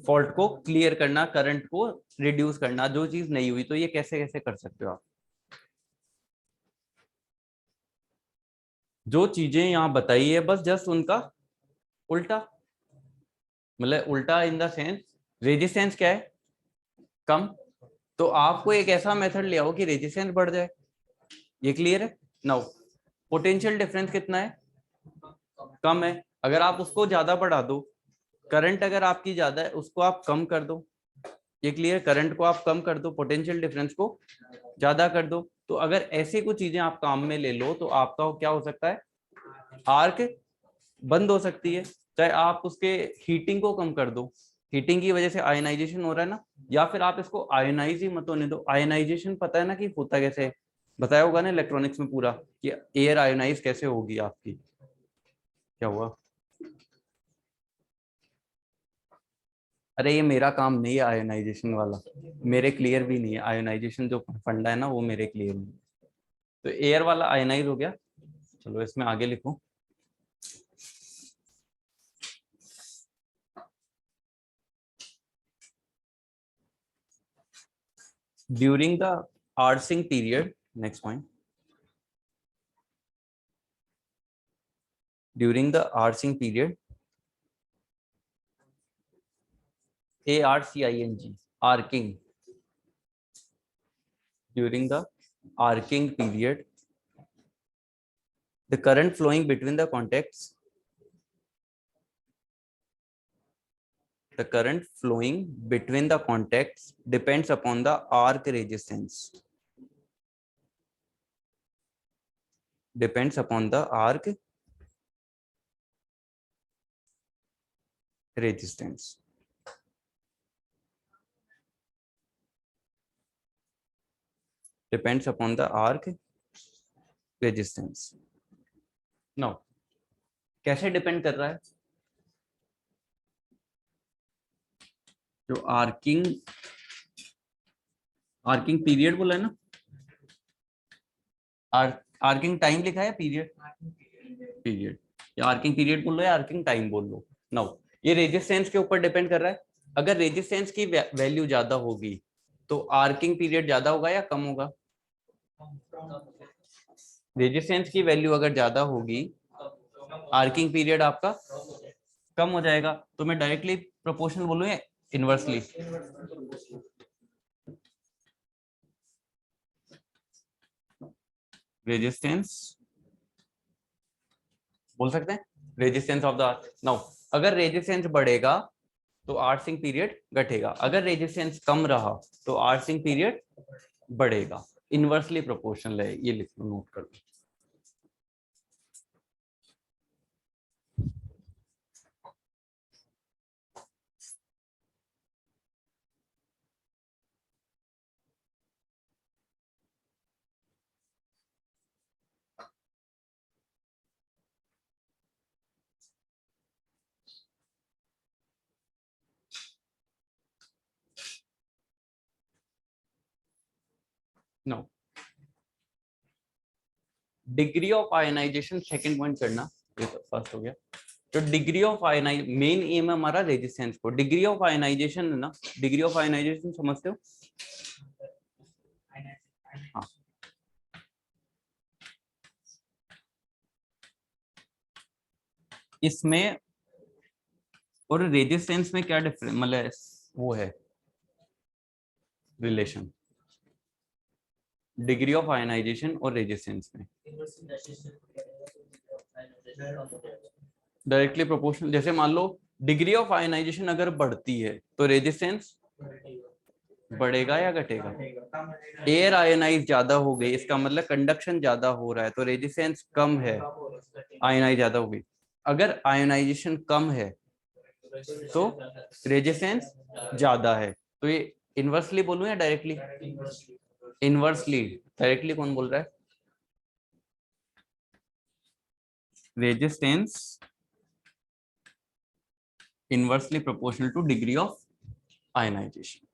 फॉल्ट को क्लियर करना, करंट को रिड्यूस करना। जो चीज नहीं हुई तो ये कैसे कैसे कर सकते हो आप। जो चीजें यहाँ बताई है बस जस्ट उनका उल्टा, मतलब उल्टा इन द सेंस, रेजिस्टेंस क्या है, कम। तो आपको एक ऐसा मेथड ले आओ कि रेजिस्टेंस बढ़ जाए। ये क्लियर है। नाउ पोटेंशियल डिफरेंस कितना है, कम है। अगर आप उसको ज्यादा बढ़ा दो, करंट अगर आपकी ज्यादा है उसको आप कम कर दो। ये क्लियर, करंट को आप कम कर दो, पोटेंशियल डिफरेंस को ज्यादा कर दो। तो अगर ऐसी कुछ चीजें आप काम में ले लो तो आपका क्या हो सकता है, आर्क बंद हो सकती है। चाहे आप उसके हीटिंग को कम कर दो, हीटिंग की वजह से आयनाइजेशन हो रहा है ना, या फिर आप इसको आयनाइज ही मत होने दो। आयनाइजेशन पता है ना कि होता कैसे है? बताया होगा ना इलेक्ट्रॉनिक्स में पूरा, कि एयर आयोनाइज कैसे होगी आपकी। क्या हुआ, अरे ये मेरा काम नहीं है आयोनाइजेशन वाला, मेरे क्लियर भी नहीं है आयोनाइजेशन जो फंडा है ना, वो मेरे क्लियर नहीं है। तो एयर वाला आयोनाइज हो गया। चलो इसमें आगे लिखो। During the arcing period, next point, during the arcing period, ARCING, arcing, during the arcing period, the current flowing between the contacts, the current flowing between the contacts depends upon the arc resistance, depends upon the arc resistance, depends upon the arc resistance. Now कैसे depend कर रहा है, जो arcing, arcing period बोला है ना, arcing time लिखा है, पीरियड, पीरियड, या आर्किंग पीरियड बोल लो या आर्किंग टाइम बोल लो। नाउ ये रेजिस्टेंस के ऊपर डिपेंड कर रहा है। अगर रेजिस्टेंस की वैल्यू ज्यादा होगी तो आर्किंग पीरियड ज्यादा होगा या कम होगा, रेजिस्टेंस की वैल्यू अगर ज्यादा होगी आर्किंग पीरियड आपका कम हो जाएगा। तो मैं डायरेक्टली प्रोपोर्शनल बोलूं या इनवर्सली, रेजिस्टेंस बोल सकते हैं, resistance of the arc. Now अगर रेजिस्टेंस बढ़ेगा तो आर्सिंग पीरियड घटेगा, अगर रेजिस्टेंस कम रहा तो आर्सिंग पीरियड बढ़ेगा। इनवर्सली प्रोपोर्शनल है, ये लिख लो, नोट कर लो। No degree of ionisation second point करना, ये तो फर्स्ट हो गया। तो डिग्री ऑफ आयनाइ मेन एम है हमारा रेजिस्टेंस को, डिग्री ऑफ आयनाइजेशन है ना, डिग्री ऑफ आयनाइजेशन समझते हो? हाँ, इसमें और रेजिस्टेंस में क्या डिफरेंस, मतलब वो है रिलेशन डिग्री ऑफ आयनाइजेशन और रेजिस्टेंस में डायरेक्टली प्रोपोर्शनल। जैसे मान लो डिग्री ऑफ आयनाइजेशन अगर बढ़ती है तो रेजिस्टेंस बढ़ेगा या घटेगा? एयर आयनाइज ज्यादा हो गई, इसका मतलब कंडक्शन ज्यादा हो रहा है तो रेजिस्टेंस कम है, आयनाइज ज्यादा हो गई। अगर आयनाइजेशन कम है तो रेजिस्टेंस ज्यादा है। तो ये इनवर्सली बोलूं या डायरेक्टली? इनवर्सली। डायरेक्टली कौन बोल रहा है? Resistance inversely proportional to degree of ionisation,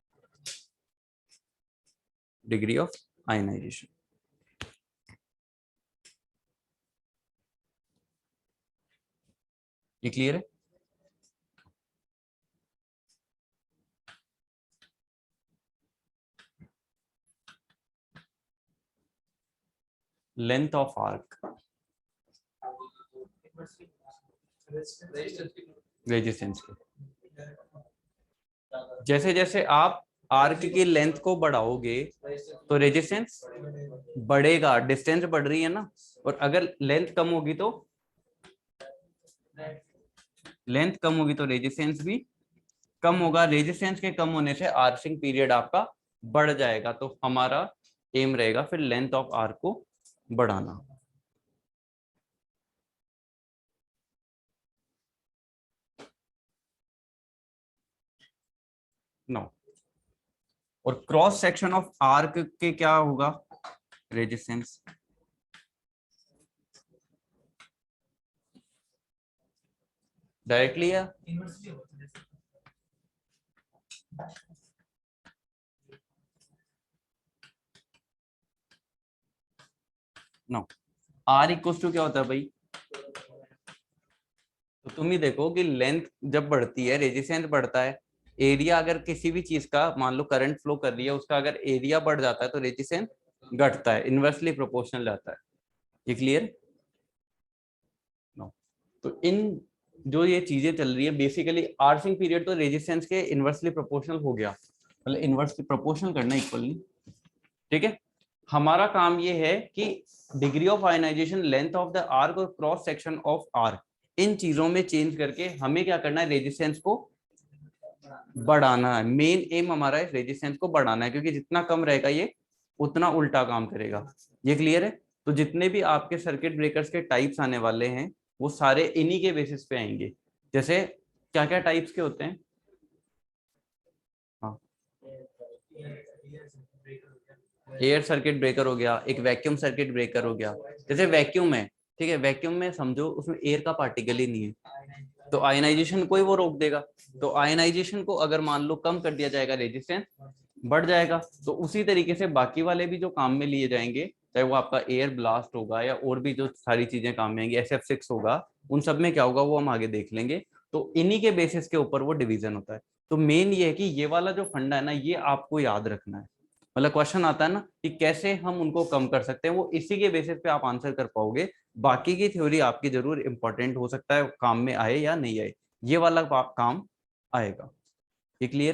degree of ionisation. ये क्लियर है? लेंथ ऑफ आर्क, रेजिस्टेंस के जैसे जैसे आप आर्क की लेंथ को बढ़ाओगे तो रेजिस्टेंस बढ़ेगा, डिस्टेंस बढ़ रही है ना। और अगर लेंथ कम होगी तो रेजिस्टेंस भी कम होगा। रेजिस्टेंस के कम होने से आर्चिंग पीरियड आपका बढ़ जाएगा। तो हमारा एम रहेगा फिर लेंथ ऑफ आर्क को बढ़ाना। नो। और क्रॉस सेक्शन ऑफ आर्क के क्या होगा? रेजिस्टेंस। डायरेक्टली या नो? आर इक्वल टू क्या होता है भाई? तो तुम ही देखो कि लेंथ जब बढ़ती है रेजिस्टेंस बढ़ता है। एरिया अगर किसी भी चीज का मान लो करंट फ्लो कर रही है, उसका अगर एरिया बढ़ जाता है तो रेजिस्टेंस घटता है, इनवर्सली प्रोपोर्शनल जाता है। ये क्लियर? नो। तो इन जो ये चीजें चल रही है बेसिकली आर्चिंग पीरियड तो रेजिस्टेंस के इनवर्सली प्रोपोर्शनल हो गया, मतलब इनवर्सली प्रोपोर्शनल करना इक्वली। ठीक है, हमारा काम ये है कि degree of ionisation, length of the arc और क्रॉस सेक्शन ऑफ आर्क, इन चीजों में चेंज करके हमें क्या करना है? रेजिस्टेंस को बढ़ाना है। मेन एम हमारा है रेजिस्टेंस को बढ़ाना है, क्योंकि जितना कम रहेगा ये उतना उल्टा काम करेगा। ये क्लियर है? तो जितने भी आपके सर्किट ब्रेकर्स के टाइप्स आने वाले हैं वो सारे इन्हीं के बेसिस पे आएंगे। जैसे क्या क्या टाइप्स के होते हैं? हाँ, एयर सर्किट ब्रेकर हो गया, एक वैक्यूम सर्किट ब्रेकर हो गया। जैसे वैक्यूम है, ठीक है, वैक्यूम में समझो उसमें एयर का पार्टिकल ही नहीं है तो आयनाइजेशन को ही वो रोक देगा। तो आयनाइजेशन को अगर मान लो कम कर दिया जाएगा, रेजिस्टेंस बढ़ जाएगा। तो उसी तरीके से बाकी वाले भी जो काम में लिए जाएंगे, चाहे वो आपका एयर ब्लास्ट होगा या और भी जो सारी चीजें काम में आएंगी, SF6 होगा, उन सब में क्या होगा वो हम आगे देख लेंगे। तो इन्हीं के बेसिस के ऊपर वो डिवीजन होता है। तो मेन ये है कि ये वाला जो फंडा है ना, ये आपको याद रखना है। मतलब क्वेश्चन आता है ना कि कैसे हम उनको कम कर सकते हैं, वो इसी के बेसिस पे आप आंसर कर पाओगे। बाकी की थ्योरी आपकी जरूर इंपॉर्टेंट हो सकता है, काम में आए या नहीं आए, ये वाला काम आएगा। ये क्लियर है?